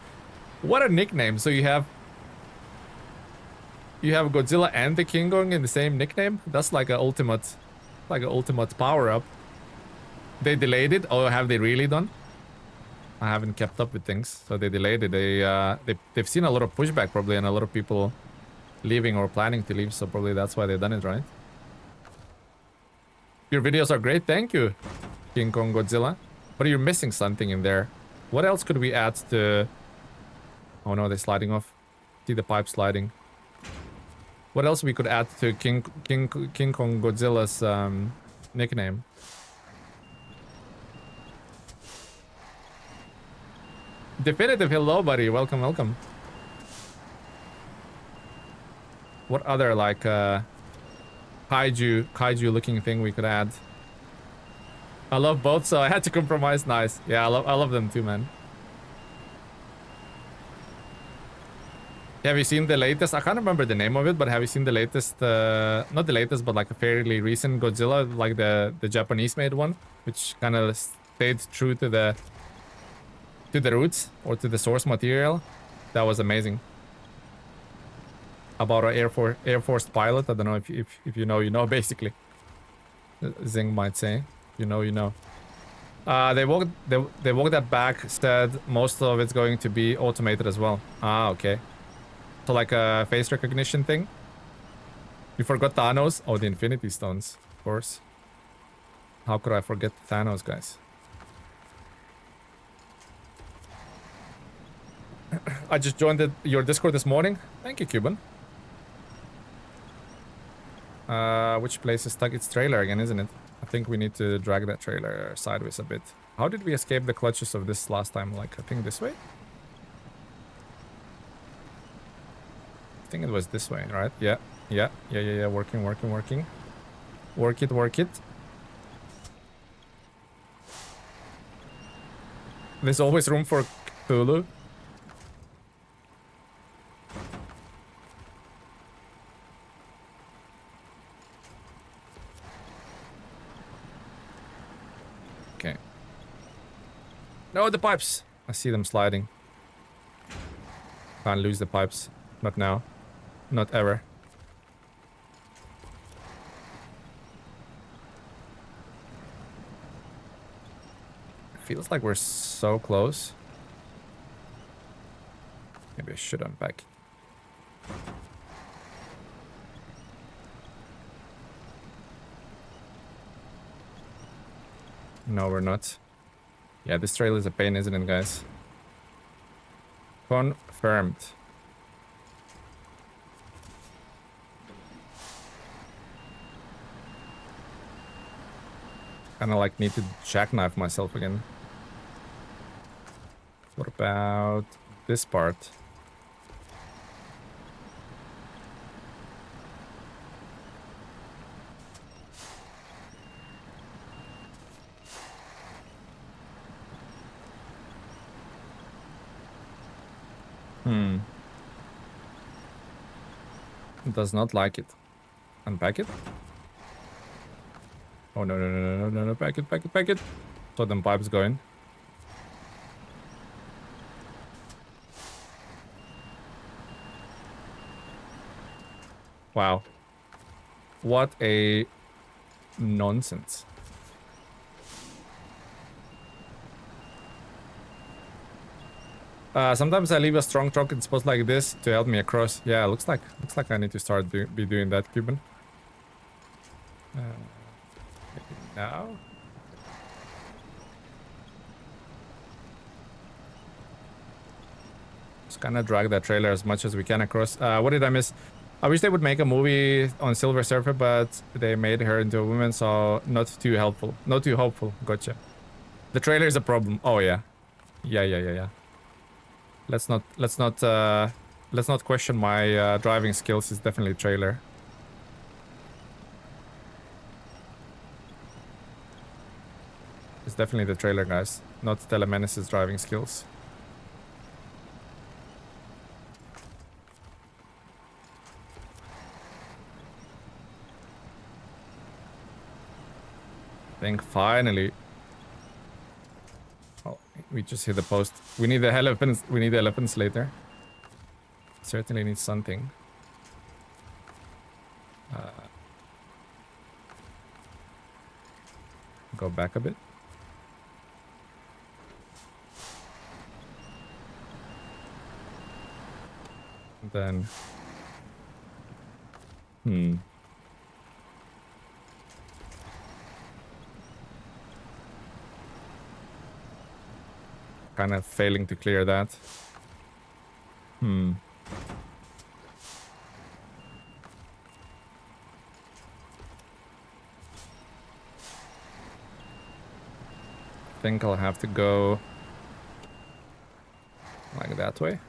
What a nickname. So you have Godzilla and the King Kong in the same nickname? That's like an ultimate power-up. They delayed it, or have they really done? I haven't kept up with things, so they delayed it. They've seen a lot of pushback probably, and a lot of people leaving or planning to leave, so probably that's why they've done it, right? Your videos are great, thank you, King Kong Godzilla. But you're missing something in there. What else could we add to... Oh no, they're sliding off. See the pipe sliding. What else we could add to King Kong Godzilla's nickname? Definitive, hello buddy, welcome, welcome. What other like kaiju looking thing we could add? I love both, so I had to compromise. Nice. Yeah, I love them too, man. Have you seen the latest? I can't remember the name of it, but have you seen the latest, not the latest, but like a fairly recent Godzilla, like the Japanese made one, which kind of stayed true to the roots or to the source material? That was amazing. About an Air Force pilot. I don't know if you know, you know, basically. Zing might say, you know, you know. They walked that back. Said most of it's going to be automated as well. Ah, okay. So like a face recognition thing. You forgot Thanos? Oh, the Infinity Stones, of course. How could I forget Thanos, guys? I just joined your Discord this morning. Thank you, Cuban. Which place is stuck? It's trailer again, isn't it? I think we need to drag that trailer sideways a bit. How did we escape the clutches of this last time? Like, I think this way? I think it was this way, right? Yeah. Working. Work it. There's always room for Cthulhu. Okay. No, the pipes. I see them sliding. Can't lose the pipes. Not now. Not ever. Feels like we're so close. Maybe I should unpack. No, we're not. Yeah, this trail is a pain, isn't it, guys? Confirmed. Kind of like need to jackknife myself again. What about this part? Hmm. Does not like it. Unpack it. Oh, no, no, no, no, no, no, no. Pack it, pack it, pack it. So them pipes going. Wow. What a nonsense. Sometimes I leave a strong truck in spots like this to help me across. Yeah, looks like I need to start be doing that, Cuban. Maybe now. Just kind of drag that trailer as much as we can across. What did I miss? I wish they would make a movie on Silver Surfer, but they made her into a woman, so not too helpful. Not too hopeful. Gotcha. The trailer is a problem. Oh yeah. Yeah. Let's not question my driving skills. It's definitely trailer. It's definitely the trailer, guys. Not Telemenace's driving skills. I think finally. Oh, we just hit the post. We need the elephants. We need the elephants later. Certainly need something. Go back a bit. Then. Kind of failing to clear that. Think I'll have to go like that way.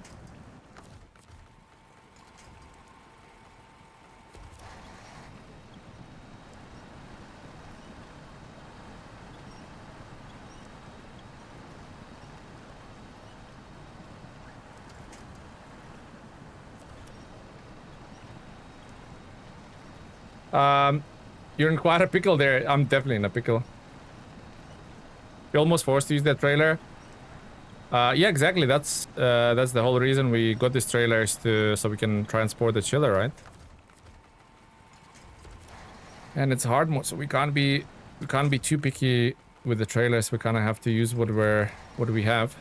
You're in quite a pickle there. I'm definitely in a pickle. You're almost forced to use that trailer. Yeah, exactly. That's the whole reason we got this trailer is so we can transport the chiller, right? And it's hard mode, so we can't be too picky with the trailers. We kind of have to use what we have.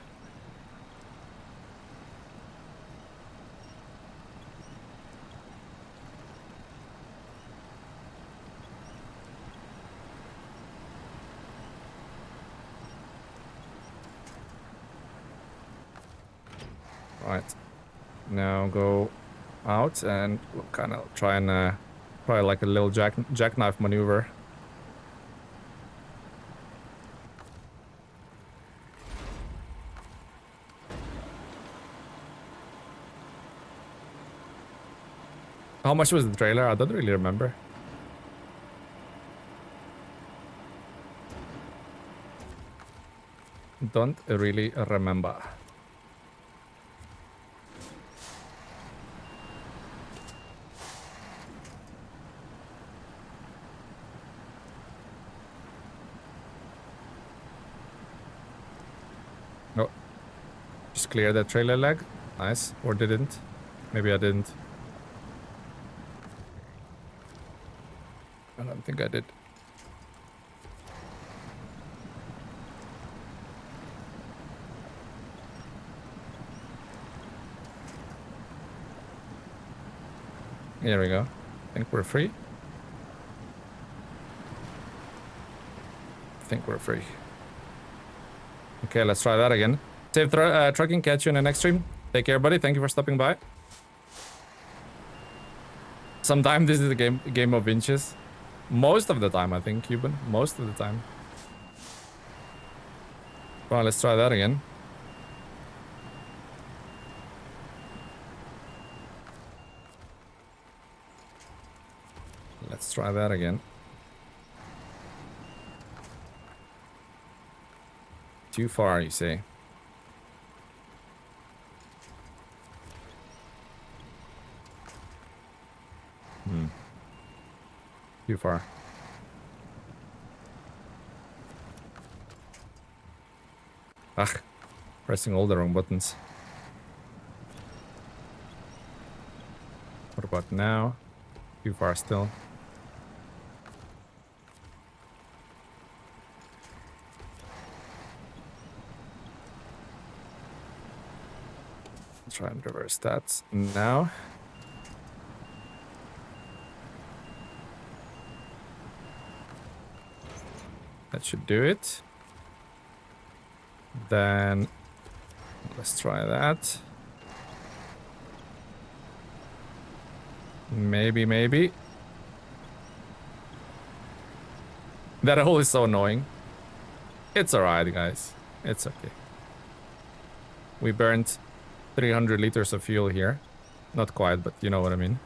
Right. Now go out and we'll kind of try like a little jackknife maneuver. How much was the trailer? I don't really remember. Don't really remember. No. Just clear that trailer leg. Nice. Or didn't. Maybe I didn't. I don't think I did. Here we go. I think we're free. I think we're free. Okay, let's try that again. Safe trucking. Catch you in the next stream. Take care, buddy. Thank you for stopping by. Sometimes this is a game of inches. Most of the time, I think, Cuban. Most of the time. Well, let's try that again. Let's try that again. Too far, you say? too far. Ugh, pressing all the wrong buttons. What about now? Too far still. Try and reverse that now. That should do it. Then let's try that. Maybe. That hole is so annoying. It's alright, guys. It's okay. We burned 300 liters of fuel here. Not quite, but you know what I mean.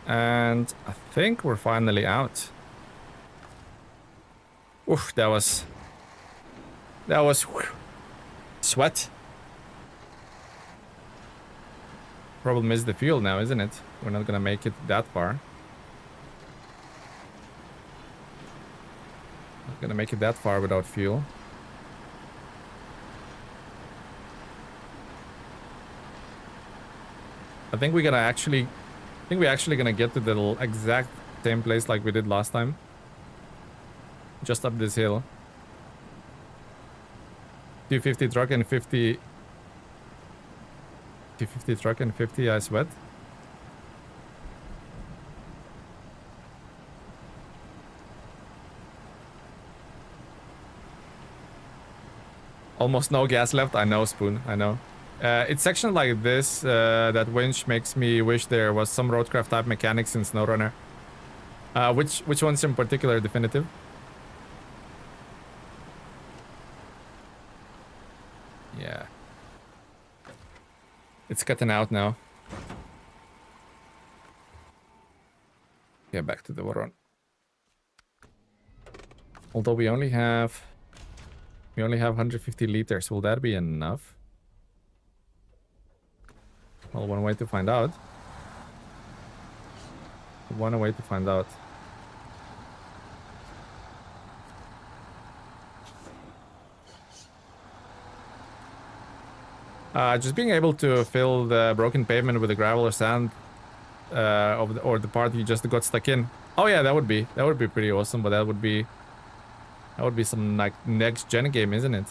And I think we're finally out. Oof, that was whew, sweat. Problem is the fuel now, isn't it? We're not gonna make it that far. Not gonna make it that far without fuel. I think we're actually gonna get to the exact same place like we did last time. Just up this hill. 250 truck and 50... 250 truck and 50 ice wet. Almost no gas left. I know, Spoon. I know. It's section like this that winch makes me wish there was some roadcraft type mechanics in SnowRunner. Which ones in particular, Definitive? Yeah. It's cutting out now. Yeah, back to the water. Although we only have 150 liters. Will that be enough? Well, one way to find out. One way to find out. Just being able to fill the broken pavement with the gravel or sand or the part you just got stuck in. Oh yeah, that would be pretty awesome, but that would be some like next gen game, isn't it?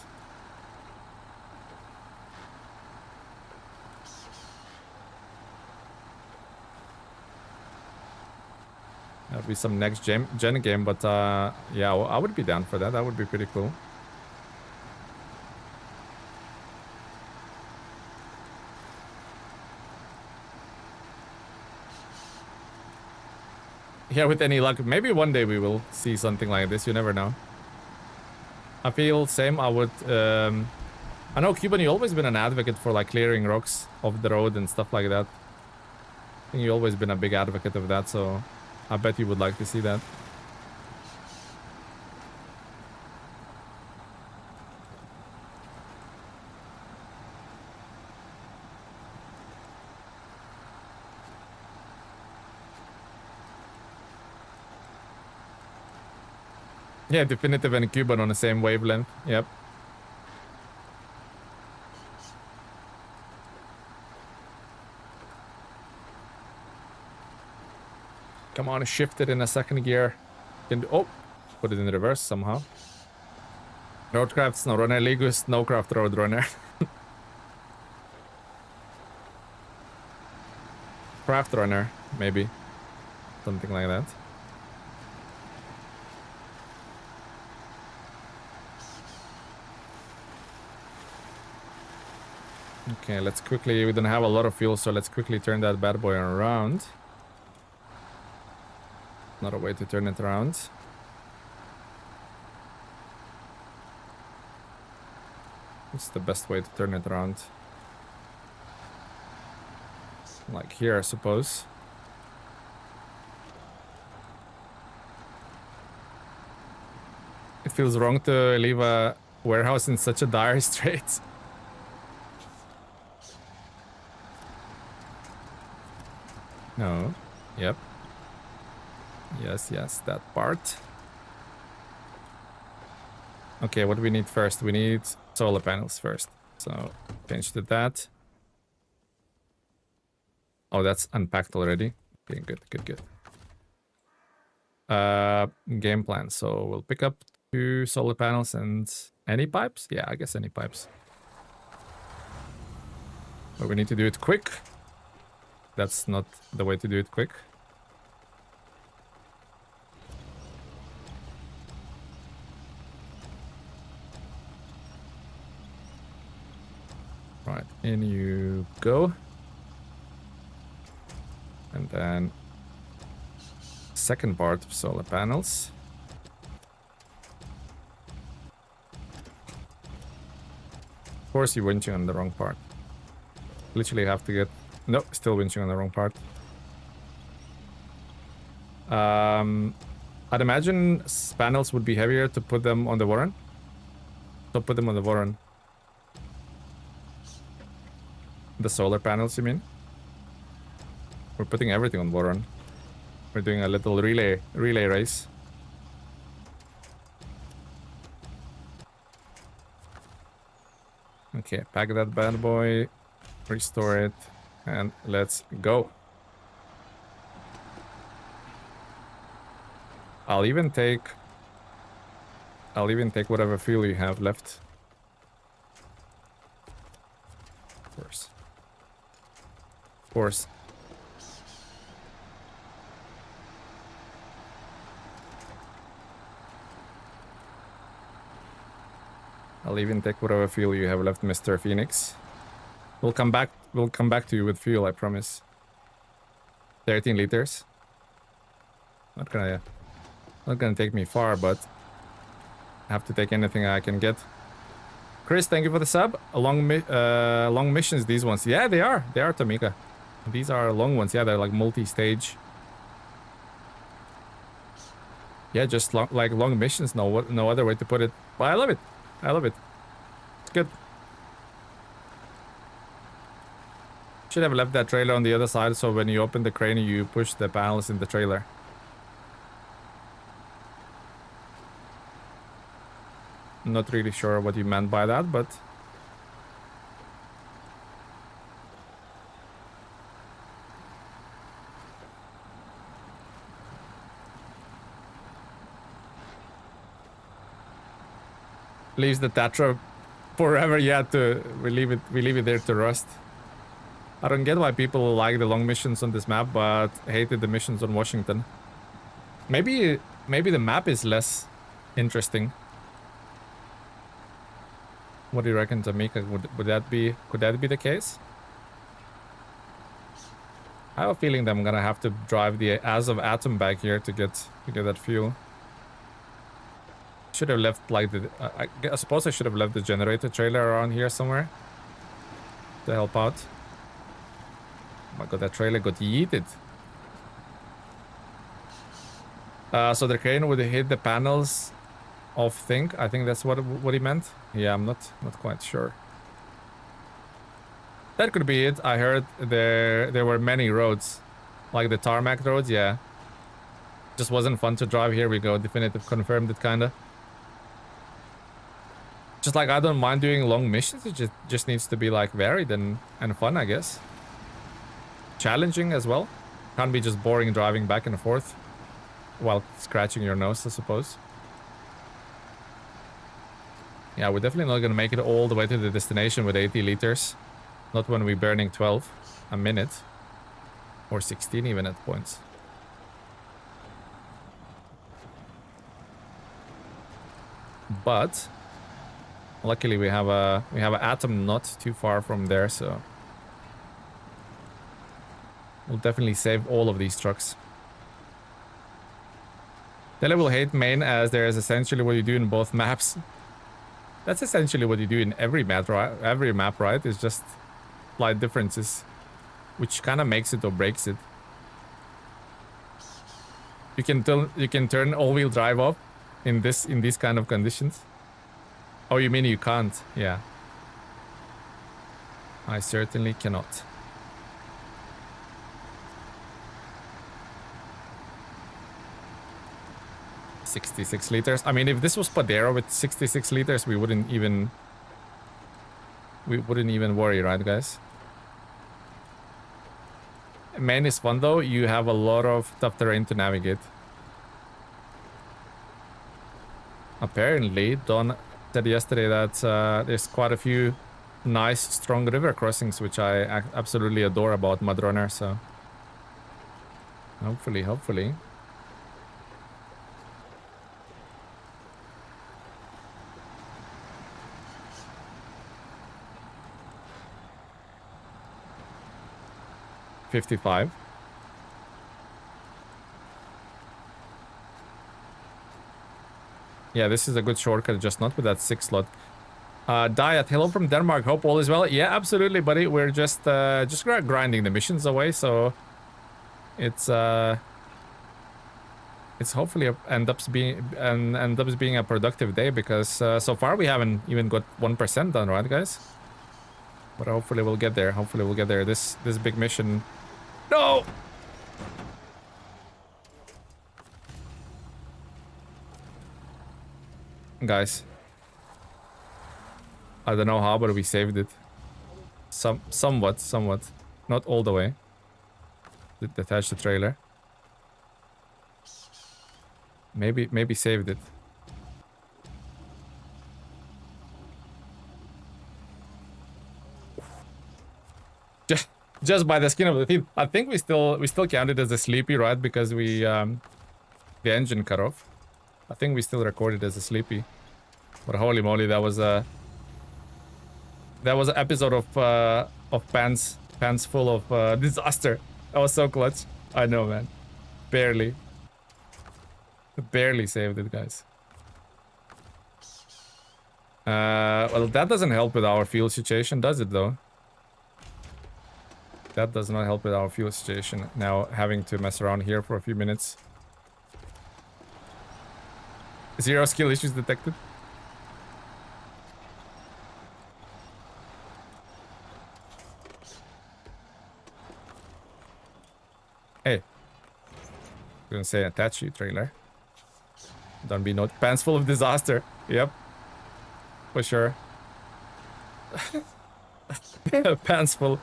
That would be some next gen game, but yeah, well, I would be down for that. That would be pretty cool. Yeah, with any luck, maybe one day we will see something like this. You never know. I feel same. I would. I know, Cuban, you've always been an advocate for like clearing rocks off the road and stuff like that. I think you've always been a big advocate of that, so I bet you would like to see that. Yeah, Definitive and Cuban on the same wavelength. Yep. Come on, shift it in a second gear. Oh, put it in reverse somehow. Roadcraft, SnowRunner, Ligus, Snowcraft, Roadrunner. Craft Runner, maybe. Something like that. Okay, let's quickly, we don't have a lot of fuel, so let's quickly turn that bad boy around. Not a way to turn it around. What's the best way to turn it around? Like here, I suppose. It feels wrong to leave a warehouse in such a dire strait. No. Yep. Yes, yes, that part. Okay, what do we need first? We need solar panels first. So change to that. Oh, that's unpacked already. Okay, good, good, good. Game plan. So we'll pick up 2 solar panels and any pipes? Yeah, I guess any pipes. But we need to do it quick. That's not the way to do it quick. Right, in you go. And then second part of solar panels. Of course you're winching on the wrong part. Literally have to get... No, still winching on the wrong part. I'd imagine panels would be heavier to put them on the Warren. So put them on the Warren. The solar panels, you mean? We're putting everything on Warren. We're doing a little relay race. Okay, pack that bad boy, restore it, and let's go. I'll even take whatever fuel you have left. Of course. Of course. I'll even take whatever fuel you have left, Mr. Phoenix. We'll come back to you with fuel, I promise. 13 liters. Not gonna take me far, but I have to take anything I can get. Chris, thank you for the sub. Long missions, these ones. Yeah, they are. They are, Tamika. These are long ones. Yeah, they're like multi-stage. Yeah, just long missions. No other way to put it. But I love it. I love it. It's good. Should have left that trailer on the other side, so when you open the crane, you push the panels in the trailer. I'm not really sure what you meant by that, but... leaves the Tatra forever. Yeah, we leave it there to rust. I don't get why people like the long missions on this map, but hated the missions on Washington. Maybe the map is less interesting. What do you reckon, Tamika? Could that be the case? I have a feeling that I'm gonna have to drive the As of Atom back here to get that fuel. Should have left like the... I suppose I should have left the generator trailer around here somewhere to help out. Oh my god, that trailer got yeeted. So the crane would hit the panels of think. I think that's what he meant. Yeah, I'm not quite sure. That could be it. I heard there were many roads, like the tarmac roads. Yeah, just wasn't fun to drive. Here we go. Definitive confirmed it, kinda. Just like I don't mind doing long missions. It just needs to be like varied and fun, I guess. Challenging as well. Can't be just boring driving back and forth while scratching your nose, I suppose. Yeah, we're definitely not gonna make it all the way to the destination with 80 liters. Not when we're burning 12 a minute. Or 16 even at points. But luckily we have a atom not too far from there, so we'll definitely save all of these trucks. Tele will hate main as there is essentially what you do in both maps. That's essentially what you do in every map, right? It's just slight differences, which kind of makes it or breaks it. You can turn all-wheel drive off in these kind of conditions. Oh, you mean you can't? Yeah. I certainly cannot. 66 liters. I mean, if this was Padero with 66 liters, we wouldn't even worry, right, guys? Main is fun though. You have a lot of tough terrain to navigate. Apparently, Don said yesterday that there's quite a few nice, strong river crossings, which I absolutely adore about MudRunner. So hopefully. $55. Yeah, this is a good shortcut, just not with that 6 slot. Diet, hello from Denmark. Hope all is well. Yeah, absolutely, buddy. We're just grinding the missions away, so it's hopefully ends up being a productive day, because so far we haven't even got 1% done, right, guys? But hopefully we'll get there. Hopefully we'll get there. This big mission. No. Guys, I don't know how, but we saved it. Somewhat. Not all the way. Detach the trailer. Maybe saved it. Just by the skin of the teeth. I think we still count it as a sleepy, right? Because we the engine cut off. I think we still recorded as a sleepy. But holy moly, that was an episode of pants full of disaster. That was so clutch. I know, man. Barely saved it, guys. Well, that doesn't help with our fuel situation, does it, though? That does not help with our fuel situation. Now having to mess around here for a few minutes. 0 skill issues detected. Hey. I'm gonna say attach you, trailer. Don't be not pants full of disaster. Yep. For sure. Pants full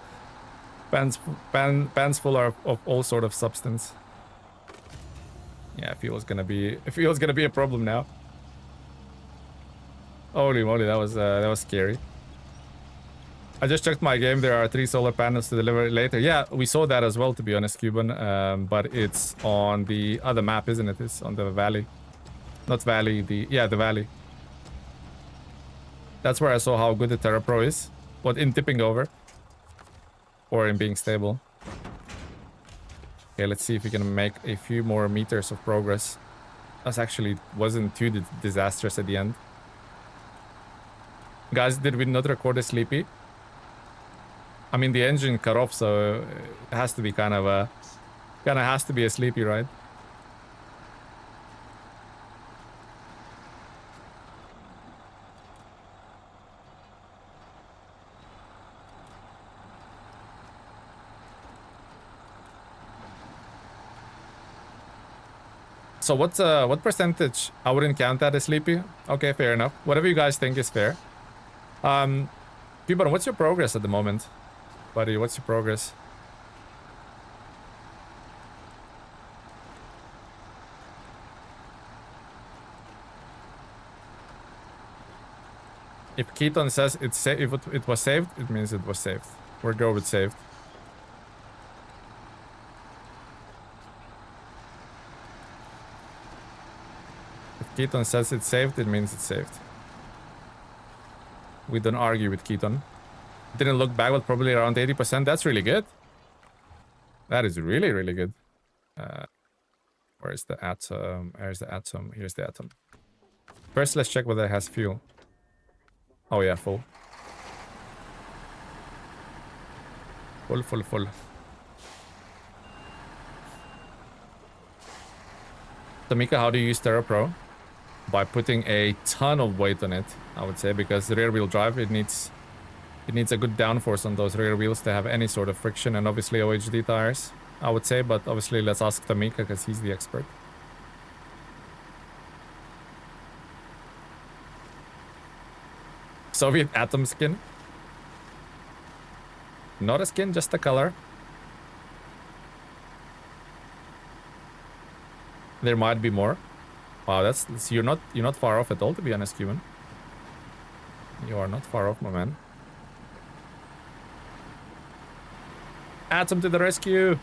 of all sort of substance. Yeah, fuel's gonna be a problem now. Holy moly, that was scary. I just checked my game. There are 3 solar panels to deliver later. Yeah, we saw that as well, to be honest, Cuban. But it's on the other map, isn't it? It's on the valley. Not valley, the valley. That's where I saw how good the Terra Pro is. What, in tipping over? Or in being stable? Okay, let's see if we can make a few more meters of progress. That actually wasn't too disastrous at the end. Guys, did we not record a sleepy? I mean, the engine cut off, so it has to be kind of has to be a sleepy, right? So what percentage? I wouldn't count that as sleepy. Okay, fair enough. Whatever you guys think is fair. Cuban, what's your progress at the moment? Buddy, what's your progress? If Keaton says it's if it was saved, it means it was saved. We'll go with saved. If Keaton says it's saved, it means it's saved. We don't argue with Keaton. Didn't look backward, probably around 80%. That's really good. That is really, really good. Where's the atom? Here's the atom. Here's the atom. First, let's check whether it has fuel. Oh yeah, full. Full. Tamika, how do you use Terra Pro? By putting a ton of weight on it, I would say, because the rear wheel drive, it needs a good downforce on those rear wheels to have any sort of friction, and obviously OHD tires, I would say, but obviously let's ask Tamika because he's the expert. Soviet atom skin. Not a skin, just a color. There might be more. Wow, that's you're not far off at all, to be honest, human. You are not far off, my man. Atom to the rescue!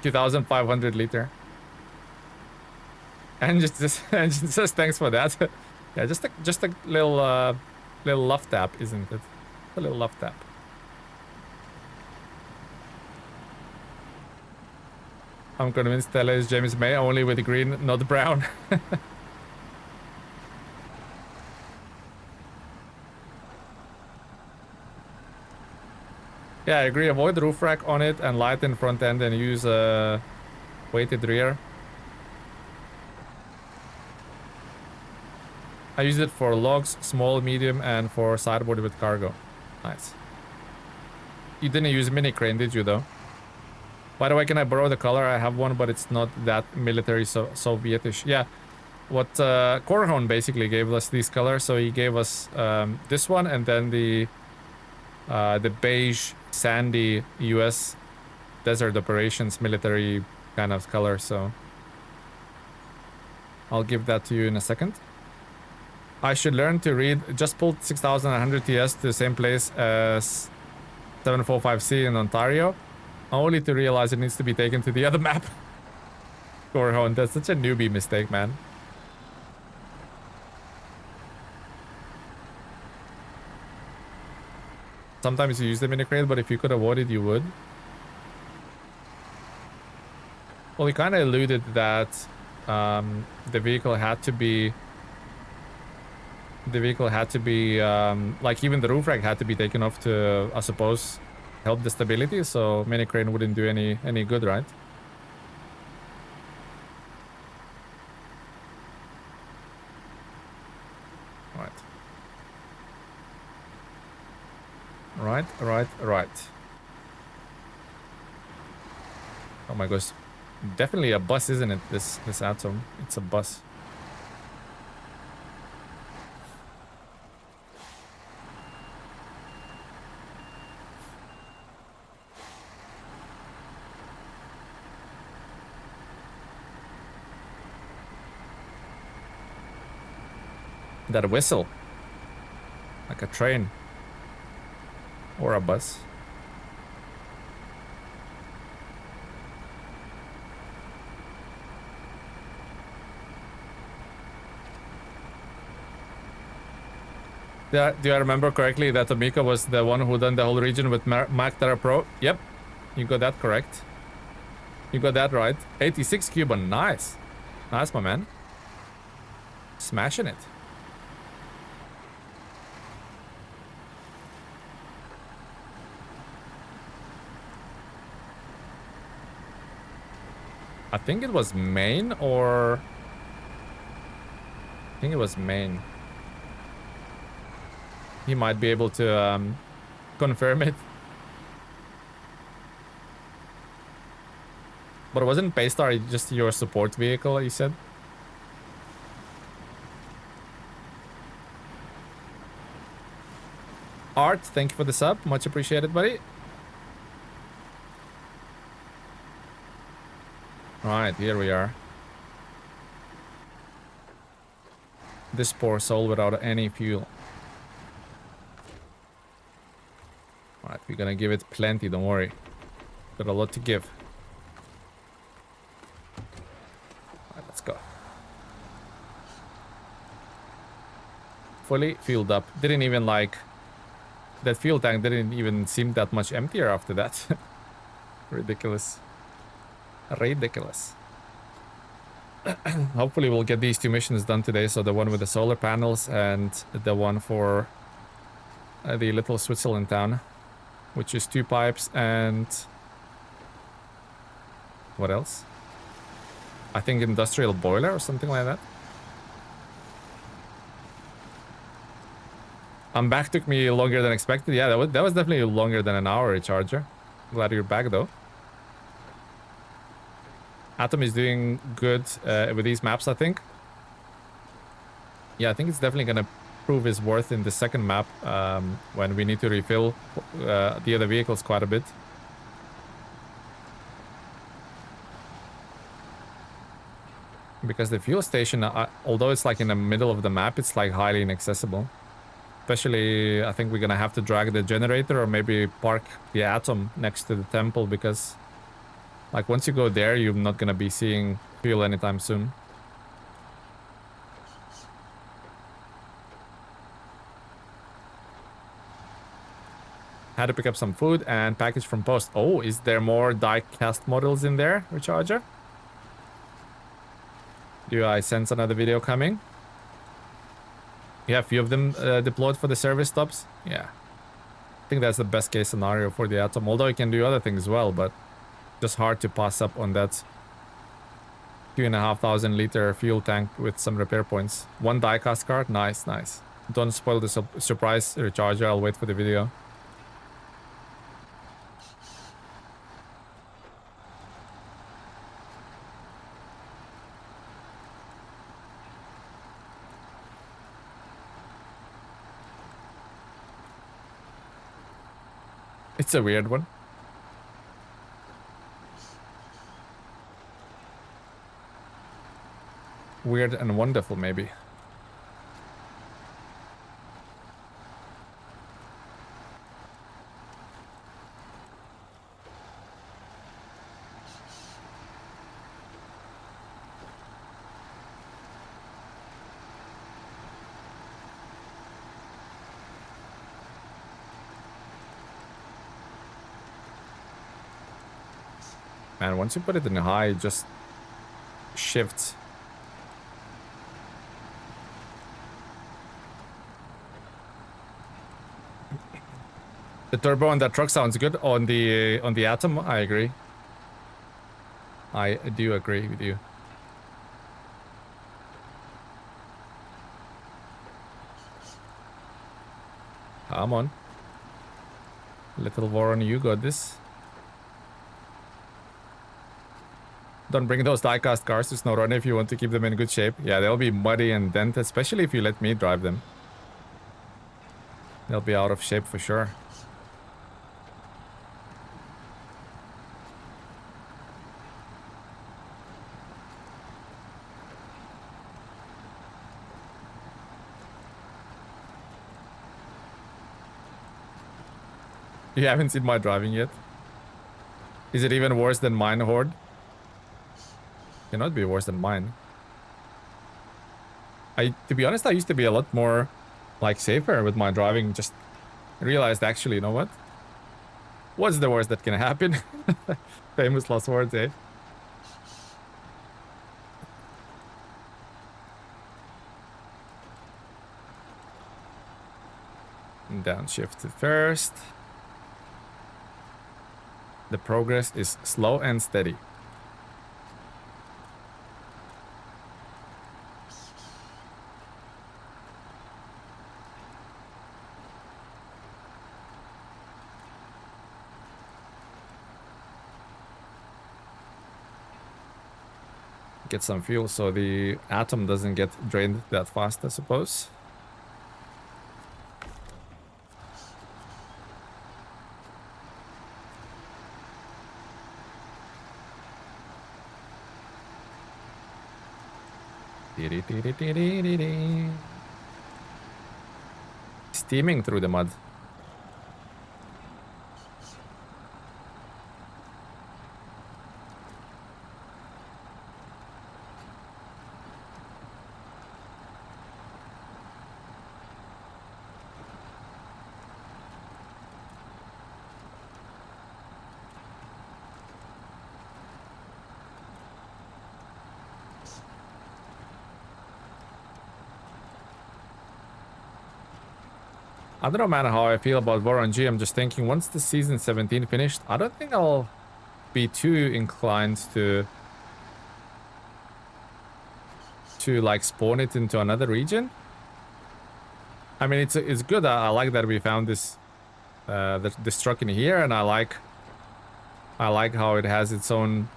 2,500 liter. And just engine says thanks for that. Yeah, just a little little love tap, isn't it? A little love tap. I'm convinced Stella is James May, only with green, not brown. Yeah, I agree. Avoid the roof rack on it and light in front end and use a weighted rear. I use it for logs, small, medium, and for sideboard with cargo. Nice. You didn't use mini crane, did you, though? By the way, can I borrow the color? I have one, but it's not that military, so Sovietish. Yeah, what Korhon basically gave us these colors. So he gave us this one, and then the beige, sandy U.S. desert operations military kind of color. So I'll give that to you in a second. I should learn to read. Just pulled 6100 TS to the same place as 745C in Ontario, only to realize it needs to be taken to the other map. Corhon, that's such a newbie mistake, man. Sometimes you use the mini crate, but if you could avoid it, you would. Well, he kind of alluded that the vehicle had to be like even the roof rack had to be taken off to, I suppose, help the stability, so mini crane wouldn't do any good, right? Right. Oh my gosh, definitely a bus, isn't it? This atom, it's a bus. That whistle, like a train or a bus. Yeah, do I remember correctly that Amika was the one who done the whole region with Mac Tatra Pro? Yep, you got that correct. You got that right. 86 Cuban, nice. Nice, my man. Smashing it. I think it was Maine, or I think it was Maine. He might be able to confirm it. But wasn't Paystar just your support vehicle, you said? Art, thank you for the sub. Much appreciated, buddy. Alright, here we are. This poor soul without any fuel. Alright, we're gonna give it plenty, don't worry. Got a lot to give. Alright, let's go. Fully fueled up. Didn't even like... That fuel tank didn't even seem that much emptier after that. Ridiculous. Ridiculous. Hopefully we'll get these two missions done today. So the one with the solar panels and the one for the little Switzerland town, which is 2 pipes and what else? I think industrial boiler or something like that. I'm back took me longer than expected. Yeah, that was definitely longer than an hour, Charger. Glad you're back though. Atom is doing good with these maps, I think. Yeah, I think it's definitely gonna prove his worth in the second map when we need to refill the other vehicles quite a bit. Because the fuel station, although it's like in the middle of the map, it's like highly inaccessible. Especially, I think we're gonna have to drag the generator or maybe park the Atom next to the temple because like once you go there, you're not gonna be seeing fuel anytime soon. Had to pick up some food and package from post. Oh, is there more die-cast models in there, Recharger? Do I sense another video coming? You have a few of them deployed for the service stops? Yeah. I think that's the best case scenario for the Atom, although it can do other things as well, but just hard to pass up on that 2,500 liter fuel tank with some repair points. One die-cast card? Nice, nice. Don't spoil the surprise, Recharger. I'll wait for the video. It's a weird one. Weird and wonderful, maybe. Man, once you put it in high, it just shifts. The turbo on that truck sounds good. On the Atom, I agree. I do agree with you. Come on. Little Warren, you got this. Don't bring those die-cast cars to SnowRunner if you want to keep them in good shape. Yeah, they'll be muddy and dented, especially if you let me drive them. They'll be out of shape for sure. You haven't seen my driving yet? Is it even worse than mine, Horde? Cannot be worse than mine. To be honest, I used to be a lot more, like, safer with my driving. Just realized, actually, you know what? What's the worst that can happen? Famous last words, eh? Downshift to first. The progress is slow and steady. Get some fuel so the Atom doesn't get drained that fast, I suppose. Steaming through the mud. I don't know, man, how I feel about War on G. I'm just thinking, once the season 17 finished, I don't think I'll be too inclined to like spawn it into another region. I mean, it's good. I like that we found this this truck in here, and I like how it has its own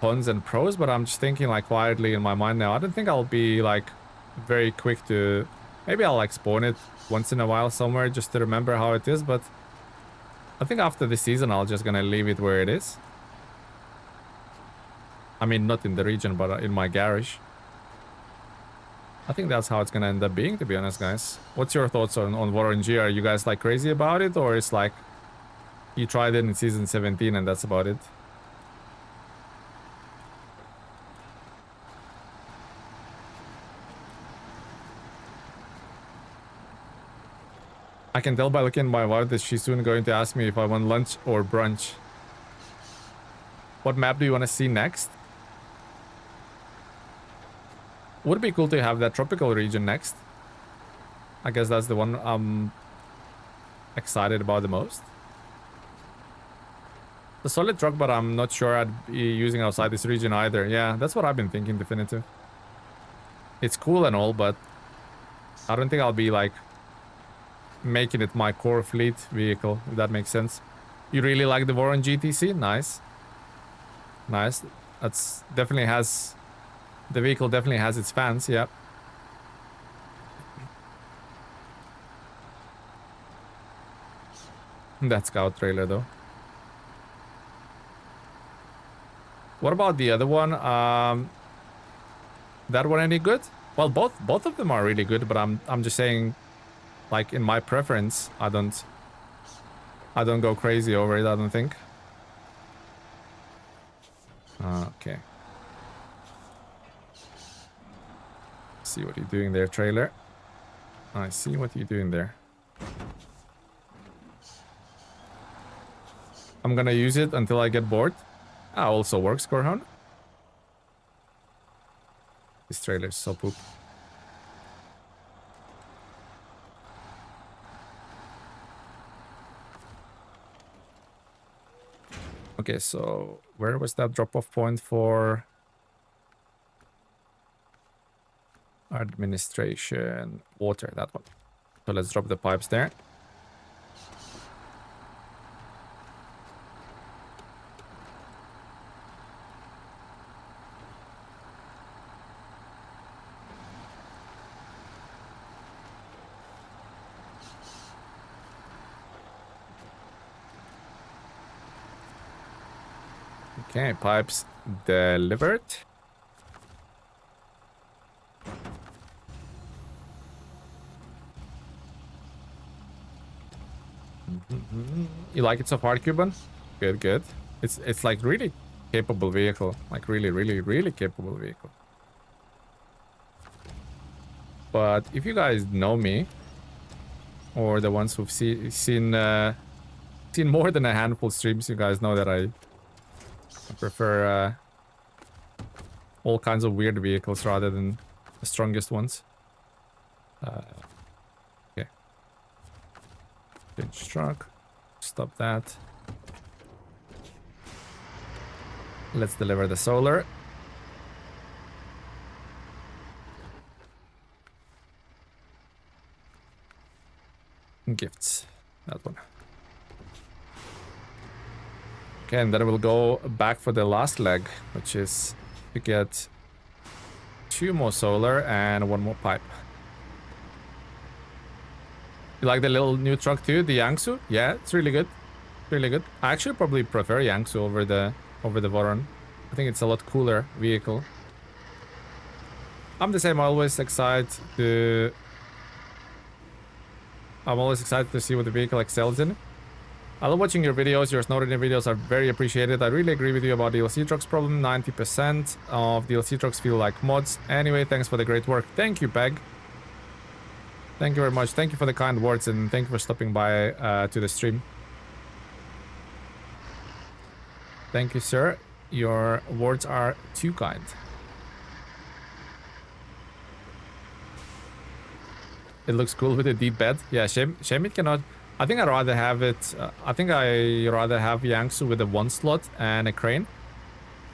cons and pros, but I'm just thinking like quietly in my mind now. I don't think I'll be like very quick to... Maybe I'll like spawn it once in a while somewhere just to remember how it is, but I think after this season I'll just gonna leave it where it is. I mean, not in the region, but in my garage. I think that's how it's gonna end up being, to be honest, guys. What's your thoughts on RNG? Are you guys like crazy about it, or it's like you tried it in season 17 and that's about it? I can tell by looking at my wife that she's soon going to ask me if I want lunch or brunch. What map do you want to see next? Would it be cool to have that tropical region next? I guess that's the one I'm excited about the most. The solid truck, but I'm not sure I'd be using outside this region either. Yeah, that's what I've been thinking, definitive. It's cool and all, but I don't think I'll be like making it my core fleet vehicle, if that makes sense. You really like the Voron GTC? Nice. Nice. That's definitely has... The vehicle definitely has its fans, yeah. That scout trailer, though. What about the other one? That one any good? Well, both of them are really good, but I'm just saying, like in my preference, I don't go crazy over it, I don't think. Okay. See what you're doing there, trailer. I see what you're doing there. I'm gonna use it until I get bored. Ah, also works, Corhound. This trailer is so poop. Okay, so where was that drop-off point for administration? Water, that one. So let's drop the pipes there. Okay, pipes delivered. You like it so far, Cuban? Good, good. It's like really capable vehicle. Like really capable vehicle. But if you guys know me, or the ones who've seen more than a handful of streams, you guys know that I prefer all kinds of weird vehicles rather than the strongest ones. Okay. Change truck. Stop that. Let's deliver the solar. Gifts. That one. Okay, and then we'll go back for the last leg, which is to get 2 more solar and 1 more pipe. You like the little new truck too, the Yangsu? Yeah, it's really good. Really good. I actually probably prefer Yangsu over the Voron. I think it's a lot cooler vehicle. I'm the same, I'm always excited to see what the vehicle excels in. I love watching your videos. Your SnowRunner videos are very appreciated. I really agree with you about DLC trucks problem. 90% of DLC trucks feel like mods. Anyway, thanks for the great work. Thank you, Peg. Thank you very much. Thank you for the kind words, and thank you for stopping by to the stream. Thank you, sir. Your words are too kind. It looks cool with a deep bed. Yeah, shame it cannot. I think I'd rather have it. I think I rather have Yangsu with a 1 slot and a crane,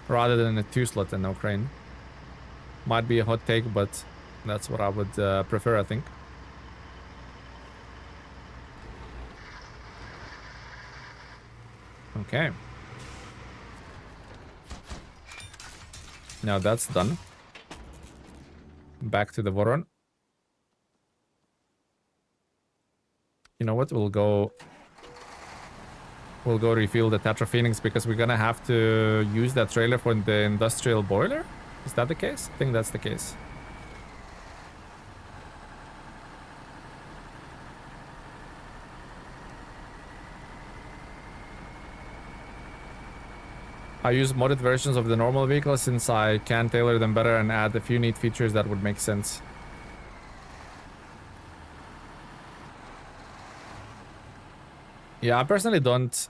rather than a 2 slot and no crane. Might be a hot take, but that's what I would prefer, I think. Now that's done. Back to the Voron. You know what? We'll go refuel the Tatra Phoenix because we're gonna have to use that trailer for the industrial boiler. Is that the case? I think that's the case. I use modded versions of the normal vehicles since I can tailor them better and add a few neat features that would make sense. Yeah, I personally don't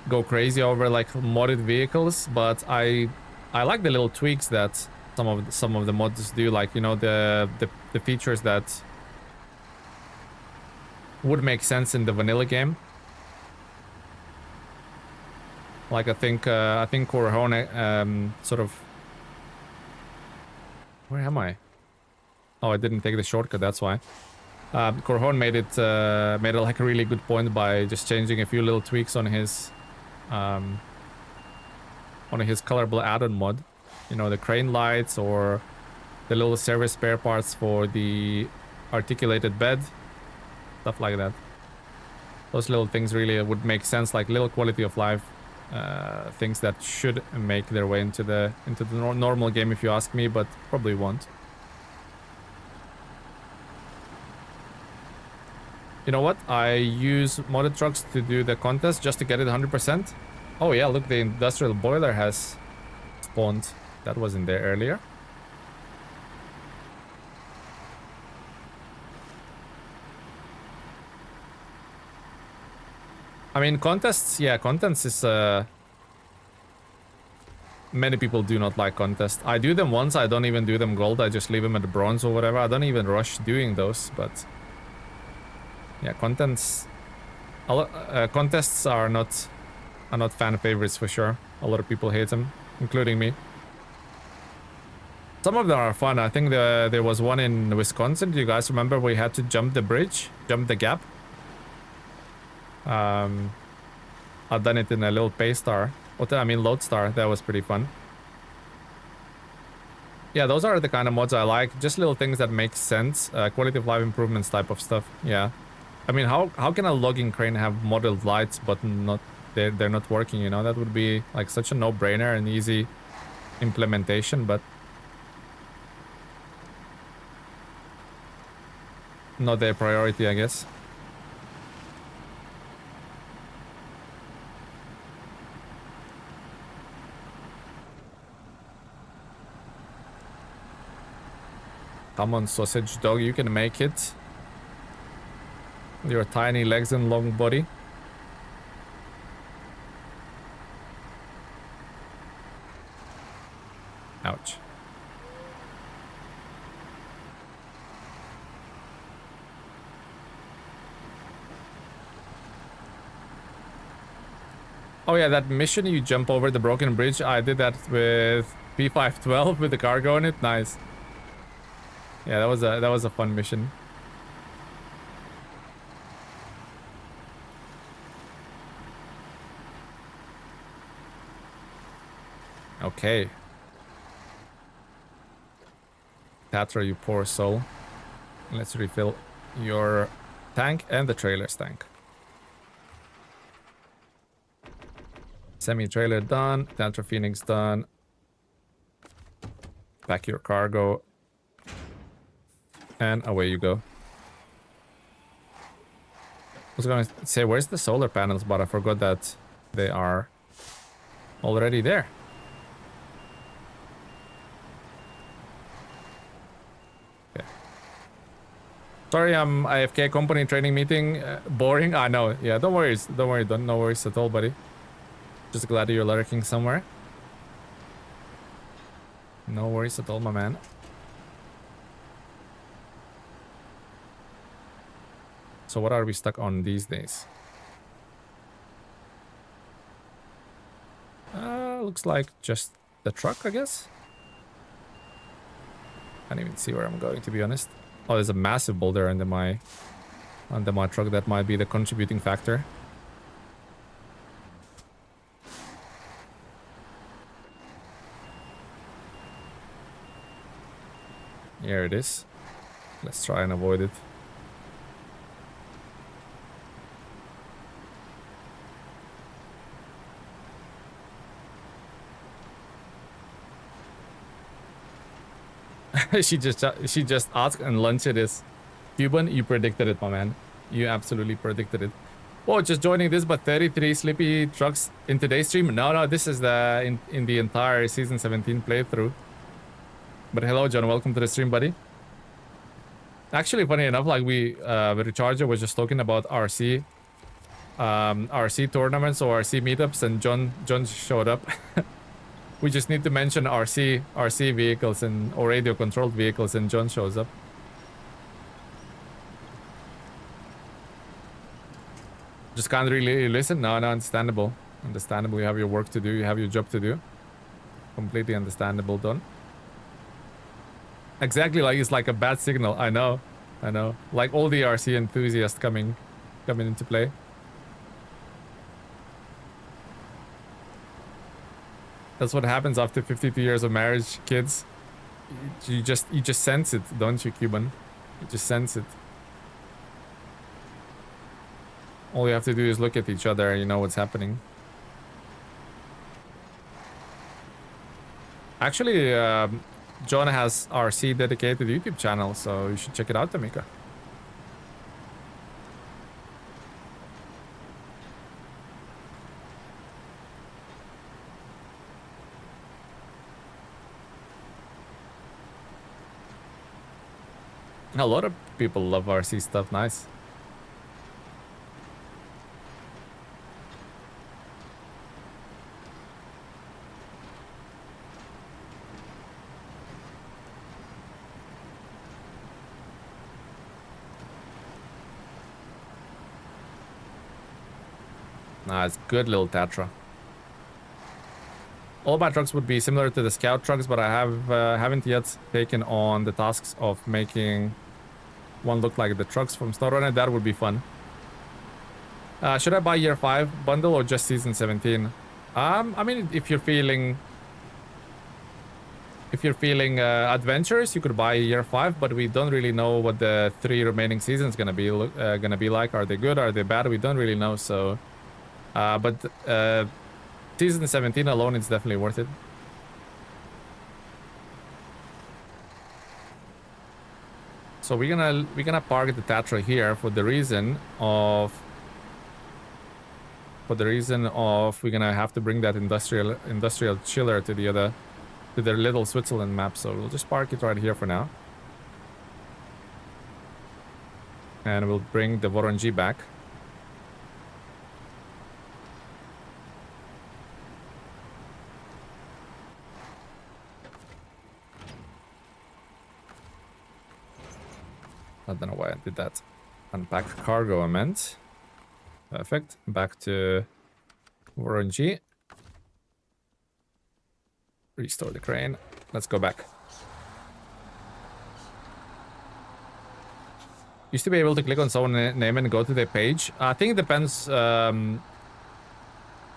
go crazy over like modded vehicles, but I like the little tweaks that some of the mods do, like, you know, the features that would make sense in the vanilla game. Like I think Corhone sort of... Where am I? Oh, I didn't take the shortcut, that's why. Corhone made it like a really good point by just changing a few little tweaks on his colorable add-on mod. You know, the crane lights or the little service spare parts for the articulated bed, stuff like that. Those little things really would make sense, like little quality of life things that should make their way into the normal game, if you ask me, but probably won't. You know what? I use modded trucks to do the contest just to get it 100%. Oh yeah, look, the industrial boiler has spawned. That wasn't there earlier. I mean, contests, yeah, contests is... Many people do not like contests. I do them once, I don't even do them gold, I just leave them at the bronze or whatever. I don't even rush doing those, but... Yeah, contests are not fan favorites for sure. A lot of people hate them, including me. Some of them are fun. I think there was one in Wisconsin. Do you guys remember we had to jump the bridge, jump the gap? I've done it in a little Paystar. Lodestar. That was pretty fun. Yeah, those are the kind of mods I like. Just little things that make sense. Quality of life improvements type of stuff. Yeah. I mean, how can a logging crane have modeled lights but not they're not working, you know? That would be like such a no-brainer and easy implementation, but not their priority, I guess. Come on, sausage dog, you can make it. Your tiny legs and long body. Ouch. Oh yeah, that mission you jump over the broken bridge, I did that with P512 with the cargo on it. Nice. Yeah, that was a fun mission. Okay. Tatra, you poor soul. Let's refill your tank and the trailer's tank. Semi-trailer done. Tatra Phoenix done. Pack your cargo. And away you go. I was gonna say, where's the solar panels? But I forgot that they are already there. Okay. Sorry, I'm AFK company training meeting. Boring. I know. Yeah, don't worry. Don't worry. No worries at all, buddy. Just glad you're lurking somewhere. No worries at all, my man. So what are we stuck on these days? Looks like just the truck, I guess. Can't even see where I'm going, to be honest. Oh, there's a massive boulder under my truck. That might be the contributing factor. Here it is. Let's try and avoid it. she just asked and lunch it is. Cuban, you predicted it, my man. You absolutely predicted it. Oh, just joining this, but 33 Sleepy Trucks in today's stream. No, this is the in the entire season 17 playthrough. But hello, John. Welcome to the stream, buddy. Actually, funny enough, like the Recharger was just talking about RC tournaments or RC meetups, and John showed up. We just need to mention RC vehicles and or radio controlled vehicles, and John shows up. Just can't really listen. No, understandable. Understandable. You have your work to do. You have your job to do. Completely understandable, Don. Exactly, like it's like a bad signal. I know. Like all the RC enthusiasts coming into play. That's what happens after 52 years of marriage, kids. You just sense it, don't you, Cuban? You just sense it. All you have to do is look at each other and you know what's happening. Actually, John has RC dedicated YouTube channel, so you should check it out, Tamika. A lot of people love RC stuff. Nice. It's good little Tatra. All my trucks would be similar to the scout trucks, but I haven't yet taken on the tasks of making one look like the trucks from SnowRunner. That would be fun. Should I buy year 5 bundle or just season 17? I mean, if you're feeling adventurous, you could buy year 5, but we don't really know what the 3 remaining seasons gonna be like. Are they good? Are they bad? We don't really know. So, but season 17 alone is definitely worth it. So we're gonna park the Tatra here for the reason of we're gonna have to bring that industrial chiller to their little Switzerland map. So we'll just park it right here for now, and we'll bring the Voronezh back. I don't know why I did that. Unpack cargo, I meant. Perfect. Back to Voronezh. Restore the crane. Let's go back. Used to be able to click on someone's name and go to their page. I think it depends.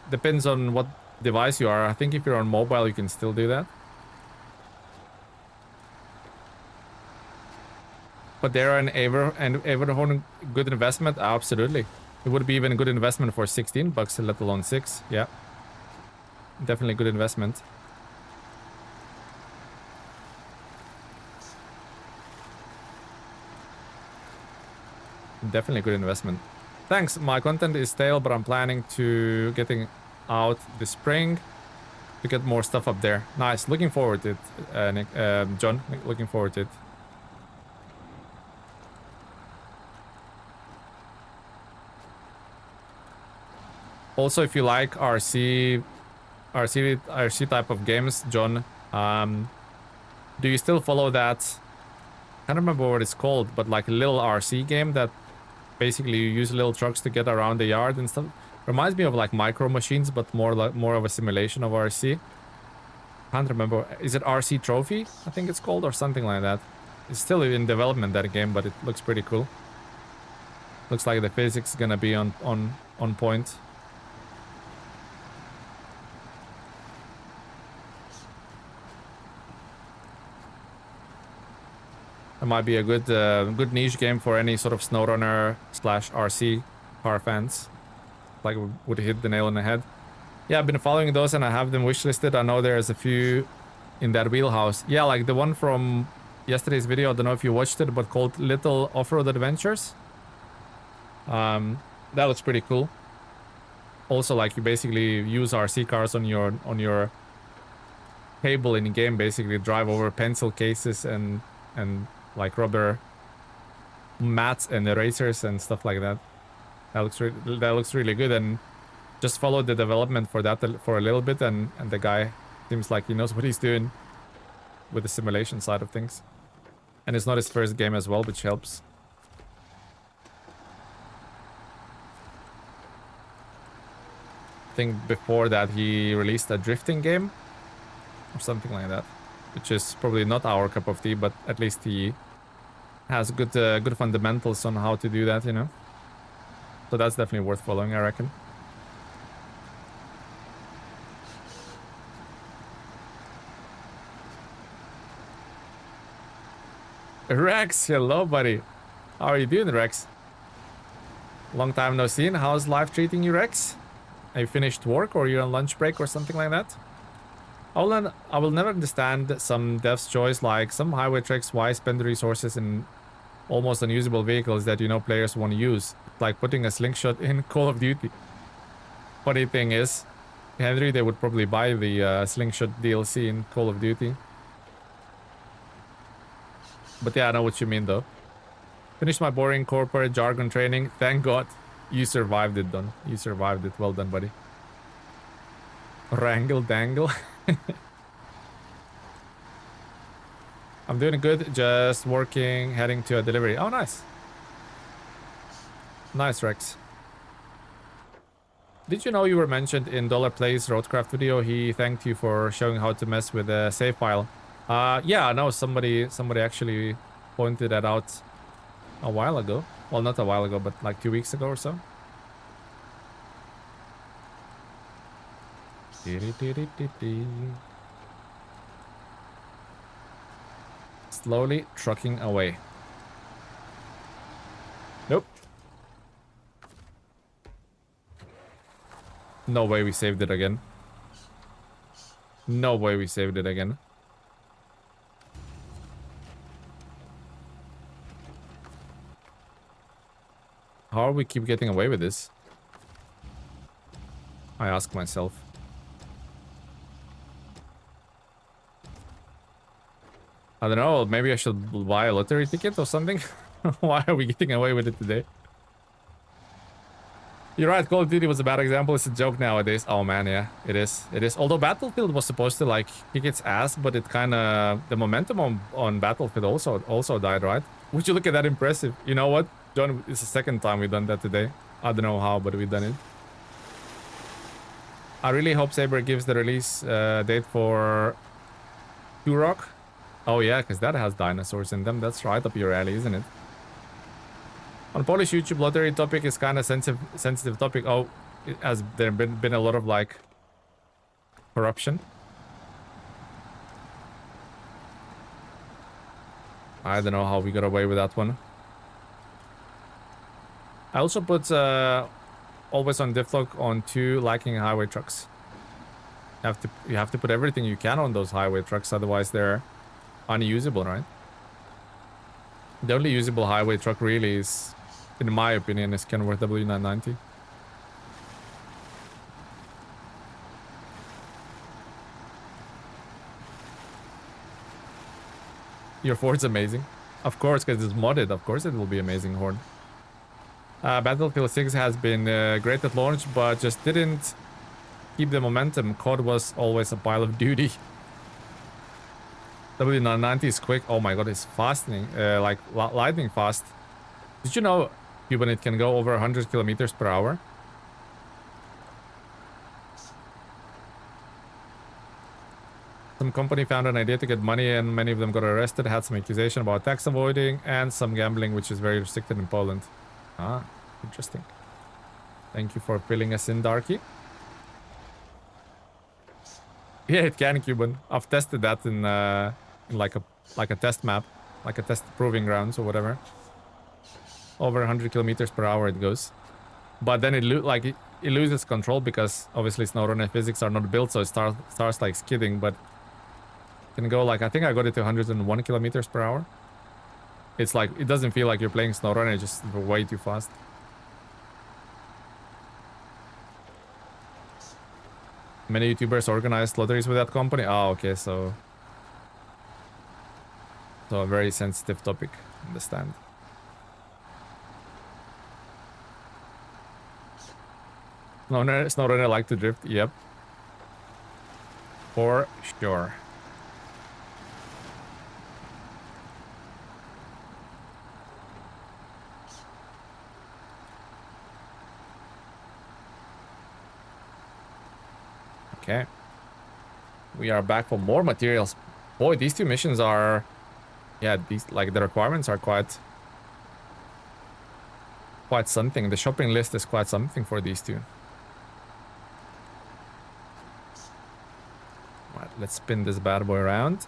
Depends on what device you are. I think if you're on mobile, you can still do that. But they're an Everhorn good investment? Absolutely. It would be even a good investment for 16 bucks, let alone 6. Yeah. Definitely good investment. Definitely good investment. Thanks. My content is stale, but I'm planning to getting out this spring to get more stuff up there. Nice. Looking forward to it, Nick, John. Looking forward to it. Also, if you like RC type of games, John, do you still follow that? I can't remember what it's called, but like a little RC game that basically you use little trucks to get around the yard and stuff. Reminds me of like Micro Machines, but more of a simulation of RC. Can't remember. Is it RC Trophy? I think it's called, or something like that. It's still in development, that game, but it looks pretty cool. Looks like the physics is gonna be on point. It might be a good niche game for any sort of SnowRunner slash RC car fans. Like, would hit the nail on the head. Yeah, I've been following those and I have them wishlisted. I know there's a few in that wheelhouse. Yeah, like the one from yesterday's video, I don't know if you watched it, but called Little Off-Road Adventures. That looks pretty cool. Also, like, you basically use RC cars on your table in the game, basically drive over pencil cases and like rubber mats and erasers and stuff like that. That looks really good, and just followed the development for that for a little bit, and the guy seems like he knows what he's doing with the simulation side of things. And it's not his first game as well, which helps. I think before that he released a drifting game or something like that, which is probably not our cup of tea, but at least he has good fundamentals on how to do that, you know. So that's definitely worth following, I reckon. Rex, hello, buddy. How are you doing, Rex? Long time no seen. How's life treating you, Rex? Have you finished work or you're on lunch break or something like that? I will never understand some dev's choice, like some highway tricks, why spend the resources in almost unusable vehicles that you know players want to use. Like putting a slingshot in Call of Duty. Funny thing is, Henry, they would probably buy the slingshot DLC in Call of Duty. But yeah, I know what you mean though. Finished my boring corporate jargon training. Thank God. You survived it, Don. You survived it. Well done, buddy. Wrangle dangle. I'm doing good. Just working, heading to a delivery. Oh, nice. Nice, Rex. Did you know you were mentioned in Dollar Play's Roadcraft video? He thanked you for showing how to mess with a save file. Yeah, I know somebody actually pointed that out a while ago. Well, not a while ago, but like 2 weeks ago or so. Slowly trucking away. Nope. No way we saved it again. No way we saved it again. How are we keep getting away with this? I ask myself. I don't know, maybe I should buy a lottery ticket or something? Why are we getting away with it today? You're right, Call of Duty was a bad example. It's a joke nowadays. Oh man, yeah, it is. It is. Although Battlefield was supposed to like kick its ass, but it kind of... The momentum on Battlefield also died, right? Would you look at that impressive? You know what? John, it's the second time we've done that today. I don't know how, but we've done it. I really hope Saber gives the release date for Turok. Oh yeah, because that has dinosaurs in them. That's right up your alley, isn't it? On Polish YouTube, lottery topic is kind of sensitive topic. Oh, has there been a lot of like corruption? I don't know how we got away with that one. I also put always on diff-lock on 2 lacking highway trucks. You have to put everything you can on those highway trucks, otherwise they're unusable, right? The only usable highway truck really is, in my opinion, is Kenworth W990. Your Ford's amazing. Of course, because it's modded. Of course it will be amazing, Horde. Battlefield 6 has been great at launch, but just didn't keep the momentum. COD was always a pile of duty. W990 is quick. Oh my god, it's fastening, like lightning fast. Did you know, Cuban, it can go over 100 kilometers per hour? Some company found an idea to get money and many of them got arrested, had some accusation about tax avoiding and some gambling, which is very restricted in Poland. Ah, interesting. Thank you for filling us in, Darky. Yeah, it can, Cuban. I've tested that in like a test map. like a test proving grounds or whatever. Over 100 kilometers per hour it goes. But then it loses control because obviously SnowRunner physics are not built, so it starts like skidding, but it can go like, I think I got it to 101 kilometers per hour. It's like, it doesn't feel like you're playing SnowRunner, it's just way too fast. Many YouTubers organized lotteries with that company. Oh, okay, so a very sensitive topic. Understand. SnowRunner like to drift. Yep. For sure. Okay. We are back for more materials. Boy, these two missions are... Yeah, these, like, the requirements are quite something. The shopping list is quite something for these two. Right, let's spin this bad boy around.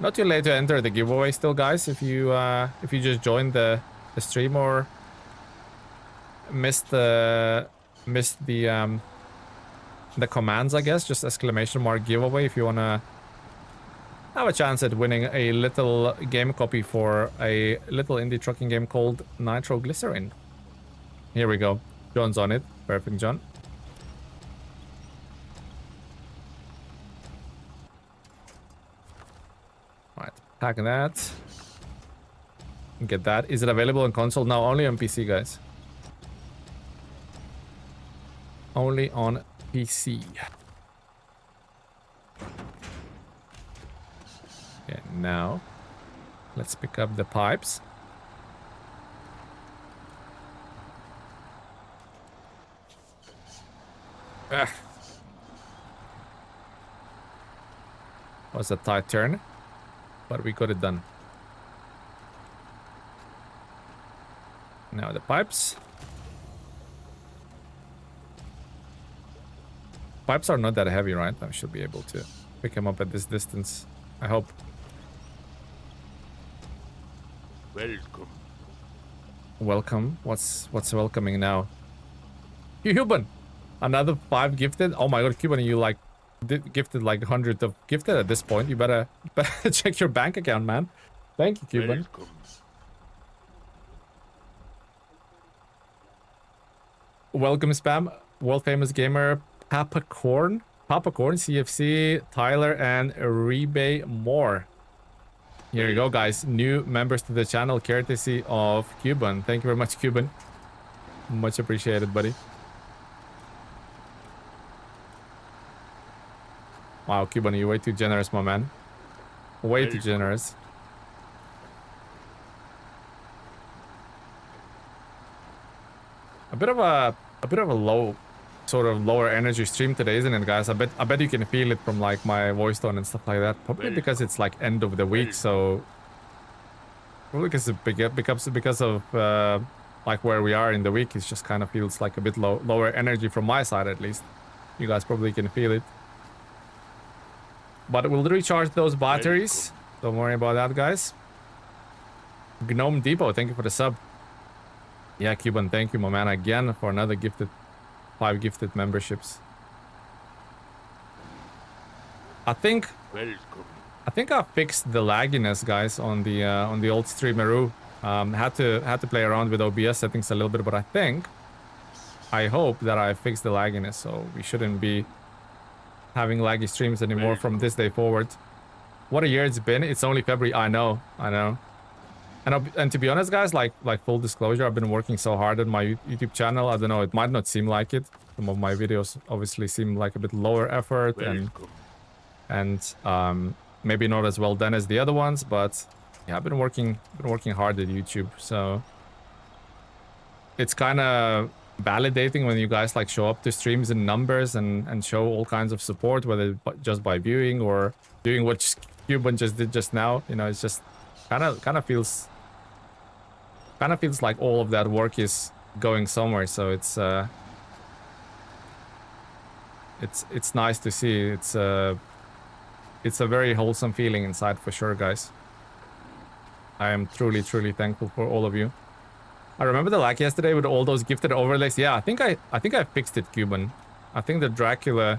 Not too late to enter the giveaway still, guys. If you just joined the stream or missed the commands, I guess, just exclamation mark giveaway if you wanna have a chance at winning a little game copy for a little indie trucking game called Nitroglycerin. Here we go. John's on it. Perfect, John. Right, pack that. Get that. Is it available on console? No, only on PC, guys. Only on PC. Okay, now let's pick up the pipes. Ugh. Was a tight turn, but we got it done. Now the pipes. Pipes are not that heavy, right? I should be able to pick them up at this distance. I hope. Welcome. Welcome. What's welcoming now? Cuban. Another 5 gifted. Oh my god, Cuban, you like gifted like 100 of gifted at this point. You better check your bank account, man. Thank you, Cuban. Welcome. Welcome spam. World famous gamer Papacorn, CFC, Tyler, and Rebay Moore. Here you go, guys. New members to the channel, courtesy of Cuban. Thank you very much, Cuban. Much appreciated, buddy. Wow, Cuban, you're way too generous, my man. Way too generous. A bit of a low, sort of lower energy stream today, isn't it, guys? I bet you can feel it from like my voice tone and stuff like that. Probably because it's like end of the week, so probably because of like where we are in the week, it just kind of feels like a bit lower energy from my side, at least. You guys probably can feel it. But we'll recharge those batteries. Don't worry about that, guys. Gnome Depot, thank you for the sub. Yeah, Cuban, thank you, my man, again for another 5 gifted memberships. I think I fixed the lagginess, guys, on the old Streameroo. Had to play around with OBS settings a little bit, but I hope that I fixed the lagginess, so we shouldn't be having laggy streams anymore from this day forward. What a year it's been. It's only February. I know. And to be honest, guys, like full disclosure, I've been working so hard on my YouTube channel. I don't know, it might not seem like it. Some of my videos obviously seem like a bit lower effort and maybe not as well done as the other ones, but yeah, I've been working hard at YouTube. So it's kind of validating when you guys like show up to streams in numbers and show all kinds of support, whether just by viewing or doing what Cuban just did just now. You know, it's just kind of feels kind of feels like all of that work is going somewhere. So it's nice to see. It's a very wholesome feeling inside for sure, guys. I am truly, truly thankful for all of you. I remember the lag yesterday with all those gifted overlays. Yeah, I think I fixed it, Cuban. I think Dracula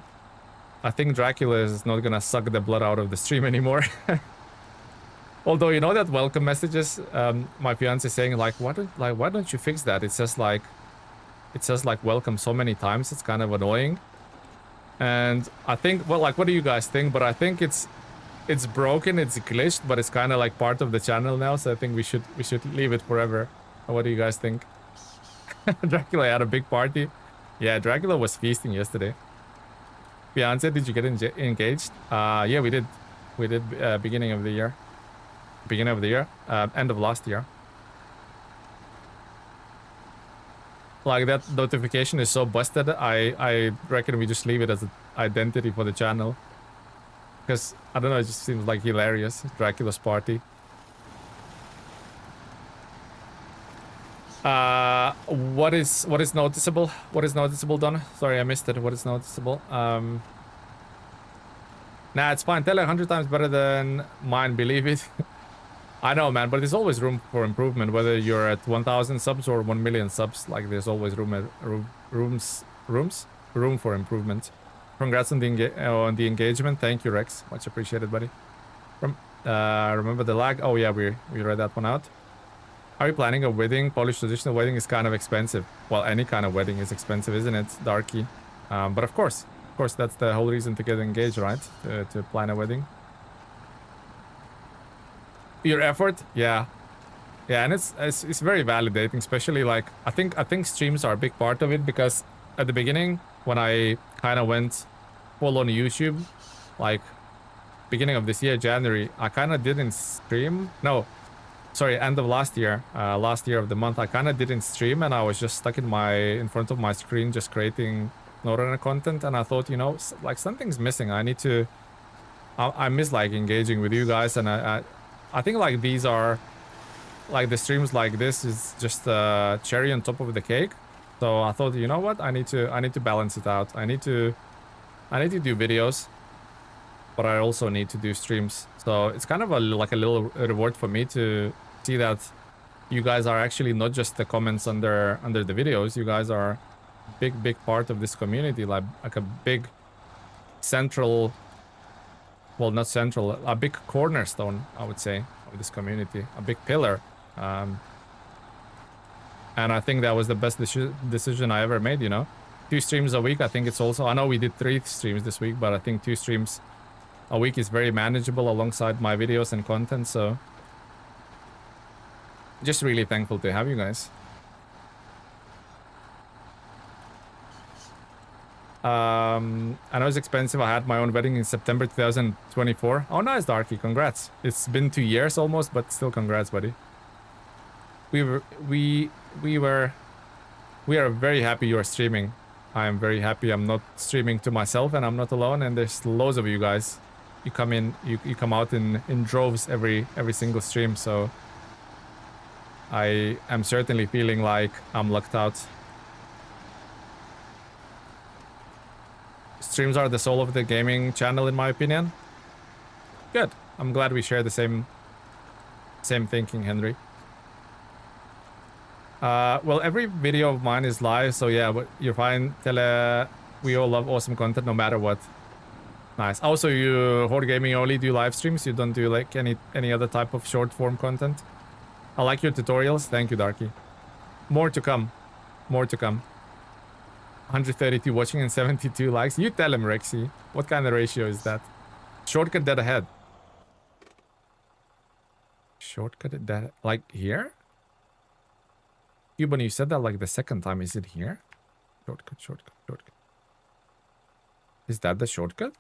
is not gonna suck the blood out of the stream anymore. Although, you know that welcome messages, my fiance saying like, why don't you fix that? It says like welcome so many times. It's kind of annoying. And I think, well, like, what do you guys think? But I think it's broken, it's glitched, but it's kind of like part of the channel now. So I think we should leave it forever. What do you guys think? Dracula had a big party. Yeah, Dracula was feasting yesterday. Fiance, did you get engaged? Yeah, we did. We did beginning of the year. End of last year. Like, that notification is so busted. I reckon we just leave it as an identity for the channel. Because, I don't know, it just seems like hilarious. Dracula's party. What is noticeable? What is noticeable, Don? Sorry, I missed it. What is noticeable? Nah, it's fine. Tele 100 times better than mine, believe it. I know, man, but there's always room for improvement. Whether you're at 1,000 subs or 1 million subs, like, there's always room for improvement. Congrats on the engagement. Thank you, Rex. Much appreciated, buddy. Remember the lag? Oh yeah, we read that one out. Are you planning a wedding? Polish traditional wedding is kind of expensive. Well, any kind of wedding is expensive, isn't it, Darky? But of course, that's the whole reason to get engaged, right? To plan a wedding. Your effort, yeah, and it's very validating, especially like I think streams are a big part of it, because at the beginning when I kind of went full on YouTube, like beginning of this year, January, I kind of didn't stream. No, sorry, end of last year of the month, I kind of didn't stream, and I was just stuck in front of my screen just creating SnowRunner content, and I thought, you know, like, something's missing. I miss like engaging with you guys, and I think like these are like the streams like this is just a cherry on top of the cake. So I thought, you know what, I need to balance it out. I need to do videos, but I also need to do streams. So it's kind of like a little reward for me to see that you guys are actually not just the comments under the videos. You guys are big part of this community, like a big central, well, not central, a big cornerstone, I would say, of this community, a big pillar. And I think that was the best decision I ever made, you know. 2 streams a week, I think it's also, I know we did 3 streams this week, but I think 2 streams a week is very manageable alongside my videos and content, so just really thankful to have you guys. I know it's expensive. I had my own wedding in September 2024. Oh, nice, Darky. Congrats. It's been 2 years almost, but still congrats, buddy. We are very happy you are streaming. I am very happy I'm not streaming to myself, and I'm not alone, and there's loads of you guys. You come in, you come out in droves every single stream, so I am certainly feeling like I'm lucked out. Streams are the soul of the gaming channel, in my opinion. Good. I'm glad we share the same thinking, Henry. Well, every video of mine is live, so yeah, but you're fine. We all love awesome content no matter what. Nice. Also, you Horde Gaming only do live streams? You don't do like any other type of short form content? I like your tutorials. Thank you, Darky. More to come. More to come. 132 watching and 72 likes. You tell him, Rexy. What kind of ratio is that? Shortcut dead ahead. Shortcut dead, like here? Cuban, you said that like the second time. Is it here? Shortcut. Is that the shortcut?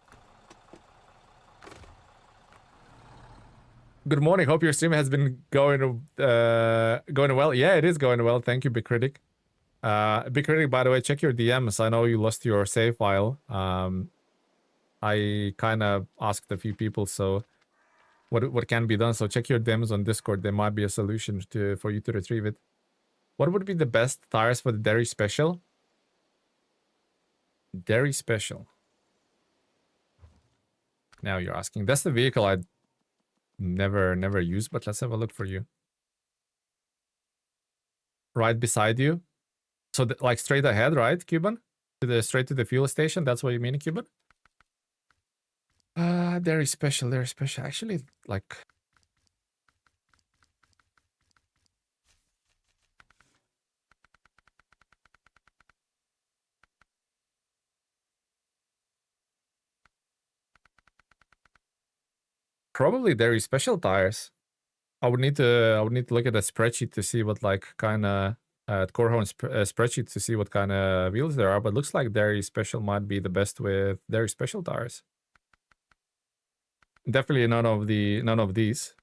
Good morning. Hope your stream has been going well. Yeah, it is going well. Thank you, Big Critic. Big Critic, by the way, check your DMs. I know you lost your save file. I kind of asked a few people, so what can be done. So check your DMs on Discord. There might be a solution for you to retrieve it. What would be the best tires for the Dairy Special? Dairy Special. Now you're asking. That's the vehicle I never used, but let's have a look for you. Right beside you. So like straight ahead, right, Cuban? Straight to the fuel station. That's what you mean, Cuban? Dairy Special. Actually, like. Probably Dairy Special tires. I would need to look at a spreadsheet to see what like kind of Corehorn spreadsheet to see what kind of wheels there are. But looks like Dairy Special might be the best with Dairy Special tires. Definitely none of these.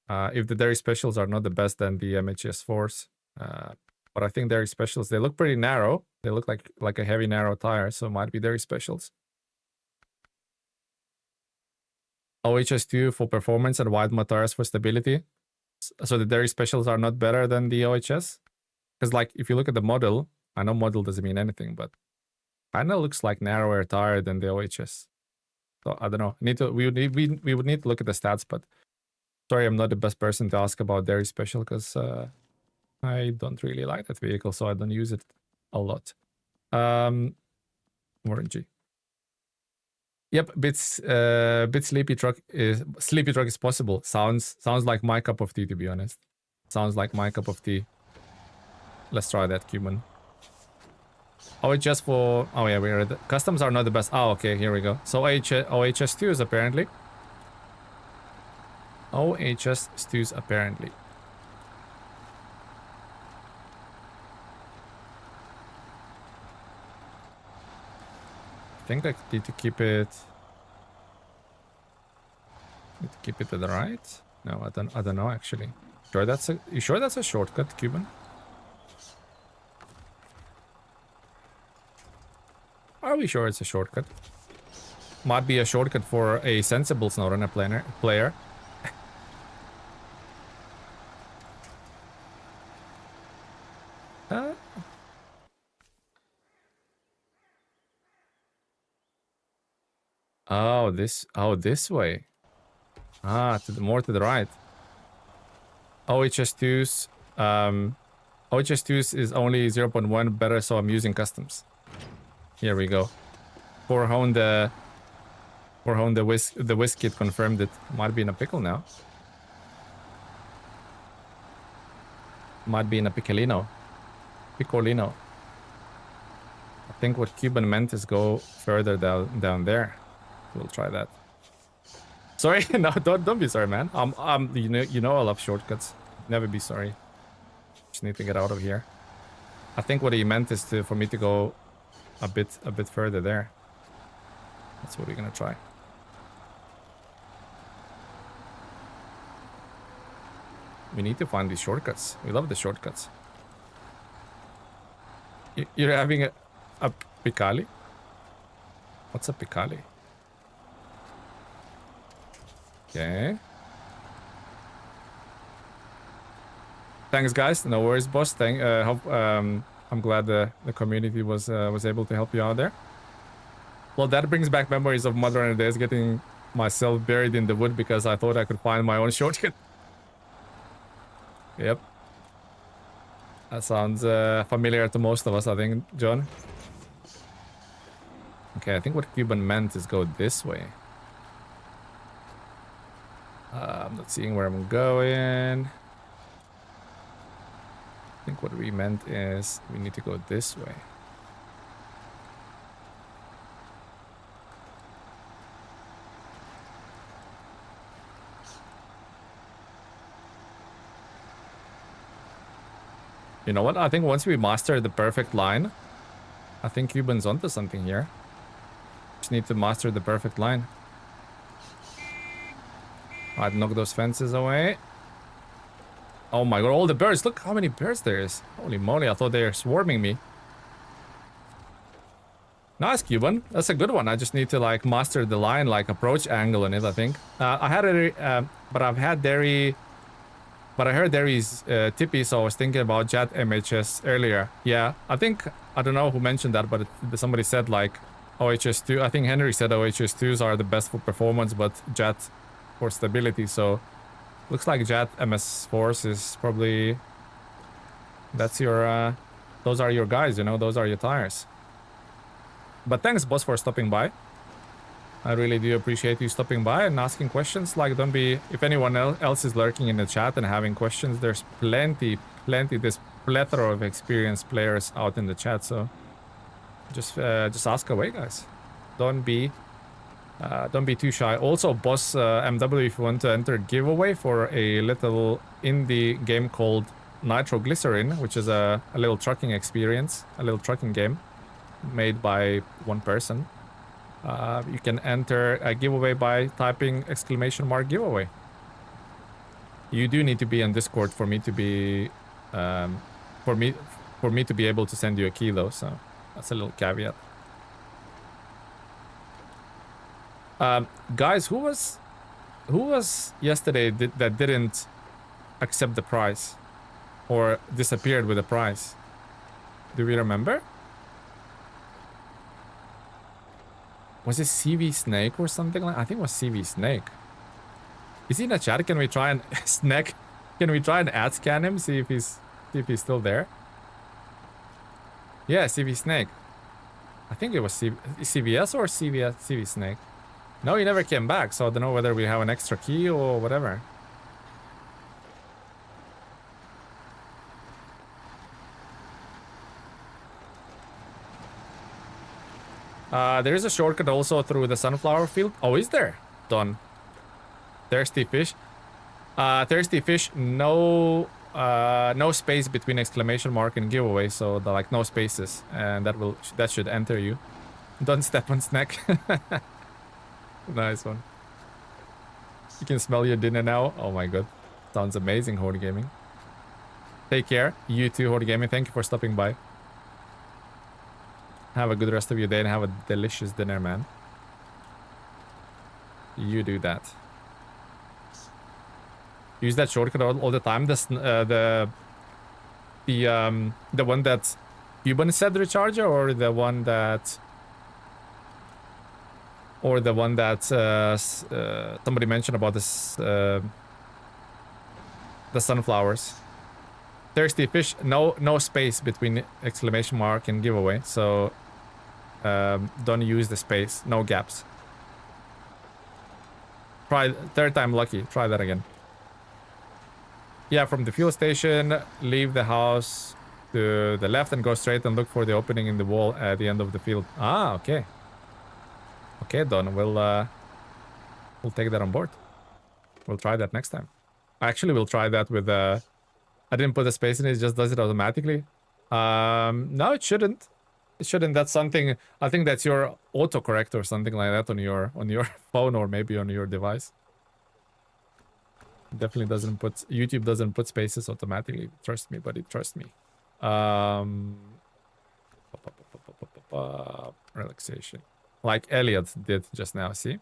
If the Dairy Specials are not the best, then the MHS 4s. But I think Dairy Specials, they look pretty narrow. They look like a heavy narrow tire, so it might be Dairy Specials. OHS2 for performance and wide mud tires for stability. So the Dairy Specials are not better than the OHS? Because like if you look at the model, I know model doesn't mean anything, but kind of looks like narrower tire than the OHS. So I don't know. We would need to look at the stats, but sorry, I'm not the best person to ask about Dairy Special because I don't really like that vehicle, so I don't use it a lot. Warranty. Yep, bit sleepy truck is possible. Sounds like my cup of tea, to be honest. Sounds like my cup of tea. Let's try that, Cuban. Oh, it's just for... Oh, yeah, we read it. Customs are not the best. Oh, okay, here we go. So OHS stews, apparently. OHS stews, apparently. I think I need to keep it... Need to keep it to the right? No, I don't know, actually. You sure that's a shortcut, Cuban? Are we sure it's a shortcut? Might be a shortcut for a sensible SnowRunner player. Oh, this way. More to the right. OHS2's OHS2's is only 0.1 better, so I'm using customs. Here we go. Corehorn the whisk kit confirmed it. Might be in a pickle now. Might be in a piccolino. Piccolino. I think what Cuban meant is go further down there. We'll try that. Sorry, no, don't be sorry, man. You know I love shortcuts. Never be sorry. Just need to get out of here. I think what he meant is for me to go a bit further there. That's what we're gonna try. We need to find these shortcuts. We love the shortcuts. You're having a Picali? What's a Picali? Okay. Thanks, guys. No worries, boss. I'm glad the community was able to help you out there. Well, that brings back memories of MudRunner days, getting myself buried in the wood because I thought I could find my own shortcut. Yep. That sounds familiar to most of us, I think, John. Okay, I think what Cuban meant is go this way. I'm not seeing where I'm going. I think what we meant is we need to go this way. You know what? I think once we master the perfect line, I think Cuban's onto something here. Just need to master the perfect line. I'd knock those fences away. Oh my god, all the birds. Look how many birds there is. Holy moly, I thought they were swarming me. Nice, Cuban. That's a good one. I just need to like master the line, like approach angle on it, I think. But I've had dairy But I heard there is Tippy, so I was thinking about Jet MHS earlier. Yeah, I don't know who mentioned that, but somebody said like OHS2. I think Henry said OHS2s are the best for performance, but Jet for stability. So looks like Jet MS4s is probably, that's your, those are your guys, you know, those are your tires. But thanks, boss, for stopping by. I really do appreciate you stopping by and asking questions. Like, don't be... If anyone else is lurking in the chat and having questions, there's plenty, there's plethora of experienced players out in the chat, so just ask away, guys. Don't be too shy. Also, boss MW, if you want to enter giveaway for a little indie game called Nitroglycerin, which is a little trucking experience, a little trucking game made by one person. You can enter a giveaway by typing !giveaway. You do need to be on Discord for me to be for me to be able to send you a key though, so that's a little caveat. Guys, who was yesterday that didn't accept the prize or disappeared with the prize? Do we remember? Was it CV Snake or something like? I think it was CV Snake. Is he in the chat? Can we try and Snake? Can we try and ad scan him? See if he's still there. Yeah, CV Snake. I think it was CVS or CV Snake. No, he never came back, so I don't know whether we have an extra key or whatever. There is a shortcut also through the sunflower field. Oh, is there? Done. Thirsty fish. Thirsty fish. No space between exclamation mark and giveaway. So like no spaces, and that should enter you. Don't step on snack. Nice one. You can smell your dinner now. Oh my god, sounds amazing, Horde Gaming. Take care. You too, Horde Gaming. Thank you for stopping by. Have a good rest of your day and have a delicious dinner, man. You do that. Use that shortcut all the time. The one that Cuban said recharger, or the one that somebody mentioned about this the sunflowers. Thirsty fish. No space between exclamation mark and giveaway. So. Don't use the space. No gaps. Try third time lucky. Try that again. Yeah, from the fuel station, leave the house to the left and go straight and look for the opening in the wall at the end of the field. Ah, okay. Okay, Don. We'll take that on board. We'll try that next time. Actually, we'll try that with I didn't put a space in it. It just does it automatically. No, it shouldn't. It shouldn't. That's something, I think that's your autocorrect or something like that on your phone or maybe on your device. Definitely doesn't put, YouTube doesn't put spaces automatically. Trust me, buddy. Trust me. Relaxation. Like Elliot did just now, see?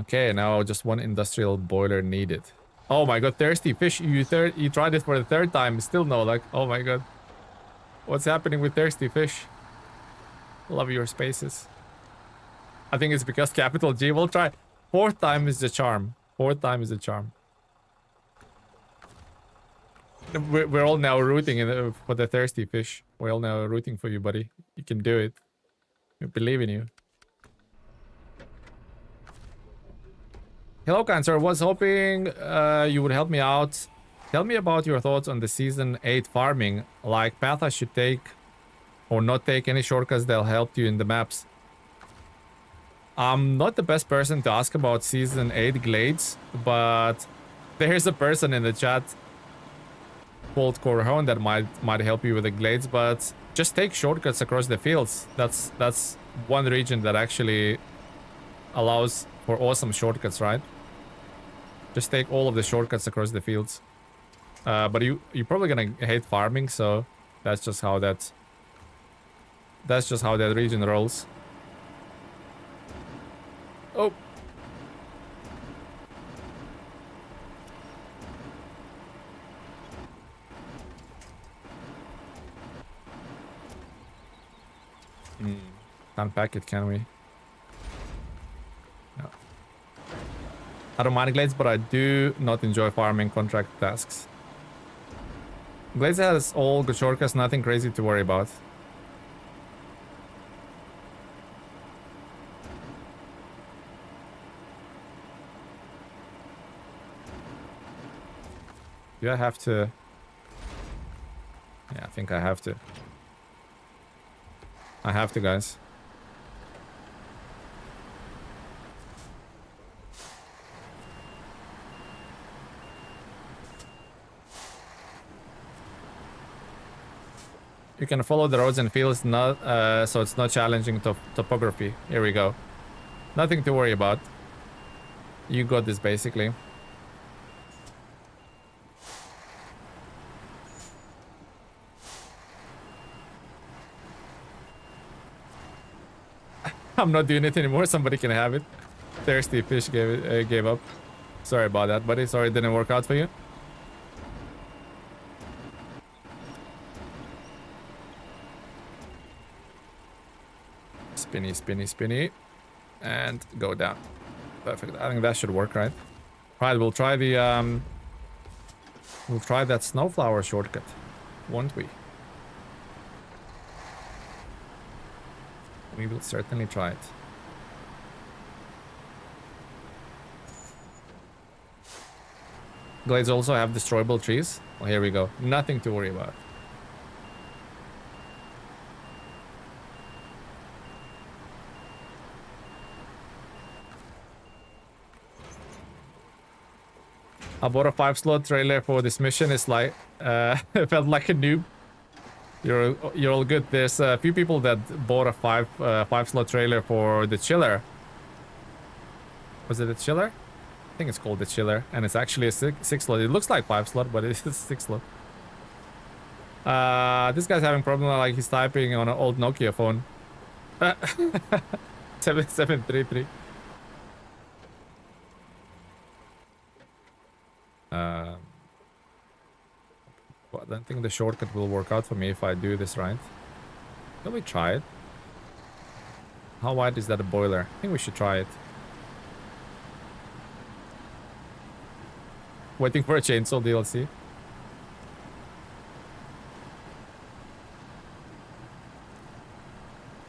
Okay, now just one industrial boiler needed. Oh my god, thirsty fish. You tried it for the third time. Still no luck. Oh my god. What's happening with thirsty fish? Love your spaces. I think it's because capital G. We'll try. Fourth time is the charm. Fourth time is the charm. We're all now rooting for the thirsty fish. We're all now rooting for you, buddy. You can do it. We believe in you. Hello, Cancer. Was hoping you would help me out. Tell me about your thoughts on the Season 8 farming. Like, path I should take or not take any shortcuts that'll help you in the maps. I'm not the best person to ask about Season 8 glades, but there's a person in the chat called Corhone that might help you with the glades, but just take shortcuts across the fields. That's one region that actually allows for awesome shortcuts, right? Just take all of the shortcuts across the fields. But you're probably gonna hate farming, so that's just how that region rolls. Oh, Can't pack it, can we? No. I don't mind Glades, but I do not enjoy farming contract tasks. Glades has all good shortcuts, nothing crazy to worry about. Do I have to? Yeah, I think I have to. I have to, guys. You can follow the roads and fields, not so it's not challenging topography. Here we go. Nothing to worry about. You got this, basically. I'm not doing it anymore. Somebody can have it. Thirsty fish gave up. Sorry about that, buddy. Sorry it didn't work out for you. Spinny, spinny, spinny. And go down. Perfect. I think that should work, right? Right, we'll try the we'll try that snowflower shortcut, won't we? We will certainly try it. Glades also have destroyable trees. Well, here we go. Nothing to worry about. I bought a 5-slot trailer for this mission. It's like, felt like a noob. You're all good. There's a few people that bought a 5-slot trailer for the chiller. Was it a chiller? I think it's called the chiller, and it's actually a 6-slot. It looks like 5-slot, but it's 6-slot. This guy's having problem, like he's typing on an old Nokia phone. 7733. Well, I don't think the shortcut will work out for me if I do this right. Can we try it? How wide is that a boiler? I think we should try it. Waiting for a chainsaw DLC.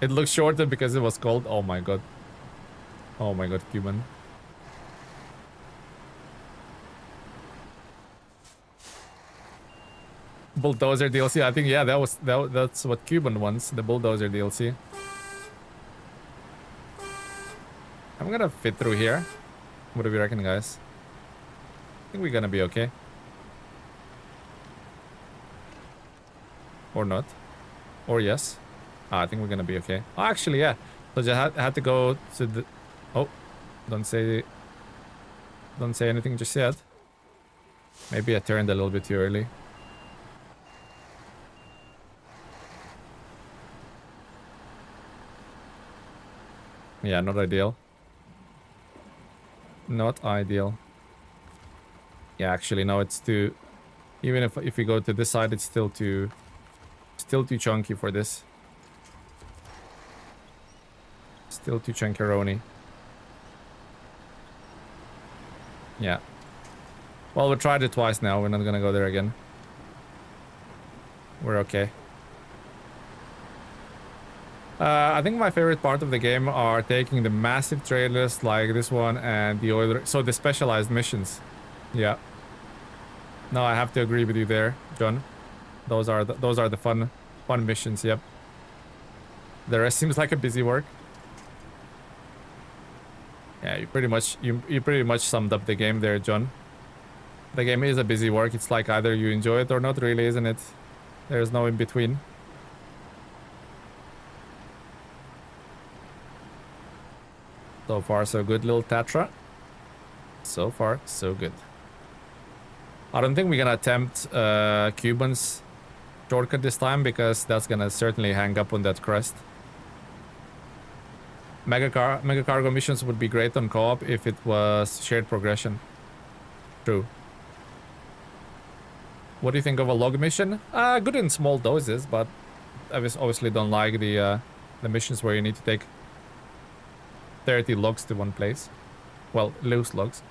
It looks shorter because it was cold. Oh my god. Oh my god, Cuban. Bulldozer DLC. I think, yeah, that's what Cuban wants, the bulldozer DLC. I'm gonna fit through here. What do we reckon, guys? I think we're gonna be okay. Or not. Or yes. I think we're gonna be okay. Oh, actually, yeah. So just had to go to the... Oh, don't say anything just yet. Maybe I turned a little bit too early. Yeah, not ideal. Not ideal. Yeah, actually, no, it's too... Even if we go to this side, it's still too chunky for this. Still too chunky-roni. Yeah. Well, we tried it twice now. We're not gonna go there again. We're okay. I think my favorite part of the game are taking the massive trailers like this one and the other, so the specialized missions. Yeah. No, I have to agree with you there, John. Those are the fun missions. Yep. The rest seems like a busy work. Yeah, you pretty much summed up the game there, John. The game is a busy work. It's like either you enjoy it or not, really, isn't it? There's no in between. So far, so good, little Tatra. So far, so good. I don't think we're gonna attempt Cuban's shortcut this time because that's gonna certainly hang up on that crest. Mega cargo missions would be great on co-op if it was shared progression. True. What do you think of a log mission? Good in small doses, but I obviously don't like the The missions where you need to take 30 logs to one place. Well, loose logs.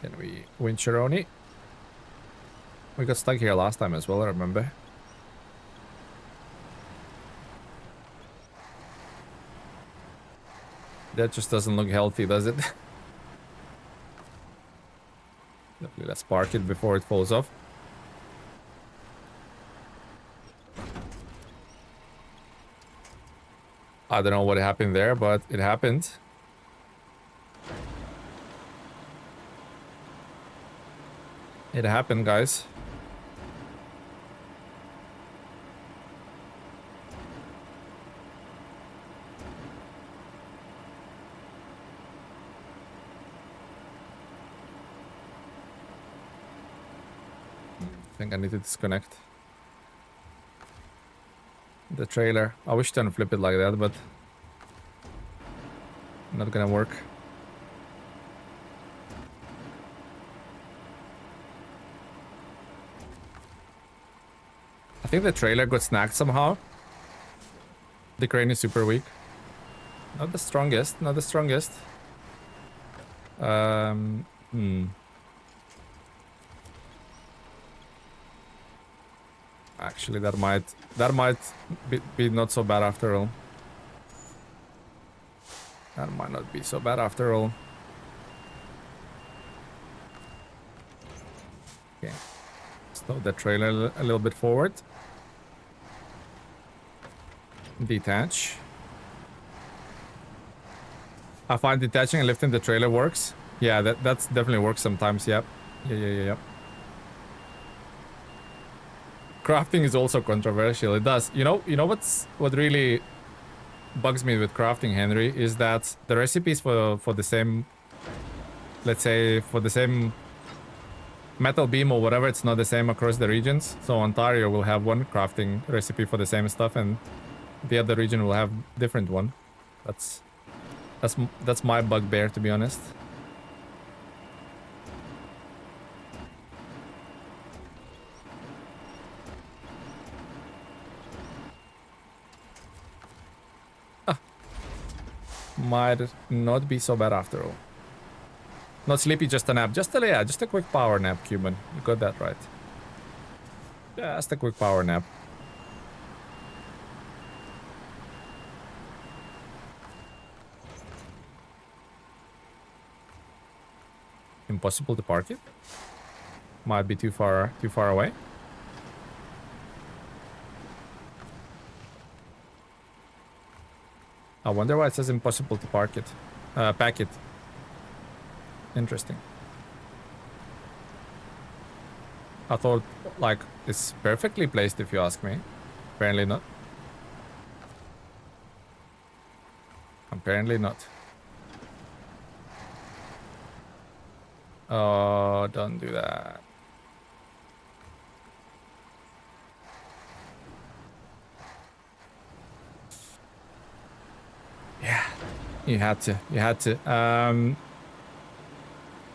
Can we win Chironi? We got stuck here last time as well, I remember. That just doesn't look healthy, does it? Definitely let's park it before it falls off. I don't know what happened there, but it happened. It happened, guys. I think I need to disconnect the trailer. I wish to unflip it like that, but not gonna work. I think the trailer got snagged somehow. The crane is super weak. Not the strongest, not the strongest. Actually, that might be not so bad after all. That might not be so bad after all. Okay. Slow the trailer a little bit forward. Detach. I find detaching and lifting the trailer works. Yeah, that's definitely works sometimes. Yep. Yeah. Crafting is also controversial. It does. You know what really bugs me with crafting, Henry, is that the recipes for the same, let's say, for the same metal beam or whatever, it's not the same across the regions. So Ontario will have one crafting recipe for the same stuff, and the other region will have different one. That's my bugbear, to be honest. Might not be so bad after all. Not sleepy, just a nap. Just a quick power nap, Cuban. You got that right. Just a quick power nap. Impossible to park it. Might be too far away. I wonder why it says impossible to park it. Pack it. Interesting. I thought, like, it's perfectly placed if you ask me. Apparently not. Apparently not. Oh, don't do that. Yeah, you had to.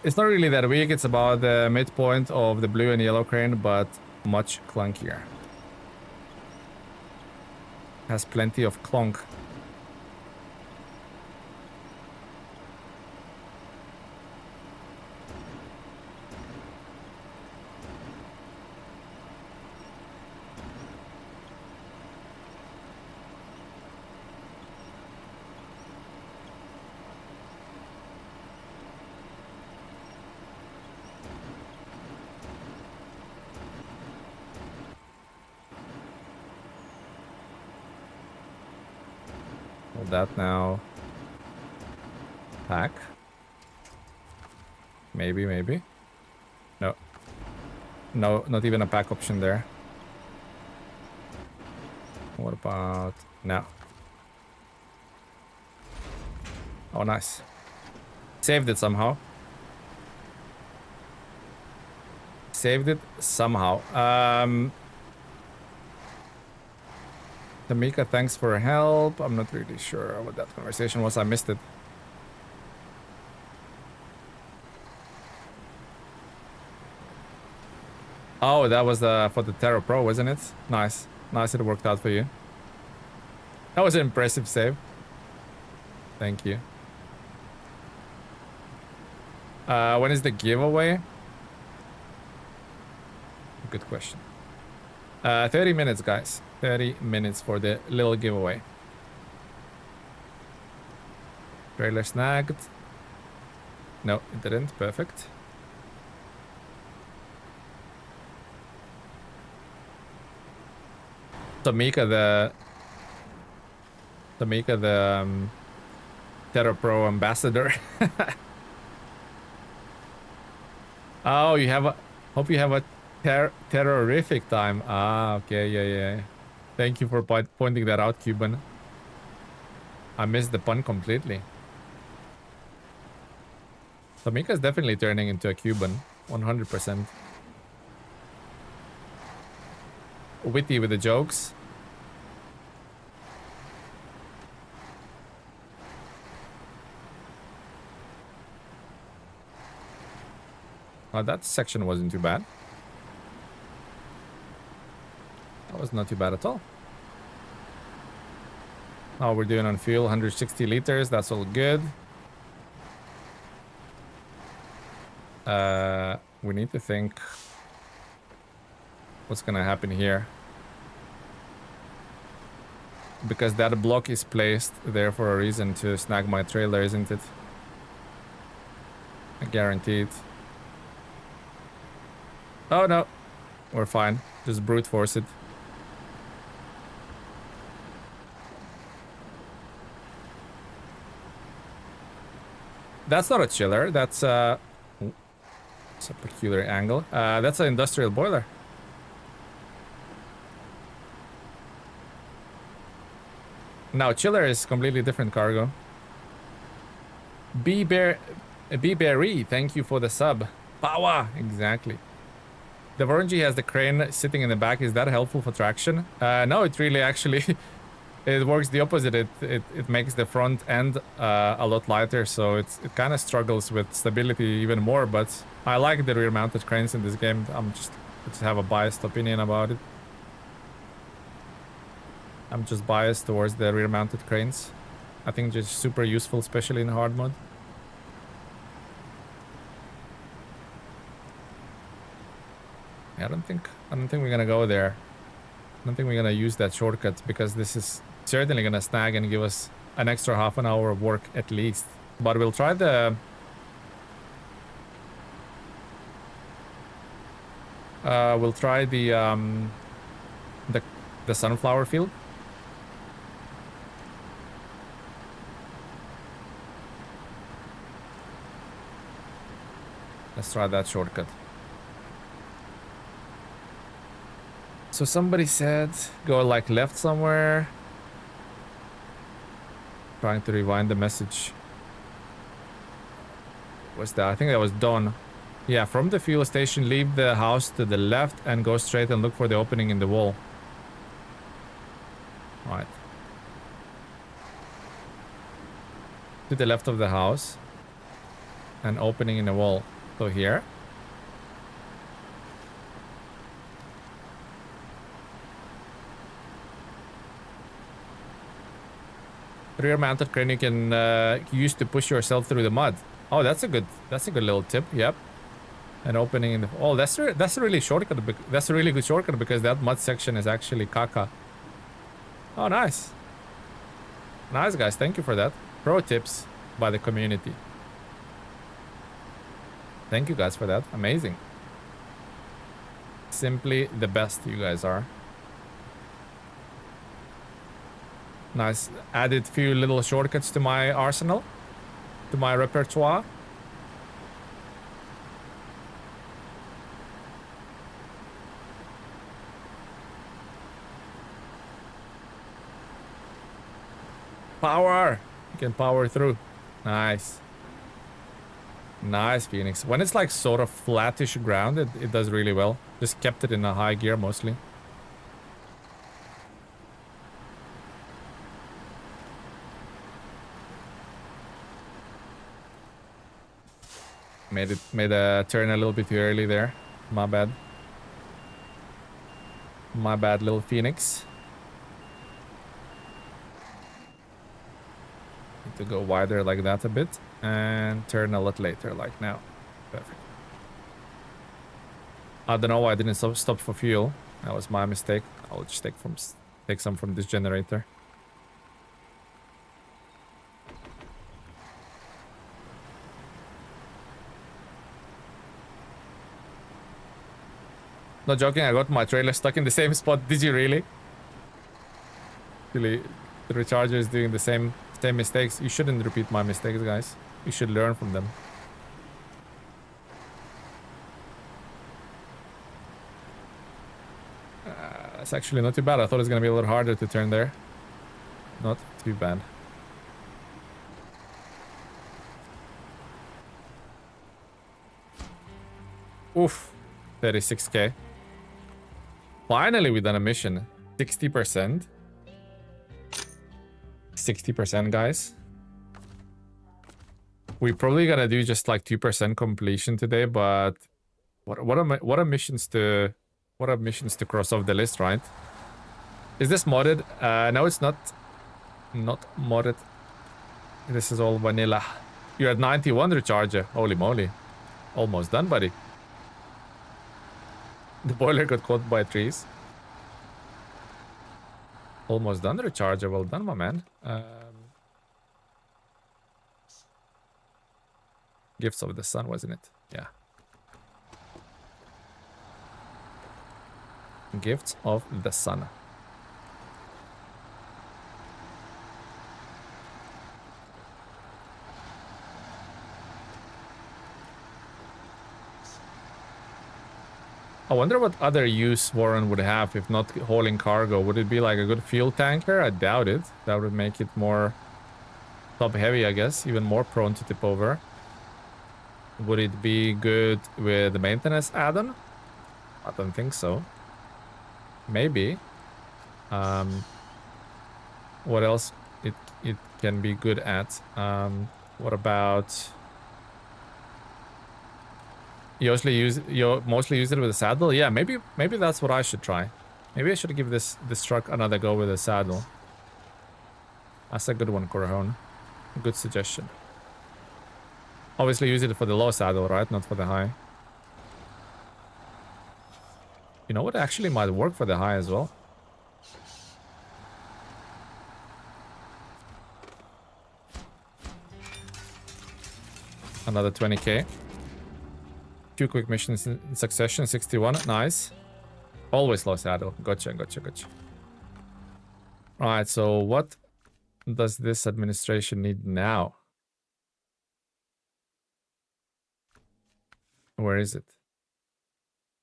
It's not really that weak, it's about the midpoint of the blue and yellow crane, but much clunkier. Has plenty of clunk. That now. Pack. Maybe. No. No, not even a pack option there. What about now? Oh, nice. Saved it somehow. saved it somehow. Tamika, thanks for help. I'm not really sure what that conversation was. I missed it. Oh, that was for the Tatra Pro, wasn't it? Nice. Nice, it worked out for you. That was an impressive save. Thank you. When is the giveaway? Good question. 30 minutes, guys. 30 minutes for the little giveaway. Trailer snagged. No, it didn't. Perfect. Tamika, the Tatra Pro ambassador. Oh, you have a... Hope you have a terrific time. Ah, okay, yeah. Thank you for pointing that out, Cuban. I missed the pun completely. Tamika's definitely turning into a Cuban. 100%. Witty with the jokes. Oh, that section wasn't too bad. That was not too bad at all. Oh, we're doing on fuel, 160 liters. That's all good. We need to think what's gonna happen here. Because that block is placed there for a reason to snag my trailer, isn't it? I guarantee it. Oh no, we're fine. Just brute force it. That's not a chiller. That's it's a peculiar angle. That's an industrial boiler. Now chiller is completely different cargo. B-Berry, thank you for the sub. Power, exactly. The Voronji has the crane sitting in the back. Is that helpful for traction? No, it really actually it works the opposite. It makes the front end a lot lighter, so it kind of struggles with stability even more. But I like the rear-mounted cranes in this game. I just have a biased opinion about it. I'm just biased towards the rear-mounted cranes. I think just super useful, especially in hard mode. I don't think we're gonna go there. I don't think we're gonna use that shortcut because this is certainly gonna snag and give us an extra half an hour of work at least. But we'll try the sunflower field. Let's try that shortcut. So somebody said go like left somewhere. Trying to rewind the message. What's that? I think that was Don. Yeah, from the fuel station, leave the house to the left and go straight and look for the opening in the wall. Right. To the left of the house. An opening in the wall. So here. Rear-mounted crane you can use to push yourself through the mud. Oh, that's a good little tip. Yep. An opening in the... Oh, that's a really shortcut. That's a really good shortcut because that mud section is actually caca. Oh, nice. Nice, guys. Thank you for that. Pro tips by the community. Thank you guys for that. Amazing. Simply the best you guys are. Nice. Added few little shortcuts to my arsenal. To my repertoire. Power! You can power through. Nice. Nice, Phoenix. When it's like sort of flattish ground, it does really well. Just kept it in a high gear mostly. Made a turn a little bit too early there. My bad. My bad, little Phoenix. Need to go wider like that a bit and turn a lot later, like now. Perfect. I don't know why I didn't stop for fuel. That was my mistake. I'll just take some from this generator. Not joking, I got my trailer stuck in the same spot. Did you really? Really, the recharger is doing the same mistakes. You shouldn't repeat my mistakes, guys. You should learn from them. It's actually not too bad. I thought it was gonna be a little harder to turn there. Not too bad. Oof, 36k. Finally, we done a mission. 60%. 60%, guys. We're probably gonna do just like 2% completion today, but what are missions to cross off the list, right? Is this modded? No, it's not. Not modded. This is all vanilla. You're at 91 recharger. Holy moly. Almost done, buddy. The boiler got caught by trees. Almost done the recharger. Well done, my man. Gifts of the Sun, wasn't it? Yeah. Gifts of the Sun. I wonder what other use Warren would have if not hauling cargo. Would it be like a good fuel tanker? I doubt it. That would make it more top heavy, I guess. Even more prone to tip over. Would it be good with the maintenance add-on? I don't think so. Maybe. What else it can be good at? What about... You mostly use it with a saddle? Yeah, maybe that's what I should try. Maybe I should give this truck another go with a saddle. That's a good one, Corahone. Good suggestion. Obviously use it for the low saddle, right? Not for the high. You know what actually might work for the high as well? Another 20k. 2 quick missions in succession, 61. Nice. Always low saddle. Gotcha. Alright, so what does this administration need now? Where is it?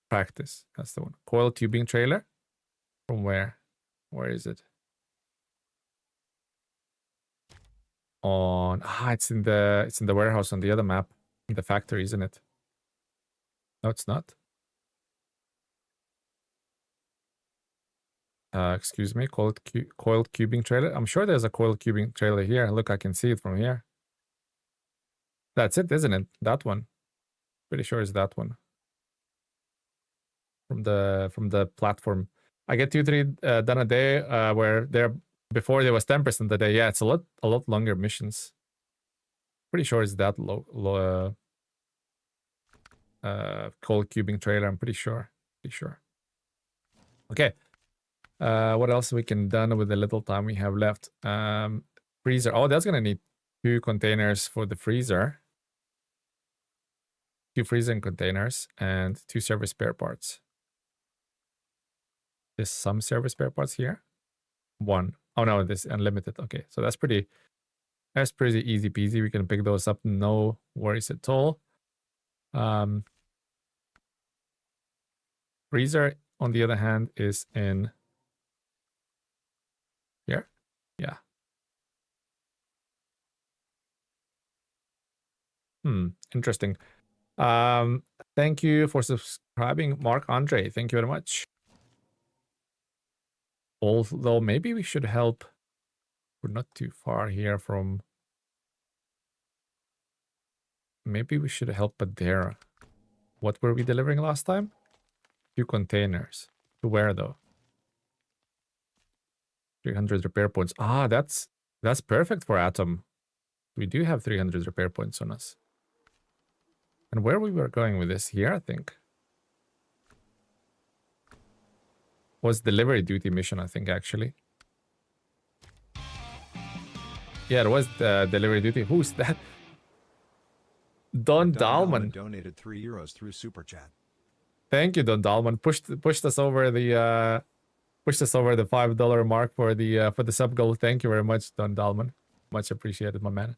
Practice. That's the one. Coil tubing trailer? From where? Where is it? On... it's in the warehouse on the other map. In the factory, isn't it? No, it's not. Excuse me, coiled cubing trailer. I'm sure there's a coiled cubing trailer here. Look, I can see it from here. That's it, isn't it? That one. Pretty sure it's that one. From the platform. I get 2-3 done a day. Where there before there was 10% a day. Yeah, it's a lot longer missions. Pretty sure it's that low. Coiled cubing trailer. I'm pretty sure. Okay. What else we can done with the little time we have left? Freezer. Oh, that's gonna need 2 containers for the freezer. 2 freezing containers and 2 service spare parts. There's some service spare parts here. 1. Oh no, this unlimited. Okay, so that's pretty easy peasy. We can pick those up. No worries at all. Freezer, on the other hand, is in here. Yeah. Interesting. Thank you for subscribing, Mark Andre. Thank you very much. Although maybe we should help. We're not too far here from. Maybe we should help Badera. What were we delivering last time? 2 containers. To where though? 300 repair points. Ah, that's perfect for Atom. We do have 300 repair points on us. And where we were going with this here, I think. Was delivery duty mission, I think, actually. Yeah, it was the delivery duty. Who's that? Don Dalman donated €3 through Super Chat. Thank you, Don Dalman. Pushed us over the $5 mark for the sub goal. Thank you very much, Don Dalman. Much appreciated, my man.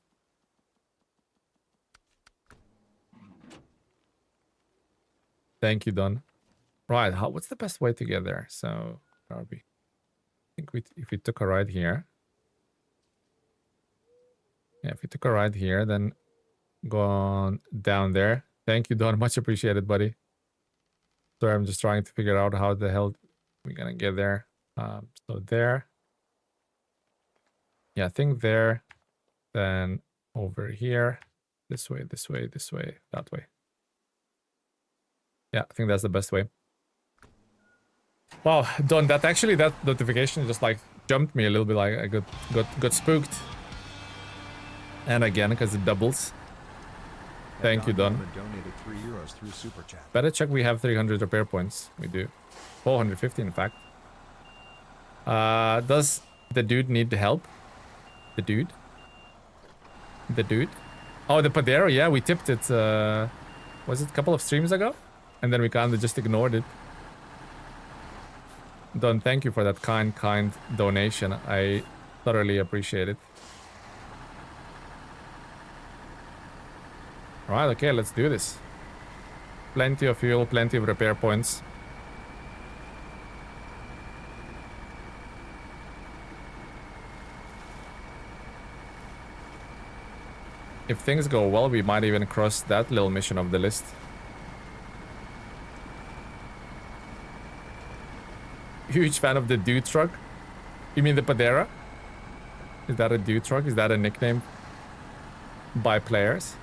Thank you, Don. Right, what's the best way to get there? So, Darby. I think if we took a ride here. Yeah, if we took a ride here, then go on down there. Thank you, Don. Much appreciated, buddy. Sorry, I'm just trying to figure out how the hell we're gonna get there. So there. Yeah, I think there. Then over here. This way, this way, this way, that way. Yeah, I think that's the best way. Wow, Don, that notification just like jumped me a little bit, like I got spooked. And again, because it doubles. Thank you, Don. Donated €3 through Super Chat. Better check we have 300 repair points. We do. 450 in fact. Does the dude need the help? The dude? The dude? Oh, the Padero, yeah, we tipped it, was it a couple of streams ago? And then we kind of just ignored it. Don, thank you for that kind donation. I thoroughly appreciate it. Alright, okay, let's do this. Plenty of fuel, plenty of repair points. If things go well, we might even cross that little mission of the list. Huge fan of the dude truck. You mean the Padera? Is that a dude truck? Is that a nickname by players?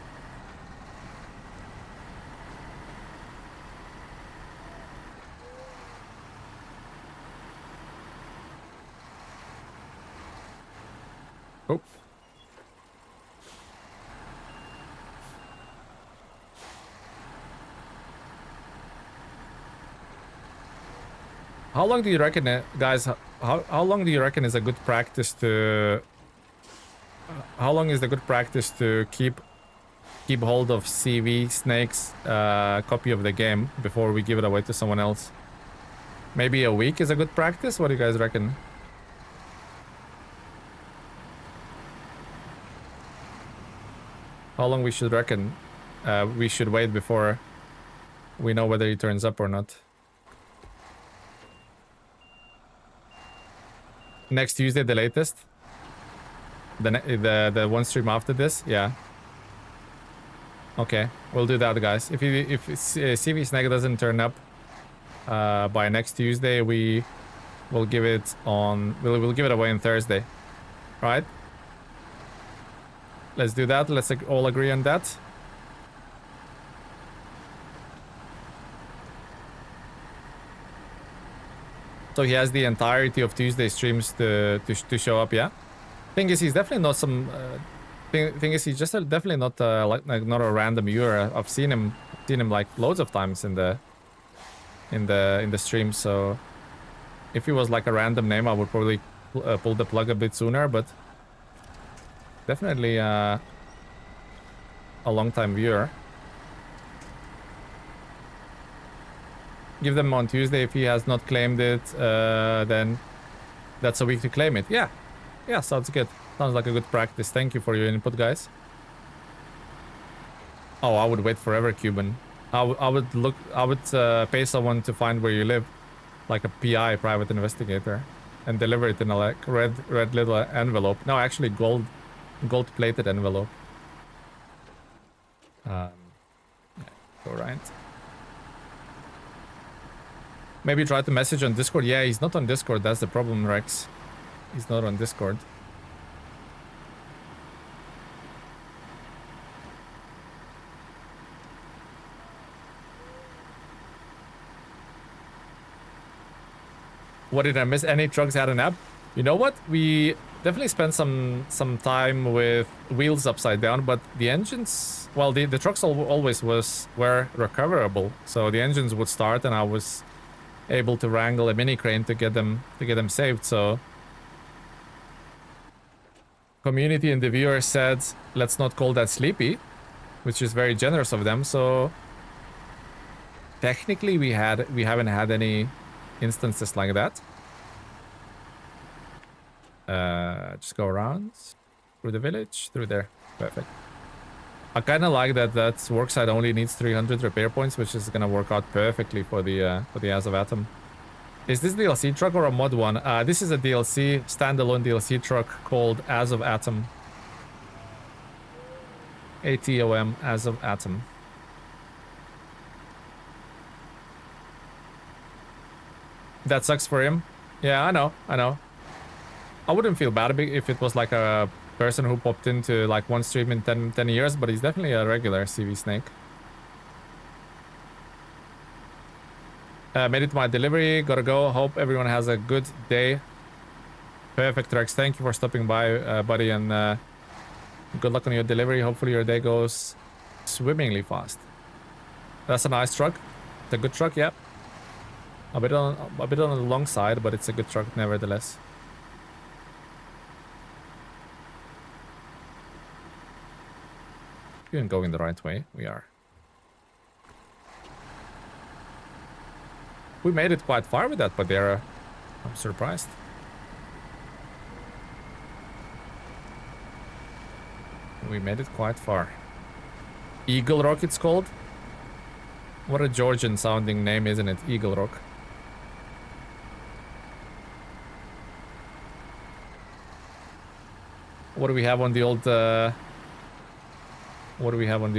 Oh. How long do you reckon, guys? How long do you reckon is a good practice to? How long is the good practice to keep hold of CV Snake's copy of the game before we give it away to someone else? Maybe a week is a good practice. What do you guys reckon? How long we should reckon we should wait before we know whether he turns up or not? Next Tuesday, the latest. The one stream after this, yeah. Okay, we'll do that, guys. If CV Snake doesn't turn up by next Tuesday, we will give it on. We'll give it away on Thursday, right? Let's do that. Let's all agree on that. So he has the entirety of Tuesday streams to show up, yeah. Thing is, he's definitely not some. Thing is, he's just definitely not like not a random viewer. I've seen him like loads of times in the stream. So if he was like a random name, I would probably pull the plug a bit sooner. But definitely a long-time viewer. Give them on Tuesday. If he has not claimed it, then that's a week to claim it. Yeah, sounds good. Sounds like a good practice. Thank you for your input, guys. Oh, I would wait forever, Cuban. I would pay someone to find where you live, like a PI, private investigator, and deliver it in a like red little envelope. No, actually gold plated envelope. All right. Maybe try to message on Discord. Yeah, he's not on Discord. That's the problem, Rex. He's not on Discord. What did I miss? Any trucks had an app? You know what? We definitely spent some time with wheels upside down, but the engines, well, the trucks always were recoverable. So the engines would start, and I was able to wrangle a mini crane to get them saved. So community and the viewer said, let's not call that sleepy, which is very generous of them. So technically we haven't had any instances like that. Just go around through the village, through there. Perfect. I kind of like that worksite only needs 300 repair points, which is gonna work out perfectly for the As of Atom. Is this DLC truck or a mod one? This is a DLC, standalone DLC truck called As of Atom. ATOM, As of Atom. That sucks for him. Yeah, I know. I wouldn't feel bad if it was like a person who popped into like one stream in 10 years, but he's definitely a regular CV Snake. Made it to my delivery. Gotta go. Hope everyone has a good day. Perfect, Rex. Thank you for stopping by, buddy, and good luck on your delivery. Hopefully your day goes swimmingly fast. That's a nice truck. It's a good truck, yeah. A bit on the long side, but it's a good truck nevertheless. Even going the right way, we are. We made it quite far with that Padera. I'm surprised. We made it quite far. Eagle Rock it's called? What a Georgian sounding name, isn't it? Eagle Rock. What do we have on the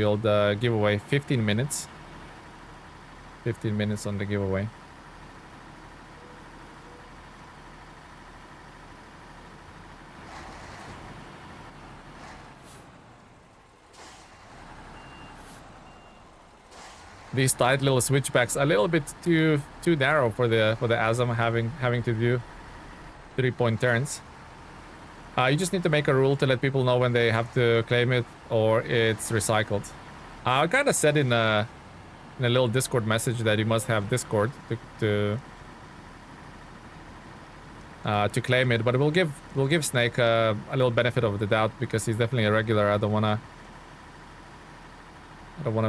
old giveaway? 15 minutes. 15 minutes on the giveaway. These tight little switchbacks a little bit too narrow for the ASM having to do 3-point turns. You just need to make a rule to let people know when they have to claim it or it's recycled. I kind of said in a little Discord message that you must have Discord to claim it, but we'll give Snake a little benefit of the doubt because he's definitely a regular. I don't wanna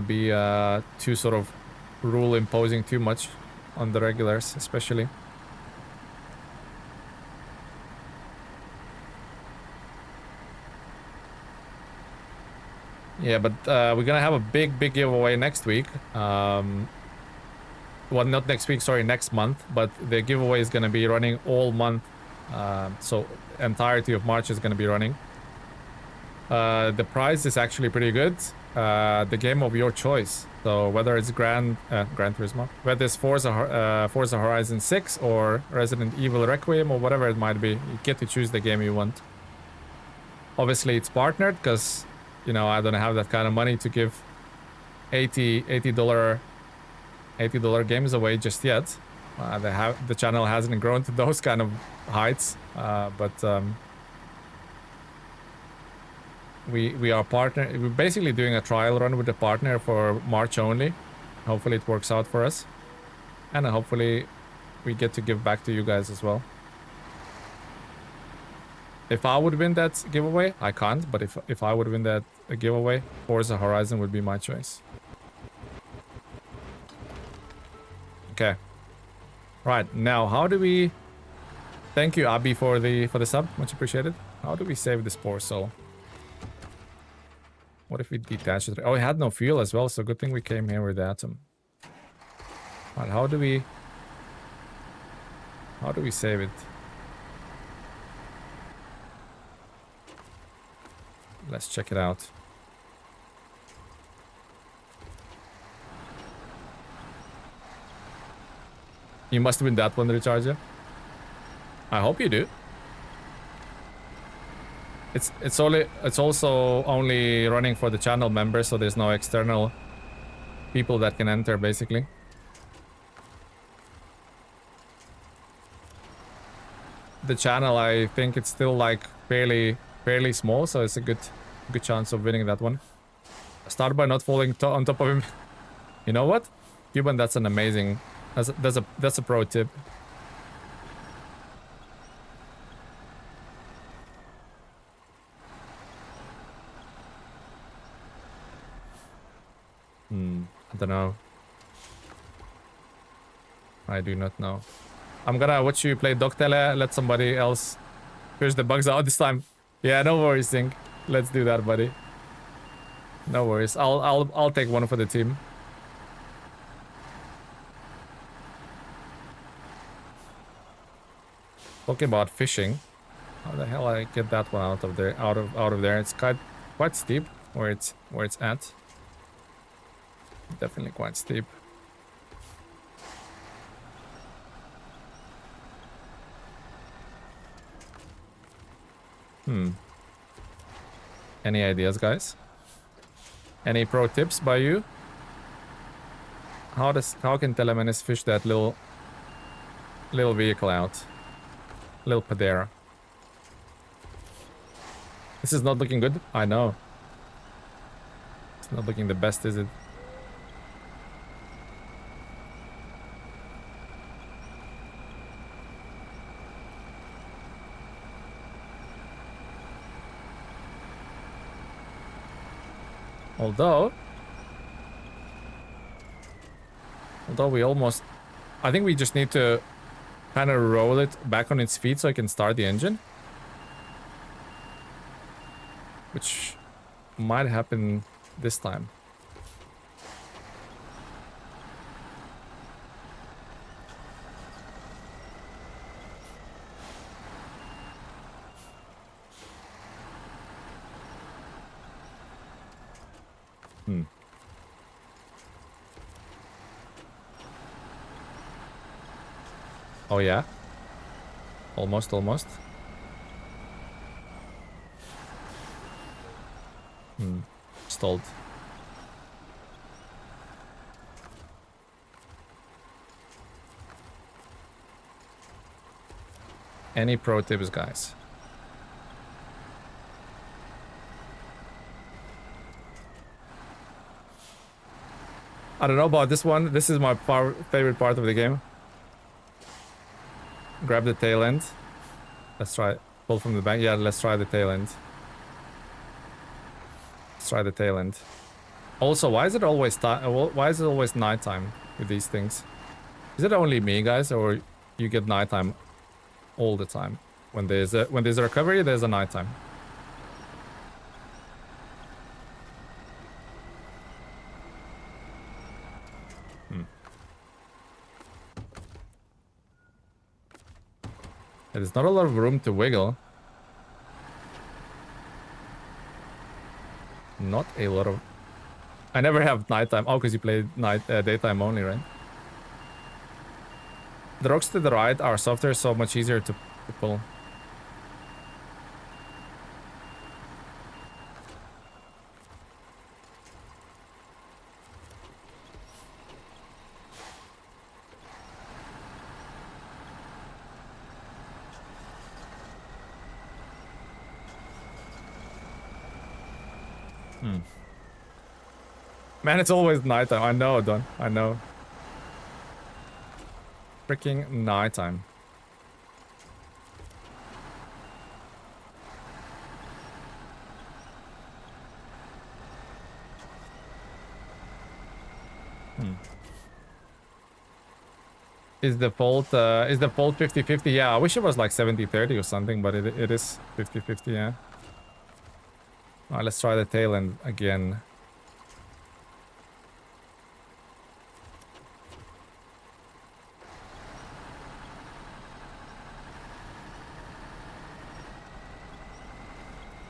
be too sort of rule imposing too much on the regulars, especially. Yeah, but we're gonna have a big giveaway next week. Well, not next week, sorry, next month. But the giveaway is gonna be running all month. So entirety of March is gonna be running. The prize is actually pretty good. The game of your choice. So whether it's Gran Turismo, whether it's Forza Horizon 6 or Resident Evil Requiem or whatever it might be, you get to choose the game you want. Obviously, it's partnered because, you know, I don't have that kind of money to give $80 games away just yet. The channel hasn't grown to those kind of heights, but we are we're basically doing a trial run with the partner for March only. Hopefully it works out for us, and hopefully we get to give back to you guys as well. If I would win that giveaway, I can't, but if I would win that giveaway, Forza Horizon would be my choice. Okay. Right, now how do we... Thank you, Abby, for the sub. Much appreciated. How do we save this poor soul? What if we detach it? Oh, it had no fuel as well, so good thing we came here with the Atom. Right, how do we save it? Let's check it out. You must win that one, Recharger. I hope you do. It's also only running for the channel members, so there's no external people that can enter, basically. The channel, I think it's still like fairly small, so it's a good chance of winning that one. Start by not falling on top of him. You know what, Cuban? That's an amazing. That's a pro tip. I don't know. I do not know. I'm gonna watch you play Doctele. Let somebody else fish the bugs out this time. Yeah, no worries, Zink. Let's do that, buddy. No worries. I'll take one for the team. Talking about fishing. How the hell I get that one out of there? Out of there. It's quite steep where it's at. Definitely quite steep. Any ideas, guys? Any pro tips by you? How can Telemenes fish that little vehicle out? Little Padera. This is not looking good. I know. It's not looking the best, is it? Although we almost... I think we just need to kind of roll it back on its feet so I can start the engine. Which might happen this time. Oh yeah? Almost. Stalled. Any pro tips, guys? I don't know about this one. This is my favorite part of the game. Grab the tail end. Let's try it. Pull from the back. Yeah, let's try the tail end. Let's try the tail end. Also, why is it always nighttime with these things? Is it only me, guys, or you get nighttime all the time? When there's a recovery, there's a nighttime. There's not a lot of room to wiggle. Not a lot of... I never have nighttime. Oh, because you play daytime only, right? The rocks to the right are softer, so much easier to pull. Man, it's always nighttime. I know, Don. I know. Freaking nighttime. Is the fault 50-50? Yeah, I wish it was like 70-30 or something, but it is 50-50, yeah. Alright, let's try the tail end again.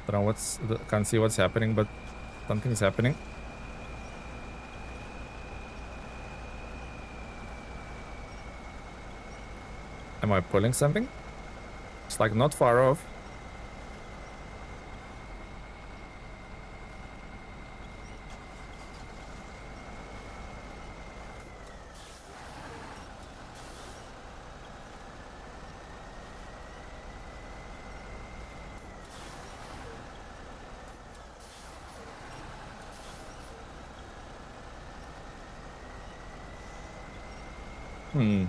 Don't know can't see what's happening, but something's happening. Am I pulling something? It's like not far off. Hmm.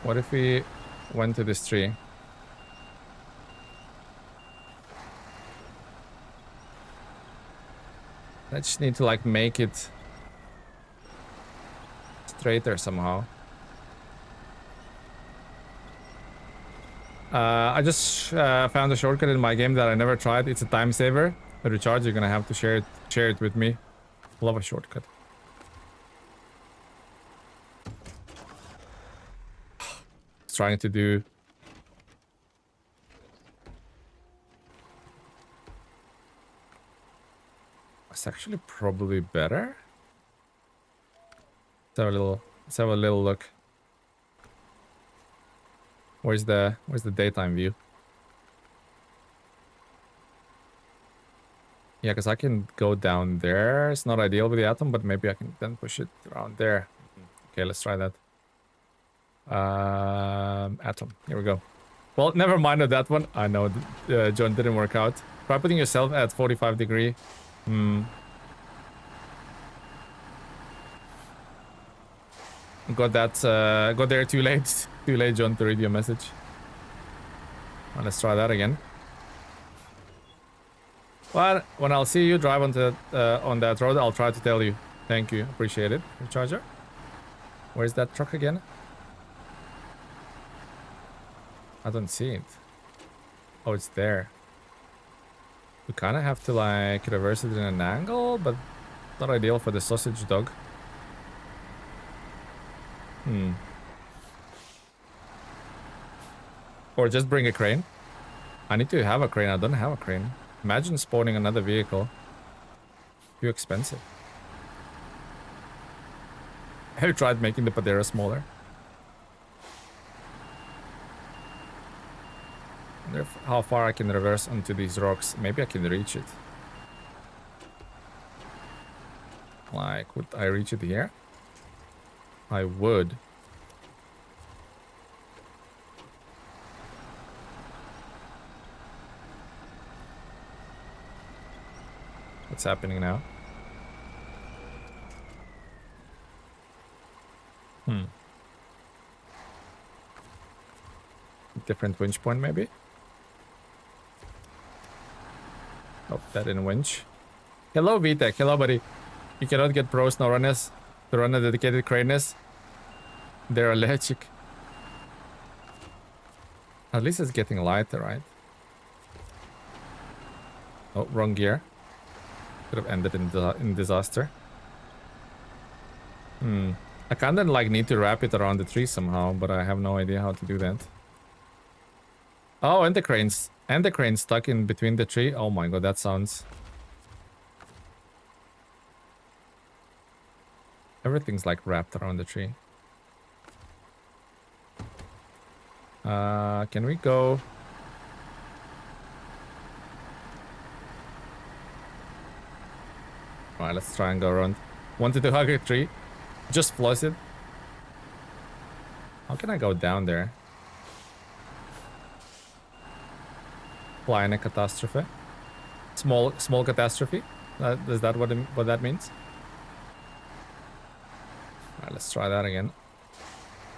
What if we went to this tree? I just need to like make it straighter somehow. I just found a shortcut in my game that I never tried. It's a time saver. The recharge, you're gonna have to share it with me. Love a shortcut. Trying to do. It's actually probably better. Let's have a little look. Where's the daytime view? Yeah, because I can go down there. It's not ideal with the atom, but maybe I can then push it around there. Okay, let's try that. Atom. Here we go. Well, never mind on that one. I know John didn't work out. Try putting yourself at 45 degree. Got that. Got there too late. Too late, John, to read your message. Well, let's try that again. Well, when I'll see you drive on that road, I'll try to tell you. Thank you. Appreciate it. Recharger. Where's that truck again? I don't see it. Oh, it's there. We kind of have to like reverse it in an angle, but not ideal for the sausage dog. Or just bring a crane. I need to have a crane. I don't have a crane. Imagine spawning another vehicle. Too expensive. Have you tried making the Padera smaller? I wonder how far I can reverse onto these rocks. Maybe I can reach it. Like, would I reach it here? I would. What's happening now? Different winch point, maybe? Oh, that didn't winch. Hello, VTech. Hello, buddy. You cannot get pro SnowRunners to run a dedicated craneness. They're allergic. At least it's getting lighter, right? Oh, wrong gear. Could have ended in disaster. I kind of like need to wrap it around the tree somehow, but I have no idea how to do that. Oh, and the crane's stuck in between the tree. Oh my god, that sounds... Everything's like wrapped around the tree. Can we go... Alright, let's try and go around. Wanted to hug a tree. Just floss it. How can I go down there? Fly in a catastrophe. Small catastrophe. Is that what that means? Alright, let's try that again.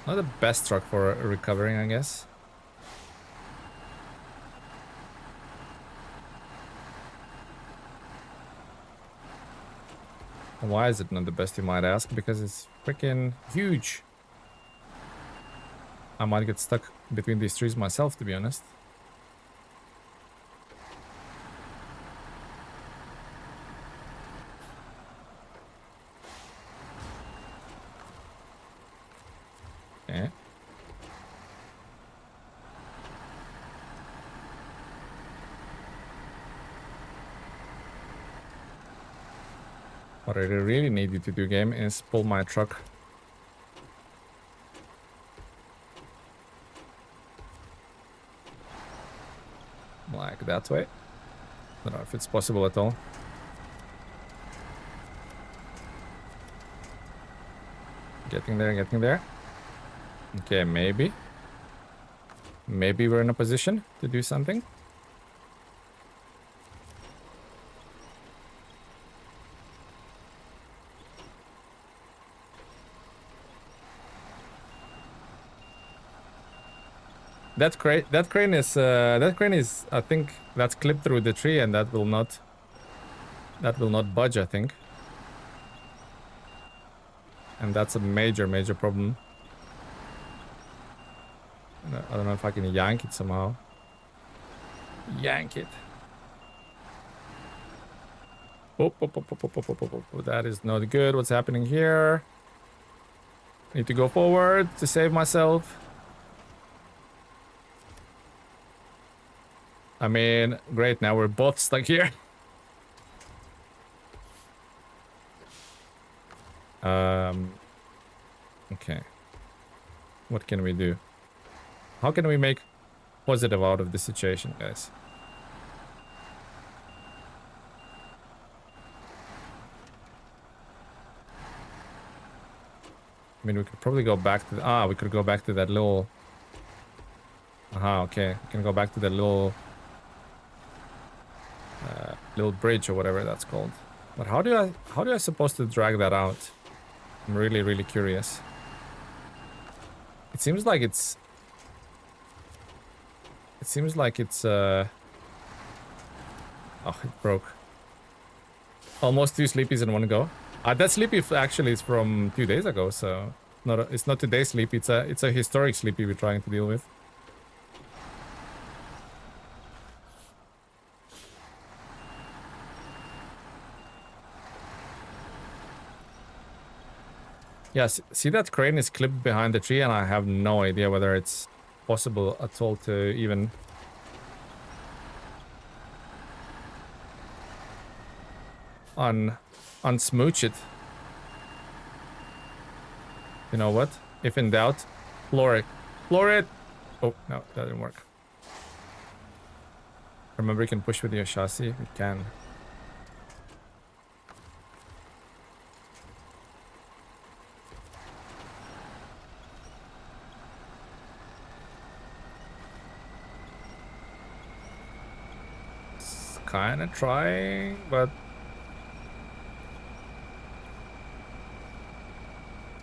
Not the best truck for recovering, I guess. Why is it not the best, you might ask? Because it's freaking huge. I might get stuck between these trees myself, to be honest. Okay. What I really need you to do, game, is pull my truck. Like that way. I don't know if it's possible at all. Getting there, getting there. Okay, maybe. Maybe we're in a position to do something. That crane is, I think that's clipped through the tree, and that will not budge, I think. And that's a major problem. I don't know if I can yank it somehow. Yank it. Oh, that is not good. What's happening here? Need to go forward to save myself. I mean, great, now we're both stuck here. Okay. What can we do? How can we make positive out of this situation, guys? I mean, we could probably go back to... we could go back to that little... okay. We can go back to that little bridge or whatever that's called. But how do I supposed to drag that out? I'm really curious. It seems like it's... oh, it broke. Almost 2 sleepies in one go. That sleepy actually is from 2 days ago, so it's not today's sleepy. It's a historic sleepy we're trying to deal with. Yes, see that crane is clipped behind the tree, and I have no idea whether it's possible at all to even... unsmooch it. You know what? If in doubt, floor it. Floor it! Oh, no, that didn't work. Remember, you can push with your chassis? We can. It's kind of trying, but...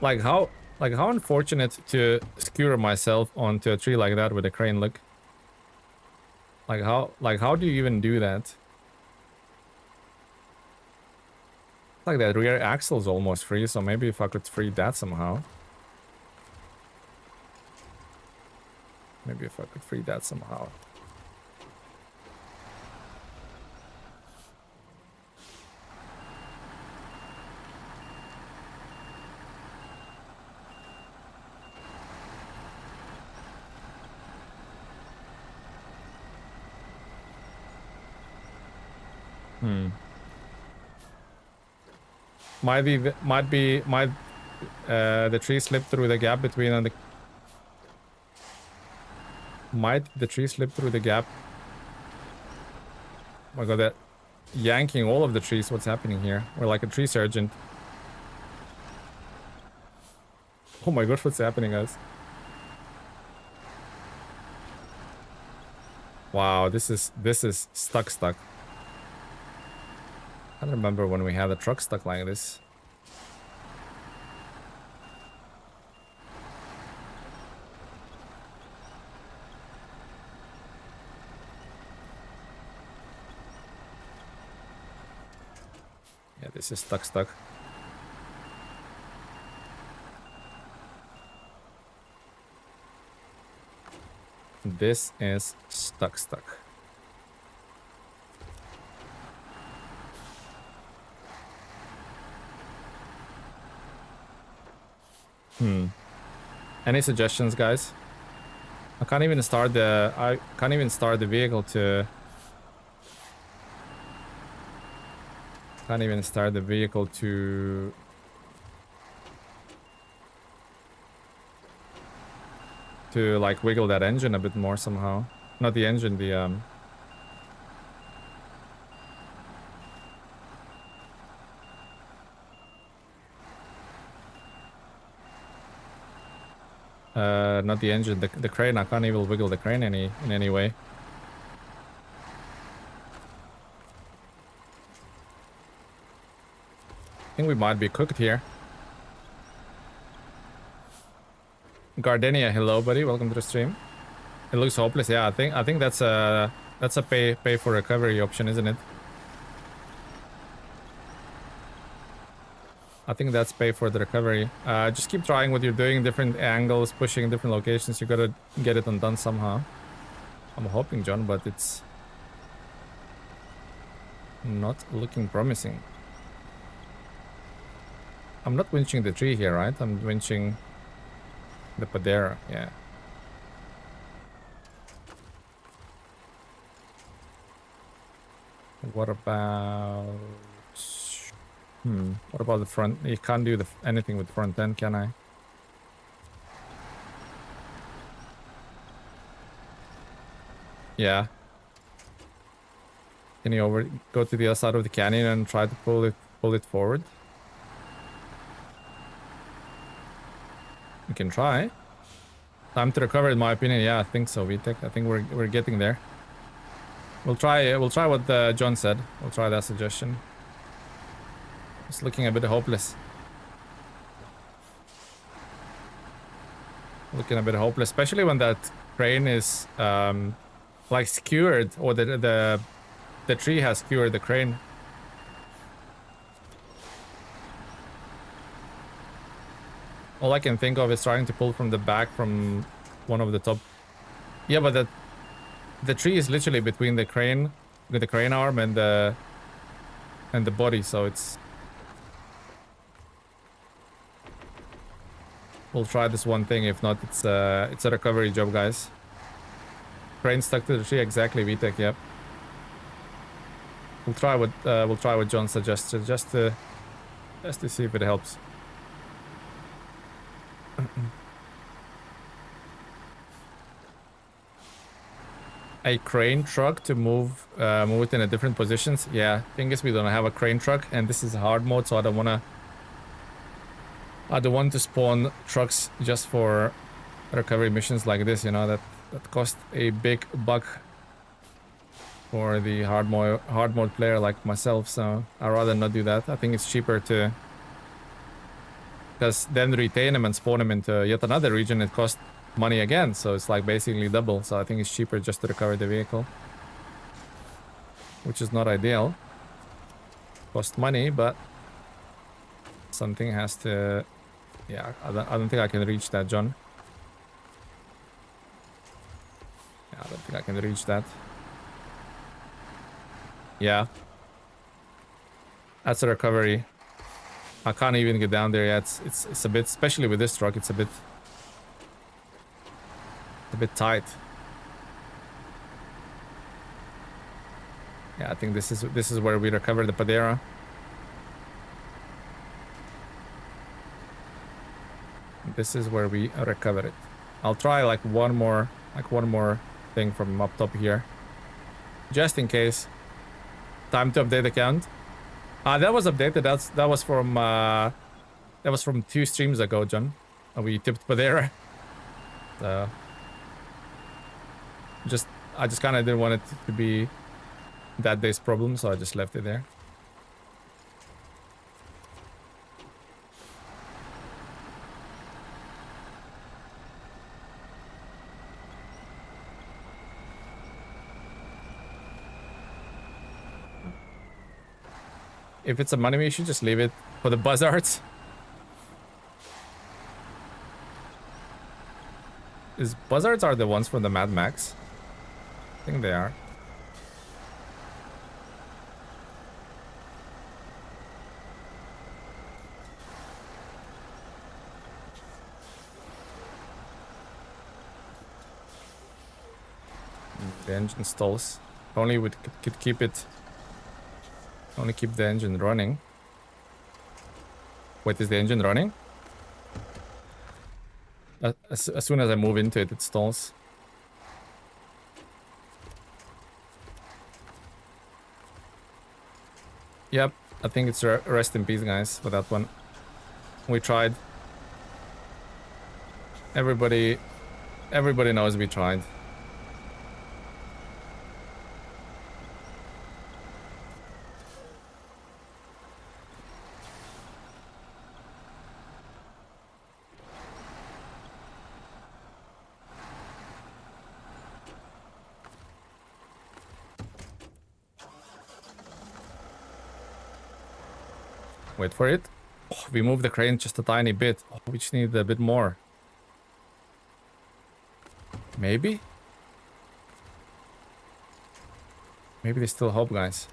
Like how unfortunate to skewer myself onto a tree like that with a crane, look. Like how do you even do that? Like that rear axle's almost free, so maybe if I could free that somehow. Maybe if I could free that somehow. The tree slip through the gap between the... Might the tree slip through the gap? Oh my god, that... Yanking all of the trees, what's happening here? We're like a tree sergeant. Oh my gosh, what's happening, guys? Wow, this is stuck. I don't remember when we had a truck stuck like this. Yeah, this is stuck. This is stuck. Any suggestions, guys? I can't even start the vehicle to... Can't even start the vehicle to... like wiggle that engine a bit more somehow. Not the engine, the not the engine, the crane. I can't even wiggle the crane in any way. I think we might be cooked here. Gardenia, hello buddy, welcome to the stream. It looks hopeless. Yeah, I think that's a pay for recovery option, isn't it? I think that's pay for the recovery. Just keep trying what you're doing, different angles, pushing different locations. You gotta get it undone somehow. I'm hoping, John, but it's not looking promising. I'm not winching the tree here, right? I'm winching the Padera, yeah. What about... what about the front? You can't do anything with front end, can I? Yeah. Can you go to the other side of the canyon and try to pull it forward? We can try. Time to recover, in my opinion. Yeah, I think so, VTech. I think we're getting there. We'll try what John said. We'll try that suggestion. It's looking a bit hopeless. Looking a bit hopeless, especially when that crane is like skewered, or the tree has skewered the crane. All I can think of is trying to pull from the back from one of the top. Yeah, but the tree is literally between the crane, with the crane arm and the body, so it's... We'll try this one thing. If not, it's a recovery job, guys. Crane stuck to the tree, exactly, VTech. Yep. We'll try what John suggested, just to see if it helps. A crane truck to move it in a different positions. Yeah, thing is we don't have a crane truck, and this is hard mode, so I don't want to spawn trucks just for recovery missions like this, you know, that cost a big buck for the hard mode player like myself, so I'd rather not do that. I think it's cheaper to... Because then retain them and spawn them into yet another region, it costs money again, so it's like basically double. So I think it's cheaper just to recover the vehicle, which is not ideal. Cost money, but something has to... Yeah, I don't think I can reach that, John. Yeah, I don't think I can reach that. Yeah. That's a recovery. I can't even get down there yet. It's a bit, especially with this truck, it's a bit tight. Yeah, I think this is where we recover the Padera. This is where we recover it. I'll try like one more thing from up top here, just in case. Time to update account. That was updated. That was from 2 streams ago, John. We tipped Padera. So I just kind of didn't want it to be that day's problem, so I just left it there. If it's a money, you should just leave it for the buzzards. Is buzzards are the ones from the Mad Max? I think they are. The engine stalls. If only we could keep it Only keep the engine running. Wait, is the engine running? As soon as I move into it, it stalls. Yep, I think it's rest in peace, guys, for that one. We tried. Everybody knows we tried. Wait for it. Oh, we moved the crane just a tiny bit. Oh, we just need a bit more. Maybe? Maybe there's still hope, guys.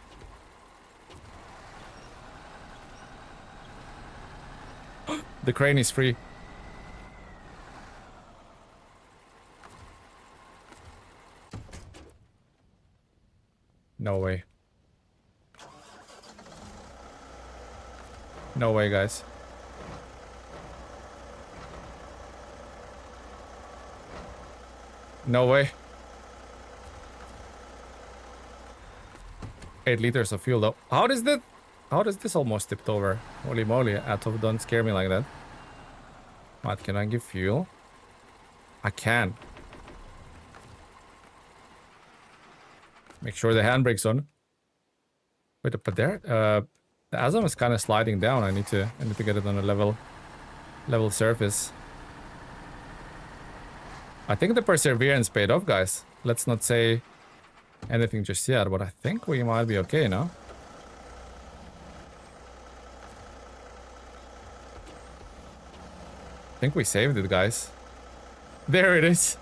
The crane is free. No way. No way, guys. No way. 8 liters of fuel though. How does this almost tipped over? Holy moly, Atov, don't scare me like that. What, can I give fuel? I can. Make sure the handbrake's on. Wait, but there, the Azam is kind of sliding down. I need to get it on a level surface. I think the perseverance paid off, guys. Let's not say anything just yet, but I think we might be okay now. I think we saved it, guys. There it is.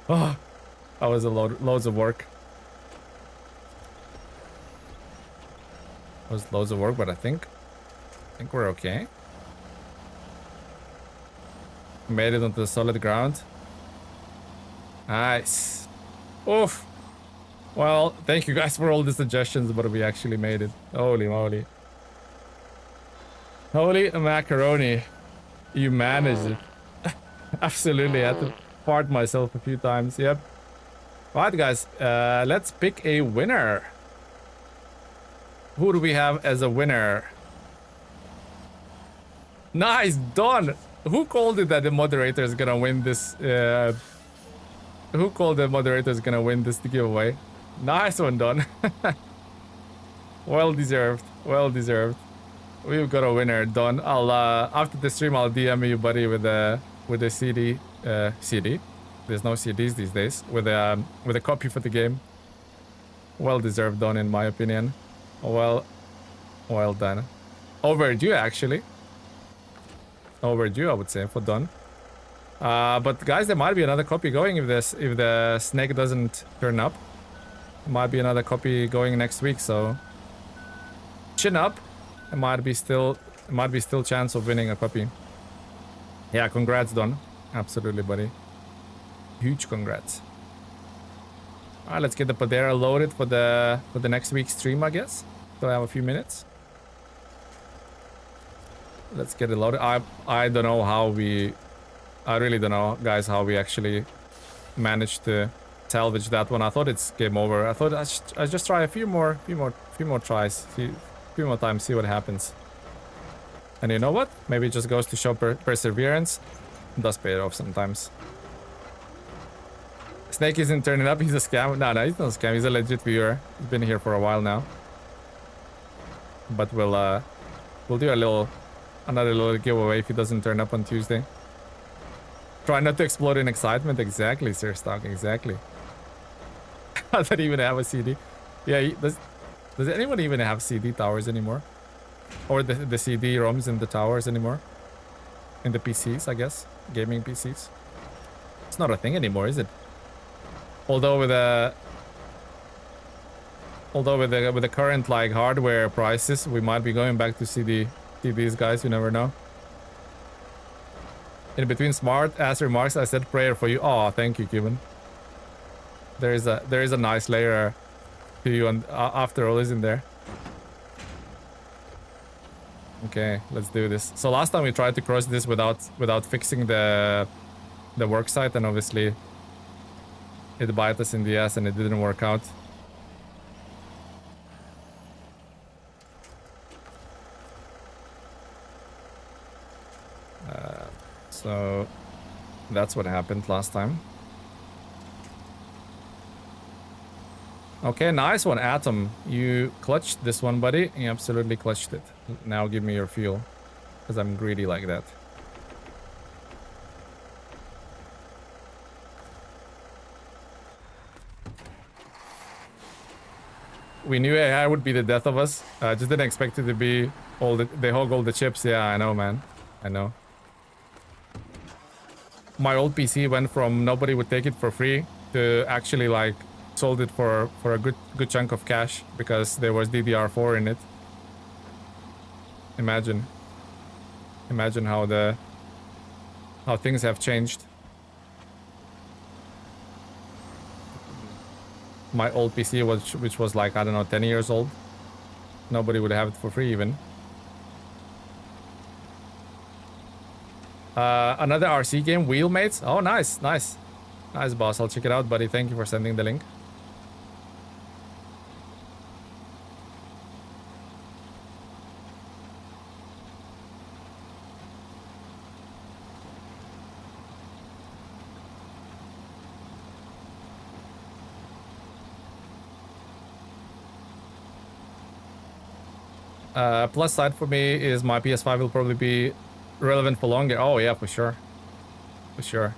Oh, that was loads of work. That was loads of work, but I think we're okay. Made it onto the solid ground. Nice. Oof. Well, thank you guys for all the suggestions, but we actually made it. Holy moly. Holy macaroni. You managed it. Absolutely. I had to fart myself a few times. Yep. Alright, guys. Let's pick a winner. Who do we have as a winner? Nice, done. Who called it that the moderator is gonna win this? Who called the moderator is gonna win this giveaway? Nice one, Don. Well deserved. Well deserved. We've got a winner, Don. I'll after the stream, I'll DM you, buddy, with a CD. CD. There's no CDs these days. With a copy for the game. Well deserved, Don, in my opinion. Well done. Overdue, actually. Overdue, I would say, for Don. But guys, there might be another copy going if the snake doesn't turn up. There might be another copy going next week, so chin up. There might be still chance of winning a copy. Yeah, congrats, Don. Absolutely, buddy. Huge congrats. Alright, let's get the Padera loaded for the next week's stream, I guess. So I have a few minutes. Let's get it loaded. I don't know how I really don't know, guys, how we actually managed to salvage that one. I thought it's game over. I thought I just try a few more tries, a few more times, see what happens. And you know what? Maybe it just goes to show perseverance. It does pay it off sometimes. Snake isn't turning up. He's a scam. No, he's not a scam. He's a legit viewer. He's been here for a while now. But we'll do another little giveaway if he doesn't turn up on Tuesday. Try not to explode in excitement. Exactly, Sir Stock. Exactly. I don't even have a CD. Yeah, does anyone even have CD towers anymore? Or the CD ROMs in the towers anymore? In the PCs, I guess. Gaming PCs. It's not a thing anymore, is it? Although with the current like hardware prices, we might be going back to CDs, guys. You never know. In between smart ass remarks, I said prayer for you. Oh, thank you, Cuban. There is a nice layer to you, and after all, isn't there? Okay, let's do this. So last time we tried to cross this without fixing the work site, and obviously it bit us in the ass and it didn't work out. So that's what happened last time. Okay, nice one, Atom. You clutched this one, buddy. You absolutely clutched it. Now give me your fuel, because I'm greedy like that. We knew AI would be the death of us. Just didn't expect it to be all they hog all the chips. Yeah, I know, man. I know. My old PC went from nobody would take it for free to actually like sold it for a good chunk of cash because there was DDR4 in it. Imagine how things have changed. My old PC which was like, I don't know, 10 years old. Nobody would have it for free even. Another RC game, Wheelmates. Oh, nice, nice. Nice, boss. I'll check it out, buddy. Thank you for sending the link. Plus side for me is my PS5 will probably be relevant for longer. Oh yeah, for sure. For sure.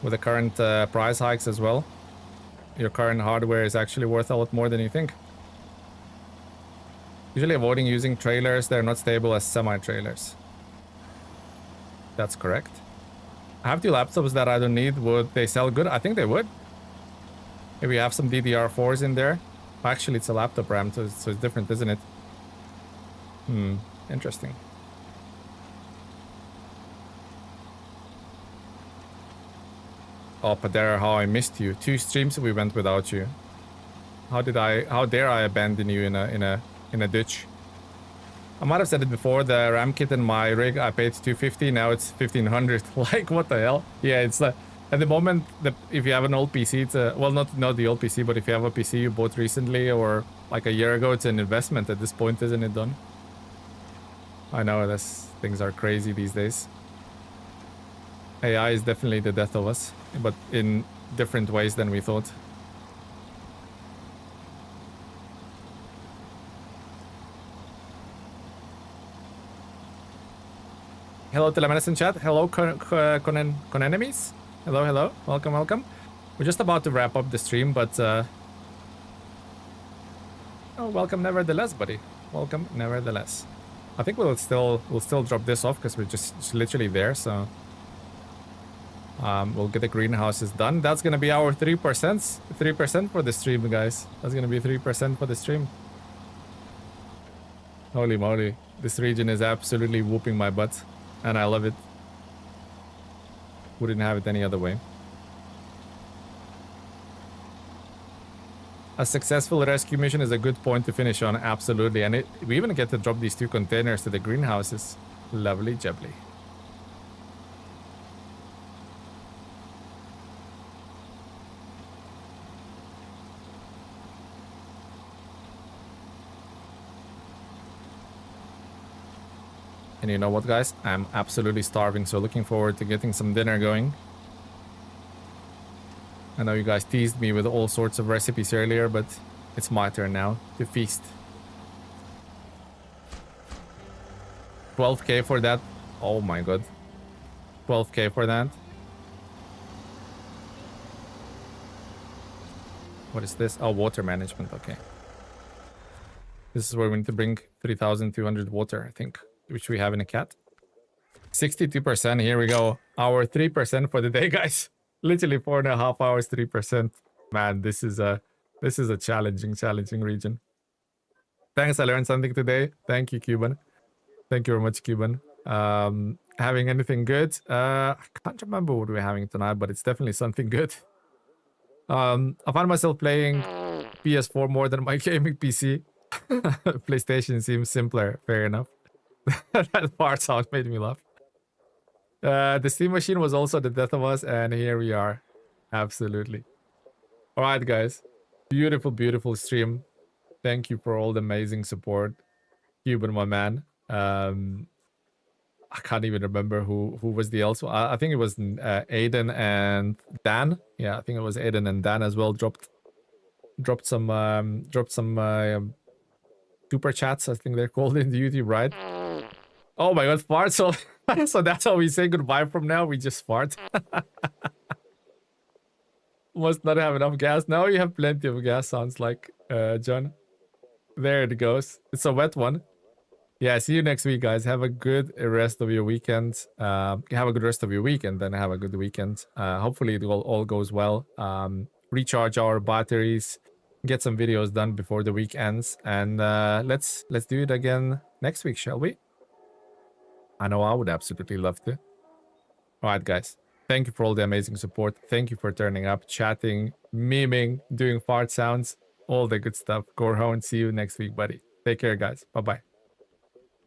With the current price hikes as well, your current hardware is actually worth a lot more than you think. Usually avoiding using trailers, they're not stable as semi-trailers. That's correct. I have two laptops that I don't need. Would they sell good? I think they would. Maybe you have some DDR4s in there. Actually, it's a laptop RAM, so it's different, isn't it? Interesting. Oh, Padera, how I missed you. 2 streams we went without you. How dare I abandon you in a ditch? I might have said it before, the RAM kit in my rig, I paid $250, now it's $1,500. Like, what the hell? Yeah, it's like, at the moment, if you have an old PC, it's a, well, not the old PC, but if you have a PC you bought recently or like a year ago, it's an investment at this point, isn't it, Don? I know, things are crazy these days. AI is definitely the death of us, but in different ways than we thought. Hello, telemedicine chat. Hello, Conenemies. Hello, hello. Welcome, welcome. We're just about to wrap up the stream, but oh, welcome nevertheless, buddy. Welcome nevertheless. I think we'll still drop this off because we're just literally there, so we'll get the greenhouses done. That's gonna be our 3% for the stream, guys. That's gonna be 3% for the stream. Holy moly, this region is absolutely whooping my butt, and I love it. Wouldn't have it any other way. A successful rescue mission is a good point to finish on, absolutely. And we even get to drop these 2 containers to the greenhouses. Lovely jubbly. And you know what, guys? I'm absolutely starving, so looking forward to getting some dinner going. I know you guys teased me with all sorts of recipes earlier, but it's my turn now to feast. 12k for that. Oh my god. 12k for that. What is this? Oh, water management. Okay. This is where we need to bring 3,200 water, I think, which we have in a cat. 62%. Here we go. Our 3% for the day, guys. Literally 4.5 hours, 3%. Man, this is a challenging region. Thanks, I learned something today. Thank you, Cuban. Thank you very much, Cuban. Having anything good? I can't remember what we're having tonight, but it's definitely something good. I find myself playing PS4 more than my gaming PC. PlayStation seems simpler. Fair enough. That part sound made me laugh. The Steam machine was also the death of us, and here we are. Absolutely. All right, guys. Beautiful, beautiful stream. Thank you for all the amazing support. Cuban, my man. I can't even remember who was the else. I think it was Aiden and Dan. Yeah, I think it was Aiden and Dan as well. Dropped some super chats. I think they're called in the YouTube, right? Oh my god, fart. So so that's how we say goodbye from now. We just fart. Must not have enough gas. Now you have plenty of gas. Sounds like John. There it goes. It's a wet one. Yeah, see you next week, guys. Have a good rest of your weekend. Have a good rest of your week, and then have a good weekend. Hopefully it all goes well. Recharge our batteries, get some videos done before the week ends, and let's do it again next week, shall we? I know I would absolutely love to. All right, guys. Thank you for all the amazing support. Thank you for turning up, chatting, memeing, doing fart sounds, all the good stuff. Gorhone, see you next week, buddy. Take care, guys. Bye-bye.